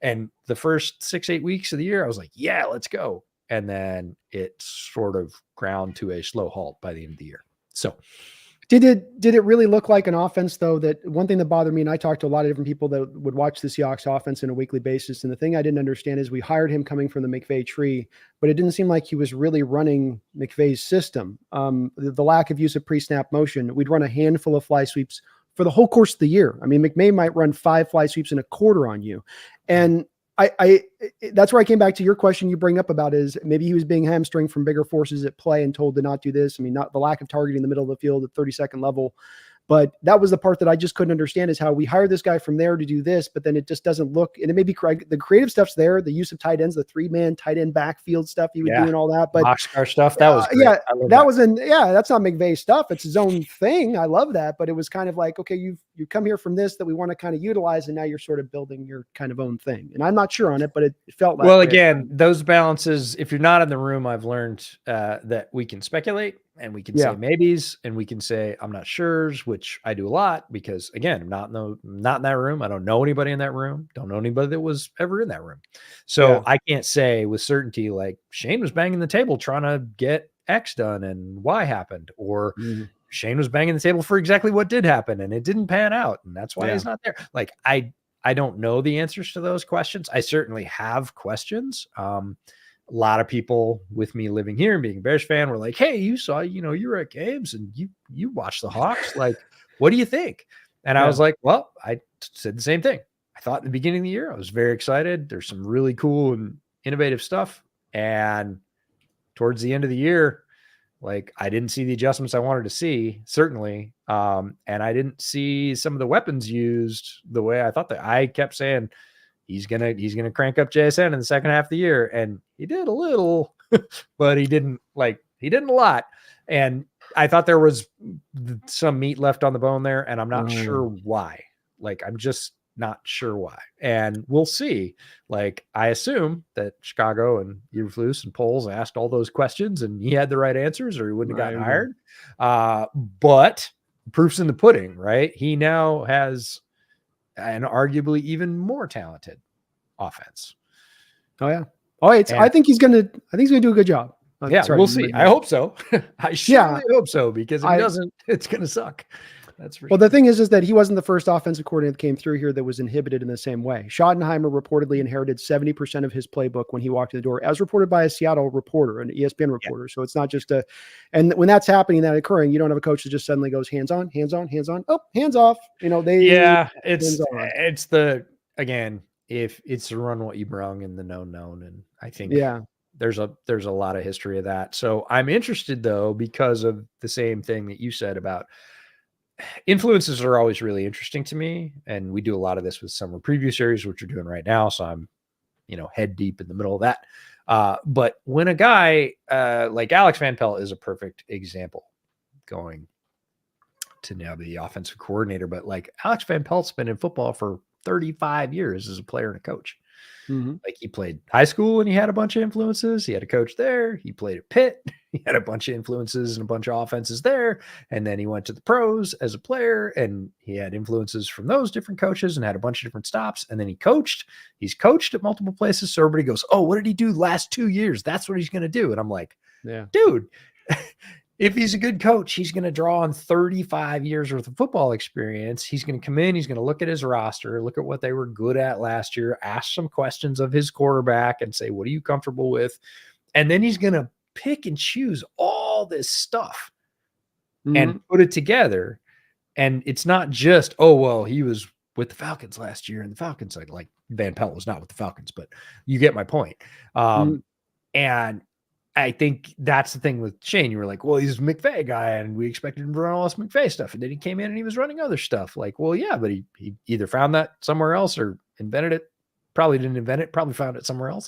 and the first 6-8 weeks of the year, I was like, yeah, let's go. And then it sort of ground to a slow halt by the end of the year. So Did it really look like an offense, though? That one thing that bothered me, and I talked to a lot of different people that would watch the Seahawks offense on a weekly basis, and the thing I didn't understand is we hired him coming from the McVay tree, but it didn't seem like he was really running McVay's system. The lack of use of pre-snap motion, we'd run a handful of fly sweeps for the whole course of the year. I mean, McVay might run 5 fly sweeps in a quarter on you, and that's where I came back to your question you bring up about is maybe he was being hamstringed from bigger forces at play and told to not do this. I mean, not the lack of targeting in the middle of the field at 32nd level, but that was the part that I just couldn't understand is how we hired this guy from there to do this, but then it just doesn't look, and it may be correct. The creative stuff's there, the use of tight ends, the 3-man tight end backfield stuff he would do and all that, but boxcar stuff, that was great. That's not McVay stuff. It's his own thing. I love that, but it was kind of like, okay, you come here from this that we want to kind of utilize, and now you're sort of building your kind of own thing. And I'm not sure on it, but it felt like, well, again, those balances, if you're not in the room, I've learned that we can speculate and we can say maybes and we can say, I'm not sure, which I do a lot because again, I'm not in that room. I don't know anybody in that room. Don't know anybody that was ever in that room. So I can't say with certainty, like Shane was banging the table trying to get X done and Y happened, or Shane was banging the table for exactly what did happen and it didn't pan out. And that's why he's not there. Like, I don't know the answers to those questions. I certainly have questions. A lot of people with me living here and being a Bears fan were like, hey, you saw, you were at games and you watched the Hawks. Like, what do you think? And I was like, well, I said the same thing. I thought in the beginning of the year, I was very excited. There's some really cool and innovative stuff. And towards the end of the year, like, I didn't see the adjustments I wanted to see, certainly. And I didn't see some of the weapons used the way I thought that. I kept saying he's gonna crank up JSN in the second half of the year. And he did a little, but he didn't a lot. And I thought there was some meat left on the bone there. And I'm not sure why. Like, I'm just not sure why. And we'll see. Like, I assume that Chicago and Eberflus and Poles asked all those questions and he had the right answers or he wouldn't have gotten hired. But proof's in the pudding, right? He now has an arguably even more talented offense. I think he's gonna do a good job. We'll see. I hope so. I surely hope so, because if he doesn't, it's gonna suck. That's for sure. The thing is that he wasn't the first offensive coordinator that came through here that was inhibited in the same way. Schottenheimer reportedly inherited 70% of his playbook when he walked in the door, as reported by a Seattle reporter, an ESPN reporter. So it's not just and when that's happening, that occurring, you don't have a coach that just suddenly goes hands on, oh, hands off. It's the, again, if it's to run what you brung and the known. And I think there's a lot of history of that. So I'm interested though, because of the same thing that you said about influences are always really interesting to me. And we do a lot of this with summer preview series, which we're doing right now. So I'm, head deep in the middle of that. But when a guy like Alex Van Pelt is a perfect example, going to now be the offensive coordinator, but like Alex Van Pelt's been in football for 35 years as a player and a coach. Like, he played high school and he had a bunch of influences. He had a coach there. He played at Pitt. he had a bunch of influences and a bunch of offenses there. And then he went to the pros as a player, and he had influences from those different coaches and had a bunch of different stops. And then he's coached at multiple places. So everybody goes, oh, what did he do the last 2 years? That's what he's going to do. And I'm like, yeah, dude, if he's a good coach, he's going to draw on 35 years worth of football experience. He's going to come in, he's going to look at his roster, look at what they were good at last year, ask some questions of his quarterback and say, what are you comfortable with? And then he's going to pick and choose all this stuff and put it together. And it's not just, oh, well, he was with the Falcons last year and the Falcons, like Van Pelt was not with the Falcons, but you get my point. And I think that's the thing with Shane. You were like, well, he's a McVay guy and we expected him to run all this McVay stuff. And then he came in and he was running other stuff. Like, well, yeah, but he either found that somewhere else or invented it. Probably didn't invent it, probably found it somewhere else,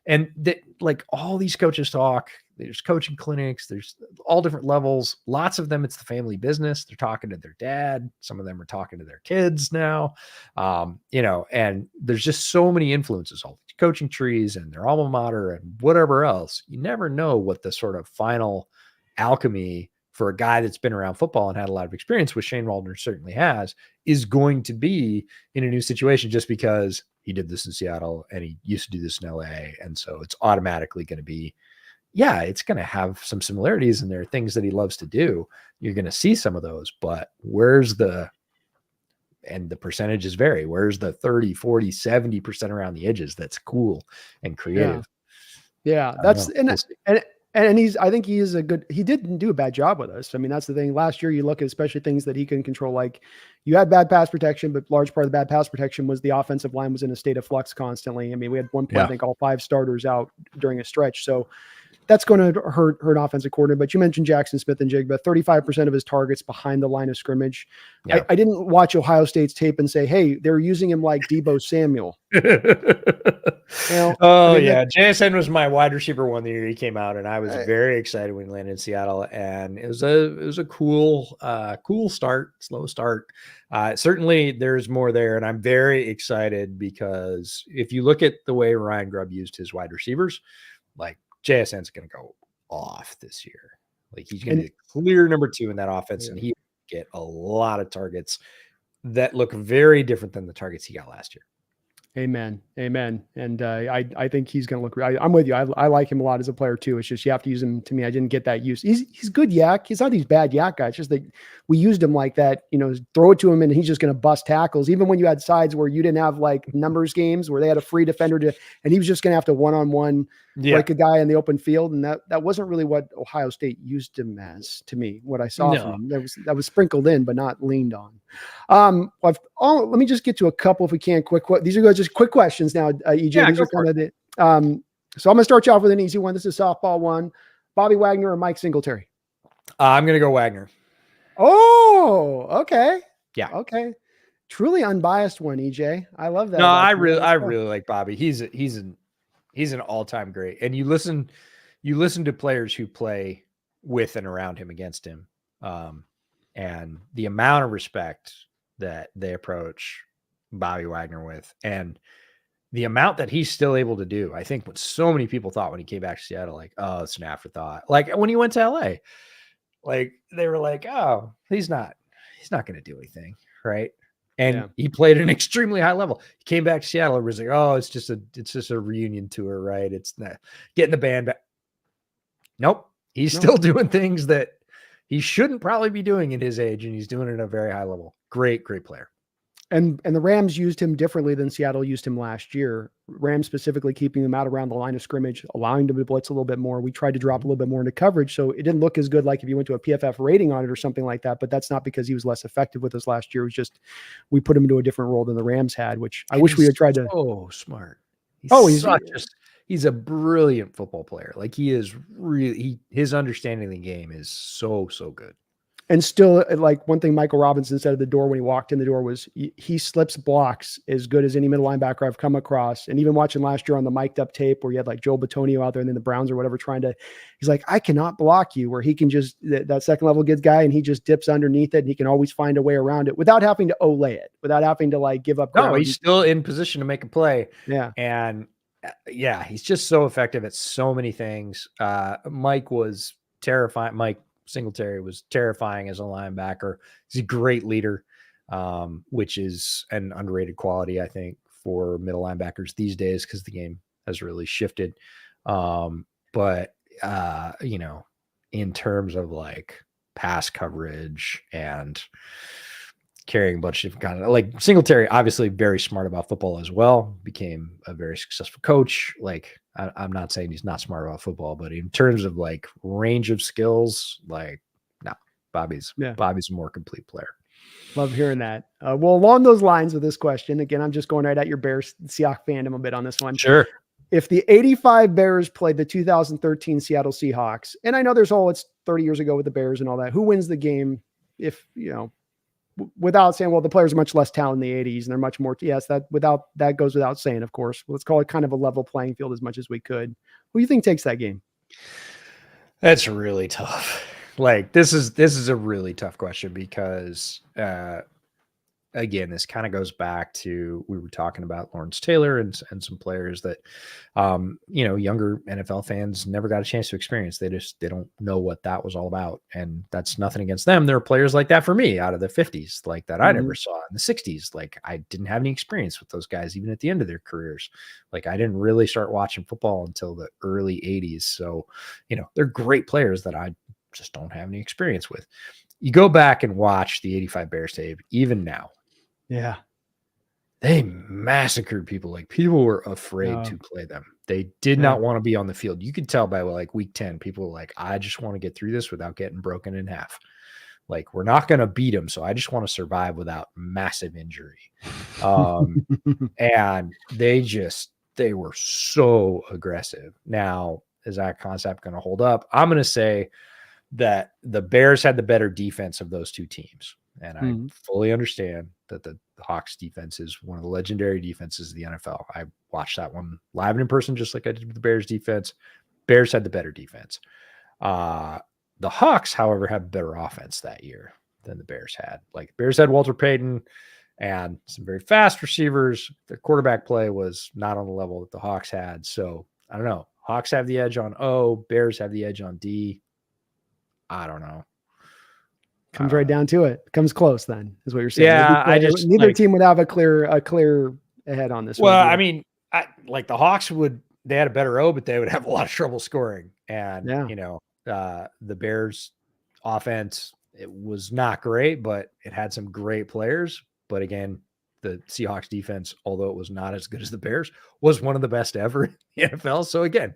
and that, like, all these coaches talk, there's coaching clinics, there's all different levels. Lots of them, it's the family business. They're talking to their dad. Some of them are talking to their kids now, and there's just so many influences, all these coaching trees and their alma mater and whatever else. You never know what the sort of final alchemy for a guy that's been around football and had a lot of experience, which Shane Waldner certainly has, is going to be in a new situation just because he did this in Seattle and he used to do this in LA. And so it's automatically going to be, it's going to have some similarities, and there are things that he loves to do. You're going to see some of those, but the percentages vary. Where's the 30, 40, 70% around the edges that's cool and creative? Yeah. That's, and I think he didn't do a bad job with us. I mean, that's the thing. Last year, you look at especially things that he can control, like you had bad pass protection, but large part of the bad pass protection was the offensive line was in a state of flux constantly. I mean, we had one point, I think all 5 starters out during a stretch. So that's going to hurt an offensive coordinator. But you mentioned Jackson Smith-Njigba, 35% of his targets behind the line of scrimmage. Yeah. I didn't watch Ohio State's tape and say, hey, they're using him like Deebo Samuel. JSN was my wide receiver one the year he came out, and I was very excited when he landed in Seattle. And it was a cool start, slow start. Certainly there's more there, and I'm very excited because if you look at the way Ryan Grubb used his wide receivers, like, JSN's going to go off this year. Like, he's going to be clear number 2 in that offense, and he get a lot of targets that look very different than the targets he got last year. Amen. And I think he's going to look. I'm with you. I like him a lot as a player too. It's just you have to use him. To me, I didn't get that use. He's good yak. He's not these bad yak guys. It's just that we used him like that. Throw it to him and he's just going to bust tackles. Even when you had sides where you didn't have like numbers games where they had a free defender and he was just going to have to one-on-one break a guy in the open field, and that wasn't really what Ohio State used him as. To me, what I saw from him, that was sprinkled in but not leaned on. Let me just get to a couple if we can. These are just quick questions now, EJ. These are kind of so I'm going to start you off with an easy one. This is softball one. Bobby Wagner or Mike Singletary? I'm going to go Wagner. Oh, okay. Yeah. Okay. Truly unbiased one, EJ. I love that. No, I really like Bobby. He's an all-time great. And you listen to players who play with and around him, against him. And the amount of respect that they approach Bobby Wagner with, and the amount that he's still able to do. I think what so many people thought when he came back to Seattle, like, oh, it's an afterthought. Like when he went to LA, like they were like, oh, he's not going to do anything. Right. And he played at an extremely high level. He came back to Seattle and was like, oh, it's just a reunion tour. Right. It's not getting the band back. Nope. He's still doing things that he shouldn't probably be doing at his age, and he's doing it at a very high level. Great player. And the Rams used him differently than Seattle used him last year. Rams specifically keeping him out around the line of scrimmage, allowing him to blitz a little bit more. We tried to drop a little bit more into coverage, so it didn't look as good like if you went to a PFF rating on it or something like that, but that's not because he was less effective with us last year. It was just we put him into a different role than the Rams had, which I wish we had tried to. Oh, smart. He's a brilliant football player. Like, he is really, his understanding of the game is so good. And still, like, one thing Michael Robinson said at the door when he walked in the door was he slips blocks as good as any middle linebacker I've come across. And even watching last year on the mic'd up tape where you had like Joe Batonio out there and then the Browns or whatever he's like, I cannot block you, where he can just, that second level gets guy and he just dips underneath it and he can always find a way around it without having to Olay it, without having to like give up. No, he's still in position to make a play. Yeah. And yeah, he's just so effective at so many things. Mike was terrifying. Mike Singletary was terrifying as a linebacker. He's a great leader, which is an underrated quality, I think, for middle linebackers these days because the game has really shifted. But in terms of like pass coverage and carrying a bunch of kind of like Singletary, obviously very smart about football as well, became a very successful coach. Like I'm not saying he's not smart about football, but in terms of like range of skills, like no, Bobby's a more complete player. Love hearing that. Well, along those lines with this question, again, I'm just going right at your Bears Seahawks fandom a bit on this one. Sure. If the 85 Bears played the 2013 Seattle Seahawks, and I know it's 30 years ago with the Bears and all that, who wins the game if, without saying, well, the players are much less talented in the 80s and they're much more, that goes without saying, of course. Let's call it kind of a level playing field as much as we could. Who do you think takes that game? That's really tough. Like this is a really tough question because, again, this kind of goes back to, we were talking about Lawrence Taylor and some players that, younger NFL fans never got a chance to experience. They don't know what that was all about. And that's nothing against them. There are players like that for me out of the 50s, like that I never saw in the 60s. Like I didn't have any experience with those guys, even at the end of their careers. Like I didn't really start watching football until the early 80s. So, they're great players that I just don't have any experience with. You go back and watch the 85 Bears tape, even now. Yeah. They massacred people. Like people were afraid to play them. They did not want to be on the field. You could tell by like week 10, people were like, I just want to get through this without getting broken in half. Like we're not going to beat them. So I just want to survive without massive injury. And they were so aggressive. Now, is that concept going to hold up? I'm going to say that the Bears had the better defense of those two teams. And I fully understand that the Hawks defense is one of the legendary defenses of the NFL. I watched that one live and in person, just like I did with the Bears defense. Bears had the better defense. The Hawks, however, had better offense that year than the Bears had. Like Bears had Walter Payton and some very fast receivers. The quarterback play was not on the level that the Hawks had. So I don't know. Hawks have the edge on O. Bears have the edge on D. I don't know. Comes right down to it. Comes close then, is what you're saying. Yeah, neither team would have a clear ahead on this. Well, I mean, like the Hawks they had a better O, but they would have a lot of trouble scoring. And the Bears offense, it was not great, but it had some great players. But again, the Seahawks defense, although it was not as good as the Bears, was one of the best ever in the NFL. So again,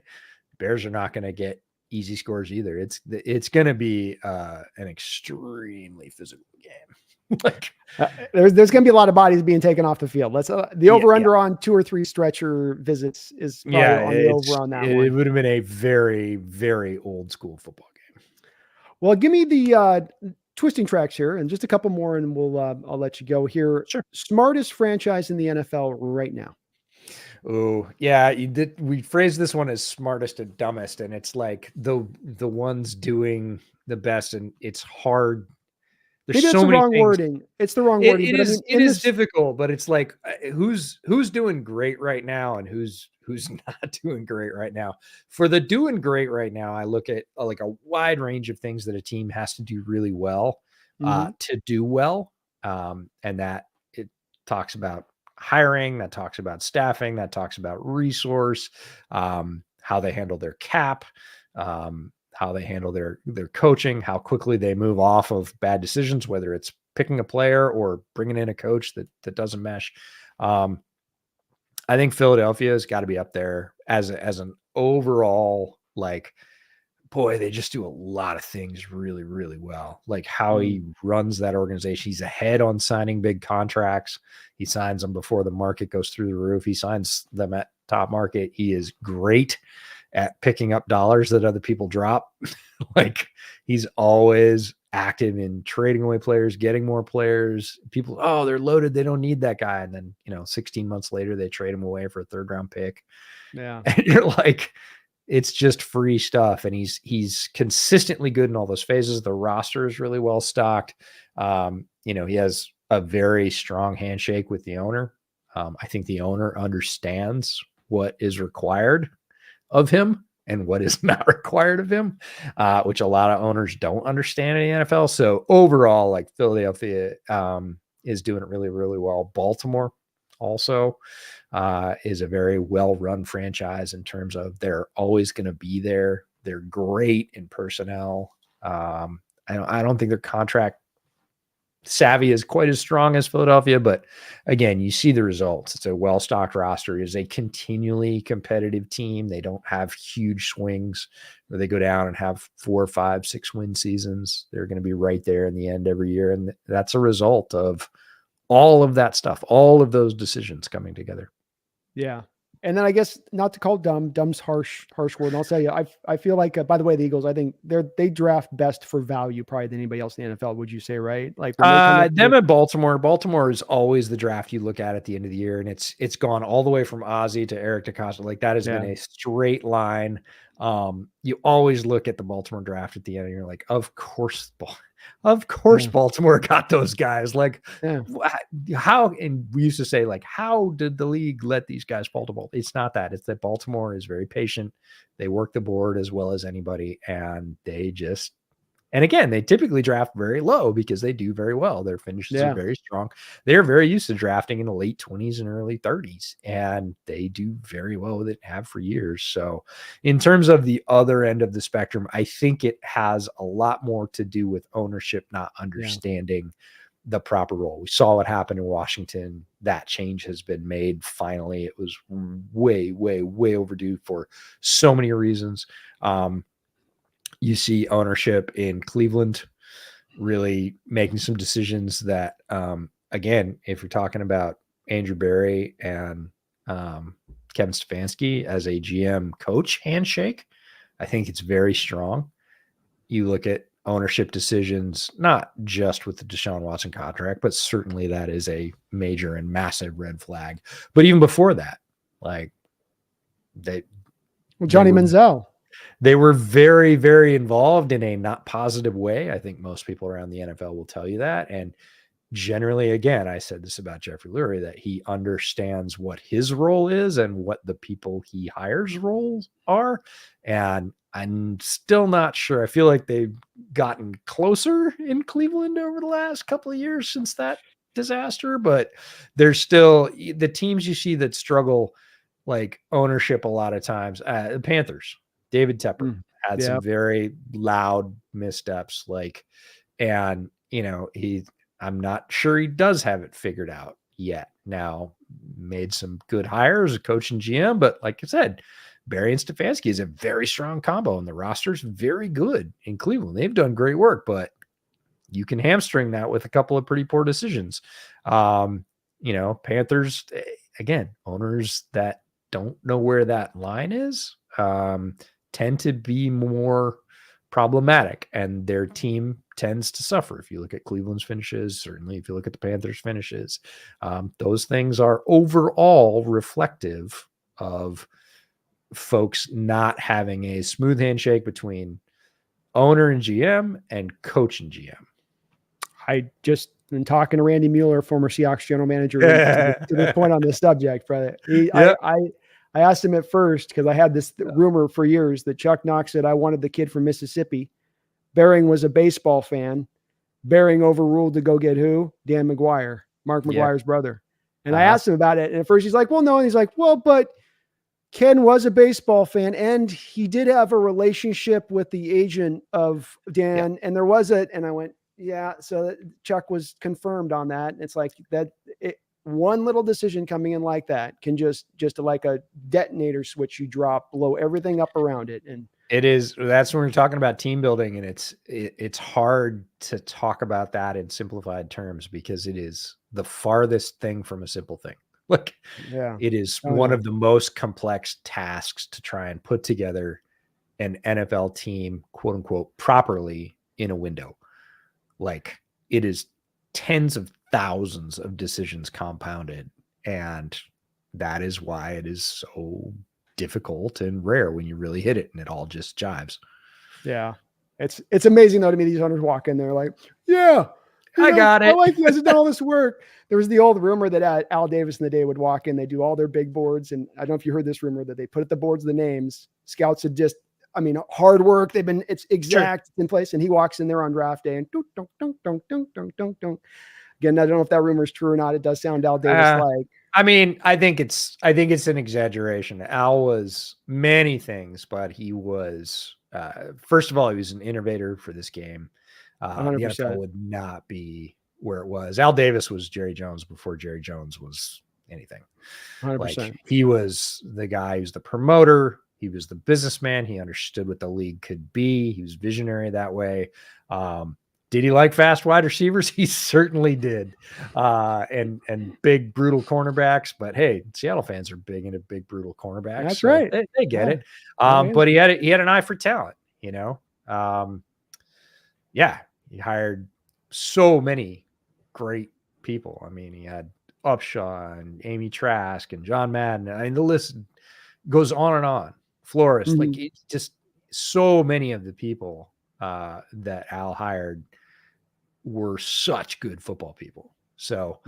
Bears are not going to get easy scores either. It's going to be an extremely physical game. Like there's going to be a lot of bodies being taken off the field. Let's the over under on 2 or 3 stretcher visits is probably on the over on that one. It would have been a very, very old school football game. Well, give me the twisting tracks here and just a couple more, and I'll let you go here. Sure. Smartest franchise in the NFL right now. Oh, yeah. We phrased this one as smartest and dumbest, and it's like the ones doing the best, and it's hard. There's so many wrong wording. It's the wrong wording. It is difficult, but it's like who's doing great right now and who's not doing great right now. For the doing great right now, I look at like a wide range of things that a team has to do really well to do well, and that it talks about hiring, that talks about staffing, that talks about resource, how they handle their cap, how they handle their coaching, how quickly they move off of bad decisions, whether it's picking a player or bringing in a coach that doesn't mesh. I think Philadelphia has got to be up there as an overall, like, boy, they just do a lot of things really, really well. Like how he runs that organization. He's ahead on signing big contracts. He signs them before the market goes through the roof. He signs them at top market. He is great at picking up dollars that other people drop. Like he's always active in trading away players, getting more players. People, oh, they're loaded. They don't need that guy. And then, 16 months later, they trade him away for a 3rd round pick. Yeah. And you're like, it's just free stuff. And he's consistently good in all those phases. The roster is really well stocked. He has a very strong handshake with the owner. I think the owner understands what is required of him and what is not required of him, which a lot of owners don't understand in the NFL. So overall, like Philadelphia is doing it really, really well. Baltimore also is a very well-run franchise in terms of they're always going to be there. They're great in personnel. I don't think their contract savvy is quite as strong as Philadelphia, but again, you see the results. It's a well-stocked roster. It is a continually competitive team. They don't have huge swings where they go down and have 4, 5, 6 win seasons. They're going to be right there in the end every year. And that's a result of all of that stuff, all of those decisions coming together. Yeah. And then I guess not to call dumb's harsh word. And I'll tell you, I feel like, by the way, the Eagles, I think they draft best for value probably than anybody else in the NFL. Would you say, right? Like them at Baltimore is always the draft you look at the end of the year. And it's gone all the way from Ozzie to Eric DeCosta. Like that has been a straight line. You always look at the Baltimore draft at the end and you're like, of course, Baltimore got those guys. Like how, and we used to say like, how did the league let these guys fall to Baltimore? It's not that. It's that Baltimore is very patient. They work the board as well as anybody. And and again, they typically draft very low because they do very well. Their finishes are very strong. They're very used to drafting in the late 20s and early 30s, and they do very well with it, have for years. So in terms of the other end of the spectrum, I think it has a lot more to do with ownership not understanding the proper role. We saw what happened in Washington. That change has been made. Finally, it was way, way, way overdue for so many reasons. You see ownership in Cleveland really making some decisions that, again, if you're talking about Andrew Berry and Kevin Stefanski as a GM coach handshake, I think it's very strong. You look at ownership decisions, not just with the Deshaun Watson contract, but certainly that is a major and massive red flag. But even before that, like Johnny Manziel. They were very, very involved in a not positive way. I think most people around the NFL will tell you that. And generally, again, I said this about Jeffrey Lurie, that he understands what his role is and what the people he hires roles are. And I'm still not sure. I feel like they've gotten closer in Cleveland over the last couple of years since that disaster, but there's still the teams you see that struggle like ownership a lot of times. The Panthers. David Tepper had some very loud missteps, I'm not sure he does have it figured out yet. Now, made some good hires, a coach and GM, but like I said, Berry and Stefanski is a very strong combo, and the roster's very good in Cleveland. They've done great work, but you can hamstring that with a couple of pretty poor decisions. Panthers, again, owners that don't know where that line is, tend to be more problematic, and their team tends to suffer. If you look at Cleveland's finishes, certainly if you look at the Panthers' finishes, those things are overall reflective of folks not having a smooth handshake between owner and GM and coach and GM. I just been talking to Randy Mueller, former Seahawks general manager, to this point on this subject, brother. I asked him at first, because I had this rumor for years that Chuck Knox said I wanted the kid from Mississippi. Bering was a baseball fan. Bering overruled to go get who? Dan McGuire, Mark McGuire's brother. And I asked him about it. And at first he's like, well, no. And he's like, well, but Ken was a baseball fan, and he did have a relationship with the agent of Dan. And there was and I went, yeah. So Chuck was confirmed on that. It's like that. One little decision coming in like that can just like a detonator switch you drop, blow everything up around it. And that's when we're talking about team building, and it's hard to talk about that in simplified terms because it is the farthest thing from a simple thing. It is one of the most complex tasks to try and put together an NFL team, quote unquote, properly in a window. Like, it is tens of thousands of decisions compounded, and that is why it is so difficult and rare when you really hit it and it all just jives. Yeah. It's amazing though to me, these owners walk in there like, yeah, I got it. I like he hasn't done all this work. There was the old rumor that Al Davis in the day would walk in, they do all their big boards. And I don't know if you heard this rumor that they put at the boards the names. Scouts had just, hard work. It's exact, it's in place. And he walks in there on draft day and Again, I don't know if that rumor is true or not. It does sound Al Davis like. I think it's an exaggeration. Al was many things, but he was, first of all, he was an innovator for this game. The 100%. NFL would not be where it was. Al Davis was Jerry Jones before Jerry Jones was anything. 100%. Like, he was the guy who's the promoter. He was the businessman. He understood what the league could be. He was visionary that way. Did he like fast wide receivers? He certainly did. And big, brutal cornerbacks. But hey, Seattle fans are big into big, brutal cornerbacks. That's right. They get it. But he had an eye for talent, he hired so many great people. He had Upshaw and Amy Trask and John Madden. The list goes on and on. Flores, like, it's just so many of the people that Al hired were such good football people. So,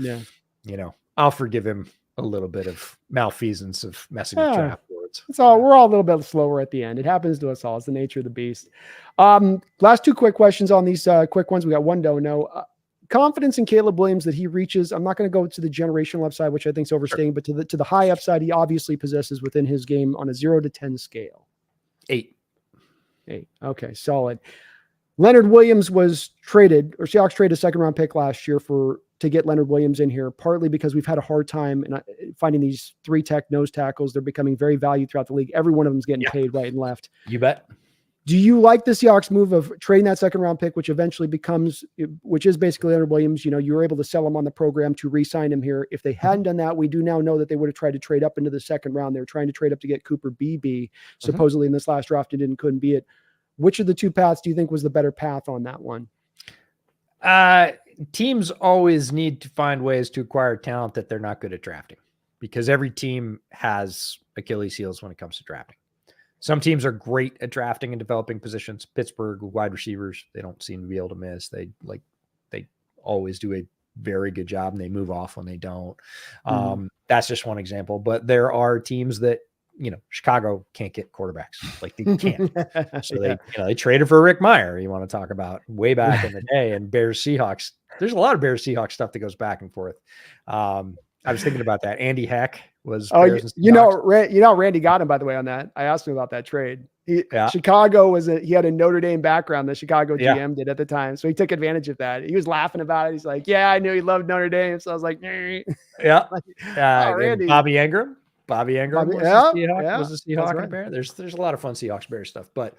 I'll forgive him a little bit of malfeasance of messing with draft boards. It's all, we're all a little bit slower at the end. It happens to us all. It's the nature of the beast. Last two quick questions on these quick ones. We got one don't know. Confidence in Caleb Williams that he reaches. I'm not going to go to the generational upside, which I think is overstating, but to the high upside he obviously possesses within his game on a 0 to 10 scale. 8. Okay, solid. Leonard Williams was traded, or Seahawks traded a second-round pick last year to get Leonard Williams in here, partly because we've had a hard time finding these 3-tech nose tackles. They're becoming very valued throughout the league. Every one of them is getting paid right and left. You bet. Do you like the Seahawks move of trading that second-round pick, which is basically Leonard Williams? You were able to sell him on the program to re-sign him here. If they hadn't done that, we do now know that they would have tried to trade up into the second round. They were trying to trade up to get Cooper Beebe, supposedly in this last draft, and couldn't be it. Which of the two paths do you think was the better path on that one? Teams always need to find ways to acquire talent that they're not good at drafting, because every team has Achilles heels when it comes to drafting. Some teams are great at drafting and developing positions. Pittsburgh, wide receivers, they don't seem to be able to miss. They always do a very good job, and they move off when they don't. That's just one example. But there are teams that, Chicago can't get quarterbacks. Like, they can't. So they traded for Rick Meyer. You want to talk about way back in the day, and Bears Seahawks. There's a lot of Bears Seahawks stuff that goes back and forth. I was thinking about that. Andy Heck was. Randy got him, by the way, on that. I asked him about that trade. Chicago he had a Notre Dame background that Chicago GM did at the time. So he took advantage of that. He was laughing about it. He's like, I knew he loved Notre Dame. So I was like, Randy. Bobby Ingram. Was a Seahawk and a Bear. There's a lot of fun Seahawks Bears stuff, but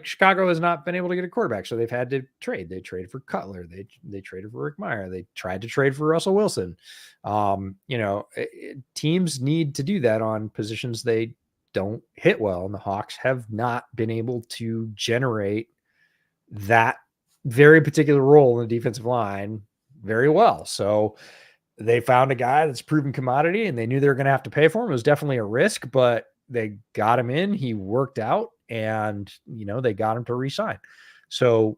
Chicago has not been able to get a quarterback, so they've had to trade. They traded for Cutler. They traded for Rick Meyer. They tried to trade for Russell Wilson. Teams need to do that on positions they don't hit well, and the Hawks have not been able to generate that very particular role in the defensive line very well. So they found a guy that's a proven commodity, and they knew they were going to have to pay for him. It was definitely a risk, but they got him in. He worked out, and, they got him to re-sign. So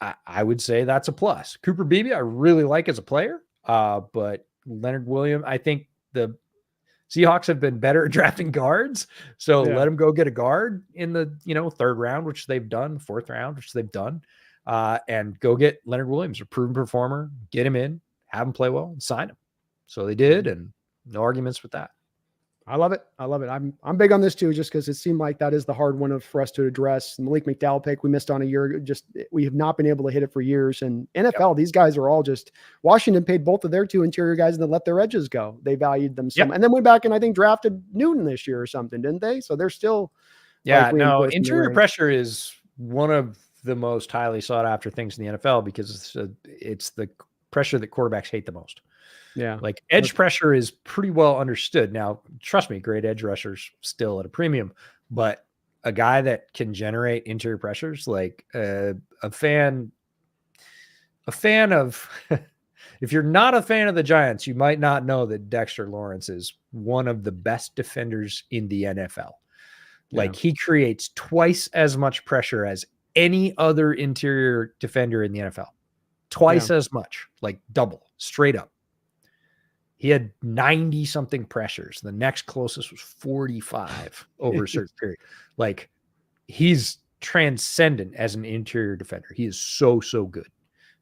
I would say that's a plus. Cooper Beebe, I really like as a player, but Leonard Williams, I think the Seahawks have been better at drafting guards. So let him go get a guard in the, third round, which they've done, fourth round, which they've done, and go get Leonard Williams, a proven performer, get him in, have him play well, and sign him. So they did, and no arguments with that. I love it. I'm big on this too, just because it seemed like that is the hard one for us to address. Malik McDowell pick we missed on a year. We have not been able to hit it for years. And NFL, these guys are all Washington paid both of their 2 interior guys and then let their edges go. They valued them some, and then went back and I think drafted Newton this year or something, didn't they? So they're still. Interior pressure is one of the most highly sought after things in the NFL because it's the pressure that quarterbacks hate the most. Yeah. Like edge pressure is pretty well understood. Now, trust me, great edge rushers still at a premium, but a guy that can generate interior pressures, like a fan of, if you're not a fan of the Giants, you might not know that Dexter Lawrence is one of the best defenders in the NFL. Like he creates twice as much pressure as any other interior defender in the NFL. twice as much, like double, straight up. He had 90 something pressures. The next closest was 45 over a certain period. Like, he's transcendent as an interior defender. He is so good.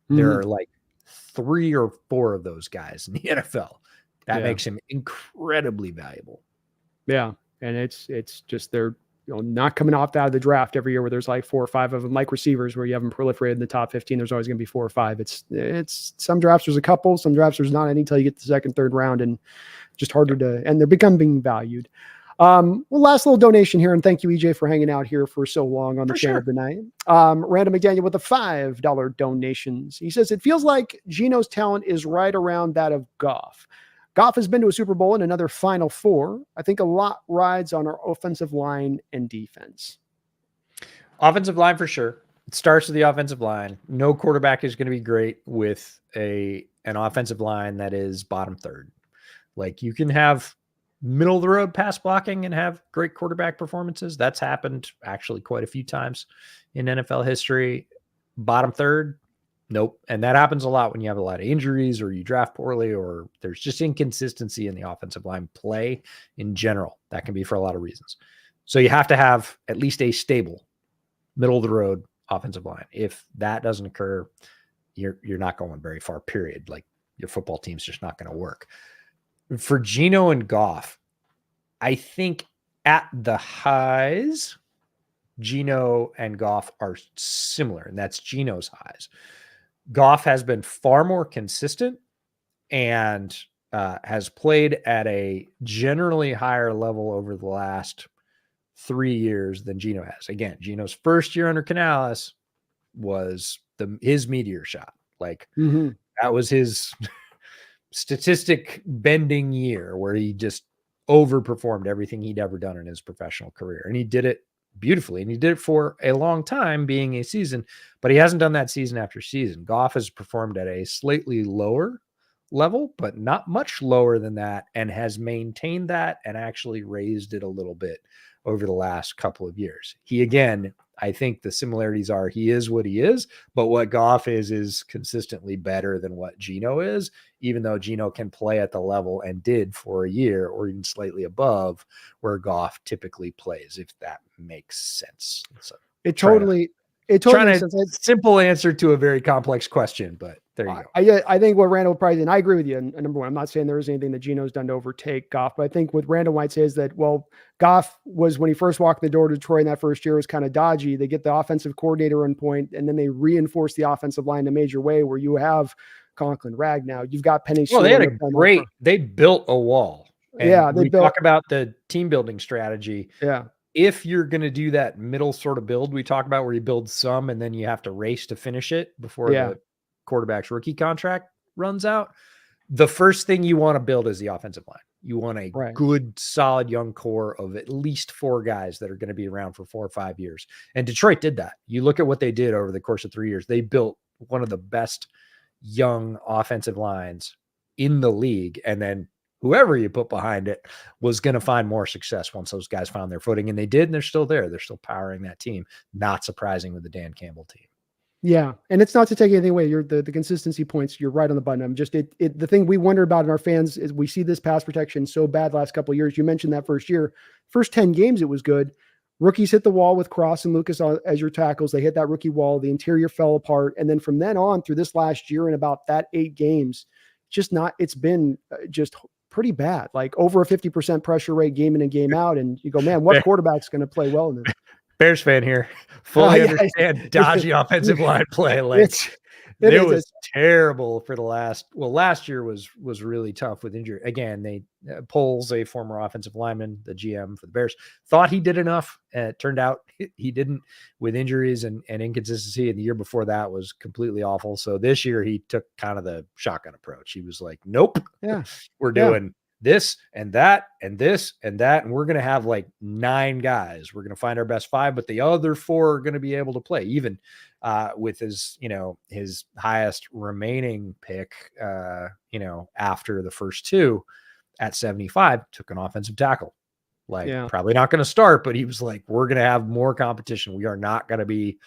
There are like 3 or 4 of those guys in the NFL. That makes him incredibly valuable. Yeah. And it's just they're not coming off out of the draft every year where there's like 4 or 5 of them, like receivers where you have them proliferated in the top 15. There's always going to be 4 or 5. It's some drafts there's a couple, some drafts there's not any until you get to the second, third round, and just harder to, and they're becoming valued. Well, last little donation here, and thank you, EJ, for hanging out here for so long on the channel tonight. Random McDaniel with the $5 donations. He says, it feels like Geno's talent is right around that of Goff. Goff has been to a Super Bowl and another Final Four. I think a lot rides on our offensive line and defense. Offensive line for sure. It starts with the offensive line. No quarterback is going to be great with an offensive line that is bottom third. Like, you can have middle of the road pass blocking and have great quarterback performances. That's happened actually quite a few times in NFL history. Bottom third, nope. And that happens a lot when you have a lot of injuries or you draft poorly or there's just inconsistency in the offensive line play in general. That can be for a lot of reasons. So you have to have at least a stable middle of the road offensive line. If that doesn't occur, you're not going very far, period. Like, your football team's just not going to work. For Geno and Goff, I think at the highs, Geno and Goff are similar, and that's Geno's highs. Goff has been far more consistent and has played at a generally higher level over the last 3 years than Geno has. Again, Geno's first year under Canales was his meteor shot. Like, that was his statistic bending year where he just overperformed everything he'd ever done in his professional career. And he did it beautifully. And he did it for a long time, being a season, but he hasn't done that season after season. Goff has performed at a slightly lower level, but not much lower than that, and has maintained that and actually raised it a little bit over the last couple of years. He, again, I think the similarities are he is what he is, but what Goff is consistently better than what Geno is, even though Geno can play at the level and did for a year or even slightly above where Goff typically plays, if that makes sense. So it totally makes sense. Simple answer to a very complex question, but there you go. I think what Randall probably, and I agree with you. And number one, I'm not saying there is anything that Geno's done to overtake Goff, but I think what Randall might say is that, well, Goff was, when he first walked the door to Detroit in that first year, was kind of dodgy. They get the offensive coordinator on point, and then they reinforce the offensive line in a major way where you have Conklin, Ragnow, you've got Penny. Well, they built a wall. And we talk about the team building strategy. Yeah. If you're going to do that middle sort of build we talk about, where you build some and then you have to race to finish it before the quarterback's rookie contract runs out, the first thing you want to build is the offensive line. You want a good, solid young core of at least 4 guys that are going to be around for 4 or 5 years. And Detroit did that. You look at what they did over the course of 3 years. They built one of the best young offensive lines in the league. And then whoever you put behind it was going to find more success once those guys found their footing. And they did, and they're still there. They're still powering that team. Not surprising with the Dan Campbell team. Yeah. And it's not to take anything away. You're the consistency points. You're right on the button. I'm just, the thing we wonder about in our fans is we see this pass protection so bad last couple of years. You mentioned that first year, first 10 games, it was good. Rookies hit the wall with Cross and Lucas as your tackles. They hit that rookie wall. The interior fell apart. And then from then on through this last year and about that 8 games, it's been just pretty bad, like over a 50% pressure rate game in and game out. And you go, man, what quarterback's going to play well in this? Bears fan here. Fully understand dodgy offensive line play. Like, it was terrible for the last year was really tough with injury. Again, they Poles, a former offensive lineman, the GM for the Bears, thought he did enough. It turned out he didn't, with injuries and inconsistency. And the year before that was completely awful. So this year he took kind of the shotgun approach. He was like, nope, we're doing this and that and this and that. And we're going to have like 9 guys. We're going to find our best 5, but the other 4 are going to be able to play, even with his highest remaining pick, after the first 2 at 75, took an offensive tackle. Probably not going to start, but he was like, we're going to have more competition. We are not going to be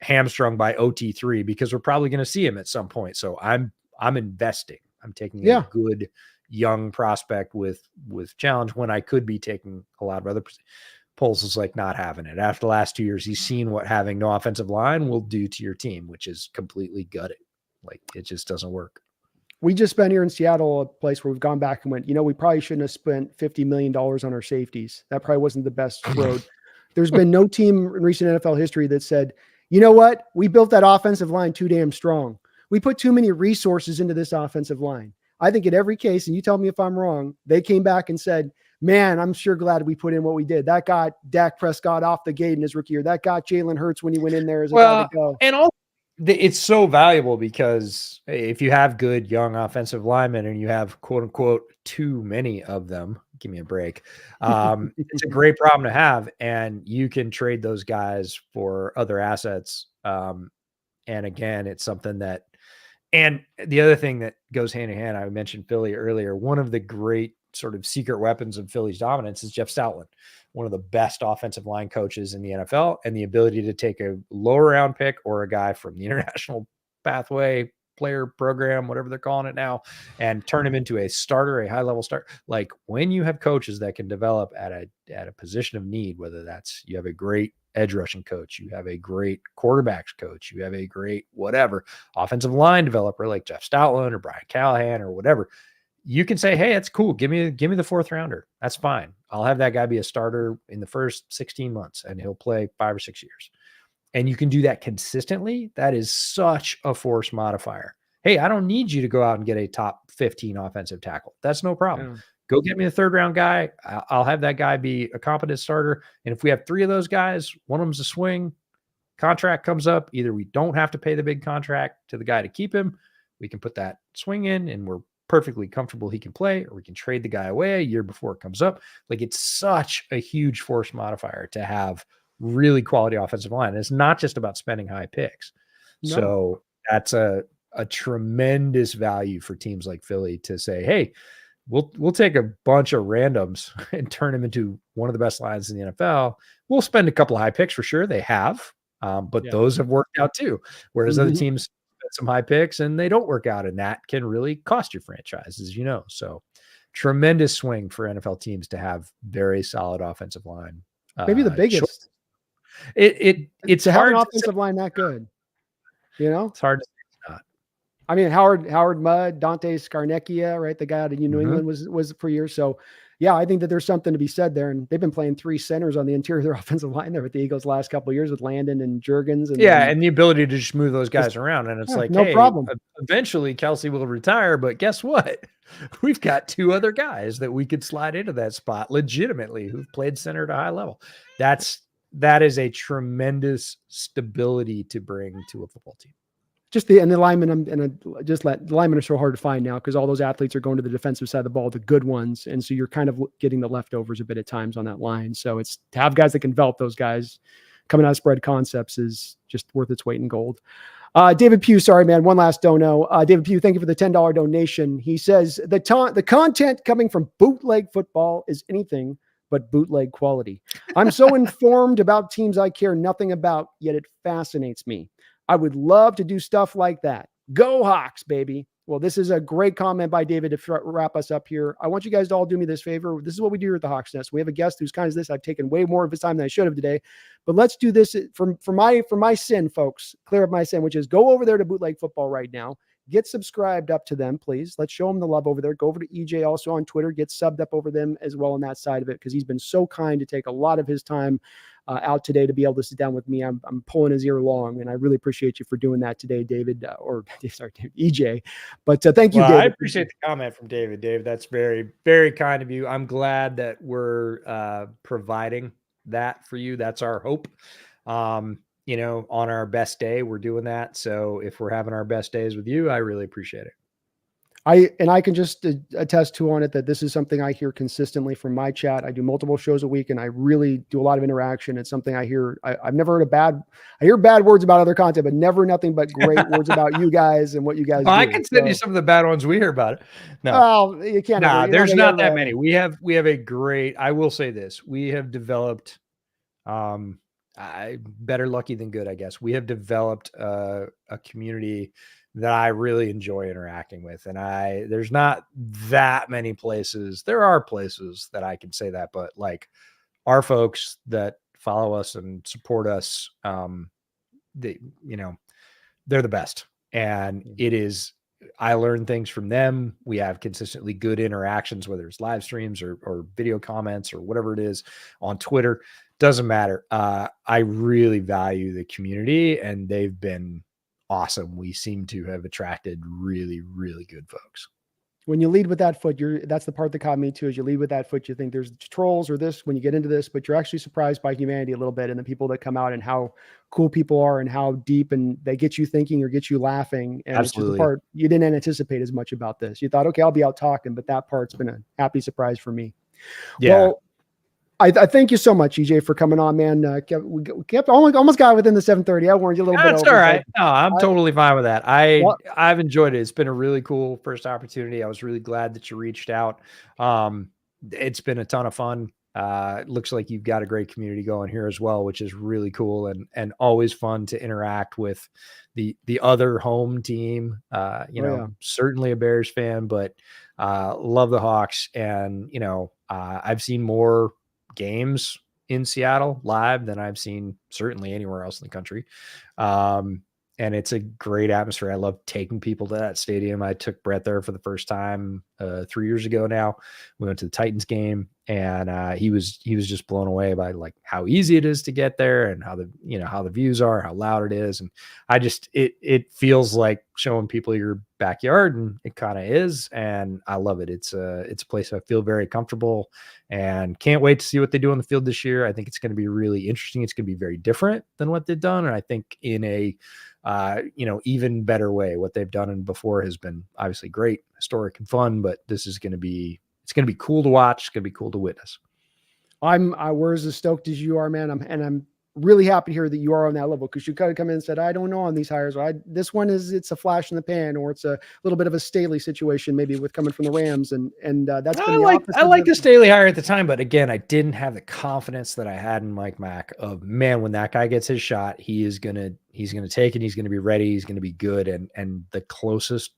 hamstrung by OT3 because we're probably going to see him at some point. So I'm investing. I'm taking a good young prospect with challenge when I could be taking a lot of other. Poles is like not having it. After the last 2 years, he's seen what having no offensive line will do to your team, which is completely gutted. Like it just doesn't work. We just spent here in Seattle, a place where we've gone back and went, we probably shouldn't have spent $50 million on our safeties. That probably wasn't the best road. There's been no team in recent NFL history that said, you know what? We built that offensive line too damn strong. We put too many resources into this offensive line. I think in every case, and you tell me if I'm wrong, they came back and said, man, I'm sure glad we put in what we did. That got Dak Prescott off the gate in his rookie year. That got Jalen Hurts when he went in there as a guy to go. And also, it's so valuable because if you have good young offensive linemen and you have quote unquote too many of them, give me a break. It's a great problem to have, and you can trade those guys for other assets. And again, it's something that, and the other thing that goes hand in hand, I mentioned Philly earlier. One of the great sort of secret weapons of Philly's dominance is Jeff Stoutland, one of the best offensive line coaches in the NFL, and the ability to take a lower round pick or a guy from the international pathway player program, whatever they're calling it now, and turn him into a starter, a high level starter. Like when you have coaches that can develop at a position of need, whether that's you have a great edge rushing coach, you have a great quarterbacks coach, you have a great whatever offensive line developer like Jeff Stoutland or Brian Callahan or whatever, you can say, hey, it's cool. Give me the fourth rounder. That's fine. I'll have that guy be a starter in the first 16 months and he'll play 5 or 6 years. And you can do that consistently. That is such a force modifier. Hey, I don't need you to go out and get a top 15 offensive tackle. That's no problem. Yeah. Go get me a third round guy. I'll have that guy be a competent starter. And if we have 3 of those guys, one of them's a swing, contract comes up. Either we don't have to pay the big contract to the guy to keep him. We can put that swing in and we're perfectly comfortable he can play, or we can trade the guy away a year before it comes up. Like it's such a huge force modifier to have really quality offensive line. And it's not just about spending high picks. No. So that's a tremendous value for teams like Philly to say, hey, we'll take a bunch of randoms and turn them into one of the best lines in the NFL. We'll spend a couple of high picks for sure. They have, but those have worked out too. Whereas other teams some high picks and they don't work out, and that can really cost your franchise, as you know. So tremendous swing for NFL teams to have very solid offensive line. Maybe the biggest. It's to hard have an offensive line that good. It's hard to say it's not. I mean, Howard Mudd, Dante Scarnecchia, right? The guy out of New England was for years. So yeah, I think that there's something to be said there. And they've been playing 3 centers on the interior of their offensive line there with the Eagles the last couple of years with Landon and Jurgens. And the ability to just move those guys around. And it's no problem. Eventually Kelsey will retire, but guess what? We've got 2 other guys that we could slide into that spot legitimately who've played center at a high level. That is a tremendous stability to bring to a football team. The linemen the linemen are so hard to find now because all those athletes are going to the defensive side of the ball, the good ones. And so you're kind of getting the leftovers a bit at times on that line. So it's to have guys that can develop those guys coming out of spread concepts is just worth its weight in gold. David Pugh, sorry, man. One last dono. David Pugh, thank you for the $10 donation. He says the content coming from Bootleg Football is anything but bootleg quality. I'm so informed about teams I care nothing about, yet it fascinates me. I would love to do stuff like that. Go Hawks, baby. Well, this is a great comment by David to wrap us up here. I want you guys to all do me this favor. This is what we do here at the Hawks Nest. We have a guest who's kind of this. I've taken way more of his time than I should have today, but let's do this for my sin, folks. Clear up my sin, which is go over there to Bootleg Football right now. Get subscribed up to them, please. Let's show them the love over there. Go over to EJ also on Twitter. Get subbed up over them as well on that side of it because he's been so kind to take a lot of his time out today to be able to sit down with me. I'm pulling his ear long, and I really appreciate you for doing that today, David, EJ. But thank you, David. I appreciate the comment from David. Dave, that's very, very kind of you. I'm glad that we're providing that for you. That's our hope. On our best day, we're doing that. So if we're having our best days with you, I really appreciate it. I can just attest to on it that this is something I hear consistently from my chat. I do multiple shows a week and I really do a lot of interaction. It's something I hear. I've never heard I hear bad words about other content, but never nothing but great words about you guys and what you guys do. I can send you some of the bad ones we hear about it. No, well, you can't. There's not that many. We have a great, I will say this. We have developed, better lucky than good, I guess. We have developed a community that I really enjoy interacting with. And there's not that many places. There are places that I can say that, but like our folks that follow us and support us, they're the best. And it is, I learn things from them. We have consistently good interactions, whether it's live streams or video comments or whatever it is on Twitter, doesn't matter. I really value the community, and they've been awesome. We seem to have attracted really, really good folks. When you lead with that foot, that's the part that caught me too, is you lead with that foot. You think there's trolls or this when you get into this, but you're actually surprised by humanity a little bit and the people that come out and how cool people are and how deep, and they get you thinking or get you laughing. And It's just the part you didn't anticipate as much about this. You thought, okay, I'll be out talking, but that part's been a happy surprise for me. Yeah. Well, I thank you so much, EJ, for coming on, man. We kept almost got within the 7:30. I warned you a little bit. That's all right. No, I'm totally fine with that. I've enjoyed it. It's been a really cool first opportunity. I was really glad that you reached out. It's been a ton of fun. It looks like you've got a great community going here as well, which is really cool and always fun to interact with the other home team. Certainly a Bears fan, but love the Hawks. And I've seen more games in Seattle live than I've seen certainly anywhere else in the country. And it's a great atmosphere. I love taking people to that stadium. I took Brett there for the first time 3 years ago now. We went to the Titans game, and he was just blown away by like how easy it is to get there and how the views are, how loud it is. And it feels like showing people your backyard, and it kind of is. And I love it. It's a place I feel very comfortable, and can't wait to see what they do on the field this year. I think it's going to be really interesting. It's going to be very different than what they've done. And I think in a even better way. What they've done before has been obviously great, historic, and fun, but this is going to be cool to watch. It's going to be cool to witness. We're as stoked as you are, man. I'm really happy to hear that you are on that level, because you could have come in and said, I don't know on these hires. This one it's a flash in the pan, or it's a little bit of a Staley situation, maybe with coming from the Rams. And that's been I like the Staley hire at the time, but again, I didn't have the confidence that I had in Mike Mack of, man, when that guy gets his shot, he's going to take it. He's going to be ready. He's going to be good. And the closest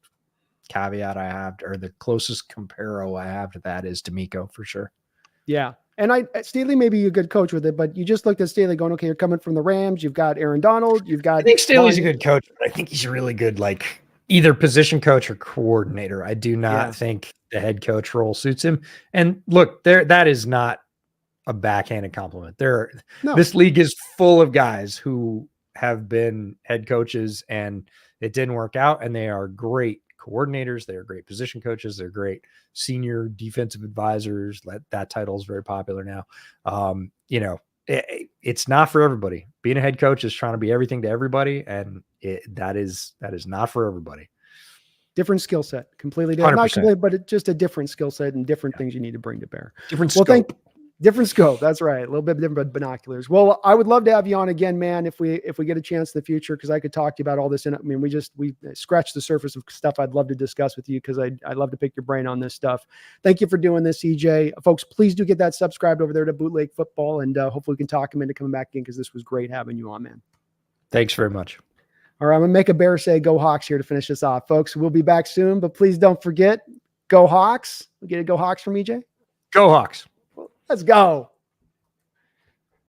caveat I have, or the closest comparo I have to that, is D'Amico for sure. Yeah. And Staley may be a good coach with it, but you just looked at Staley going, okay, you're coming from the Rams. You've got Aaron Donald. I think Staley's a good coach, but I think he's a really good, like, either position coach or coordinator. I do not think the head coach role suits him. And look, that is not a backhanded compliment. This league is full of guys who have been head coaches and it didn't work out, and they are great coordinators. They are great position coaches. They're great senior defensive advisors. That title is very popular now. It's not for everybody. Being a head coach is trying to be everything to everybody, and that is not for everybody. Different skill set, completely different. 100%. Not completely, but it's just a different skill set and different things you need to bring to bear. Different scope. Different scope. That's right. A little bit different binoculars. Well, I would love to have you on again, man, if we get a chance in the future, because I could talk to you about all this. And I mean, we scratched the surface of stuff I'd love to discuss with you, because I'd love to pick your brain on this stuff. Thank you for doing this, EJ. Folks, please do get that subscribed over there to Bootleg Football, and hopefully we can talk him into coming back in, because this was great having you on, man. Thanks very much. All right, I'm going to make a bear say go Hawks here to finish this off. Folks, we'll be back soon, but please don't forget, go Hawks. We get a go Hawks from EJ? Go Hawks. Well, let's go.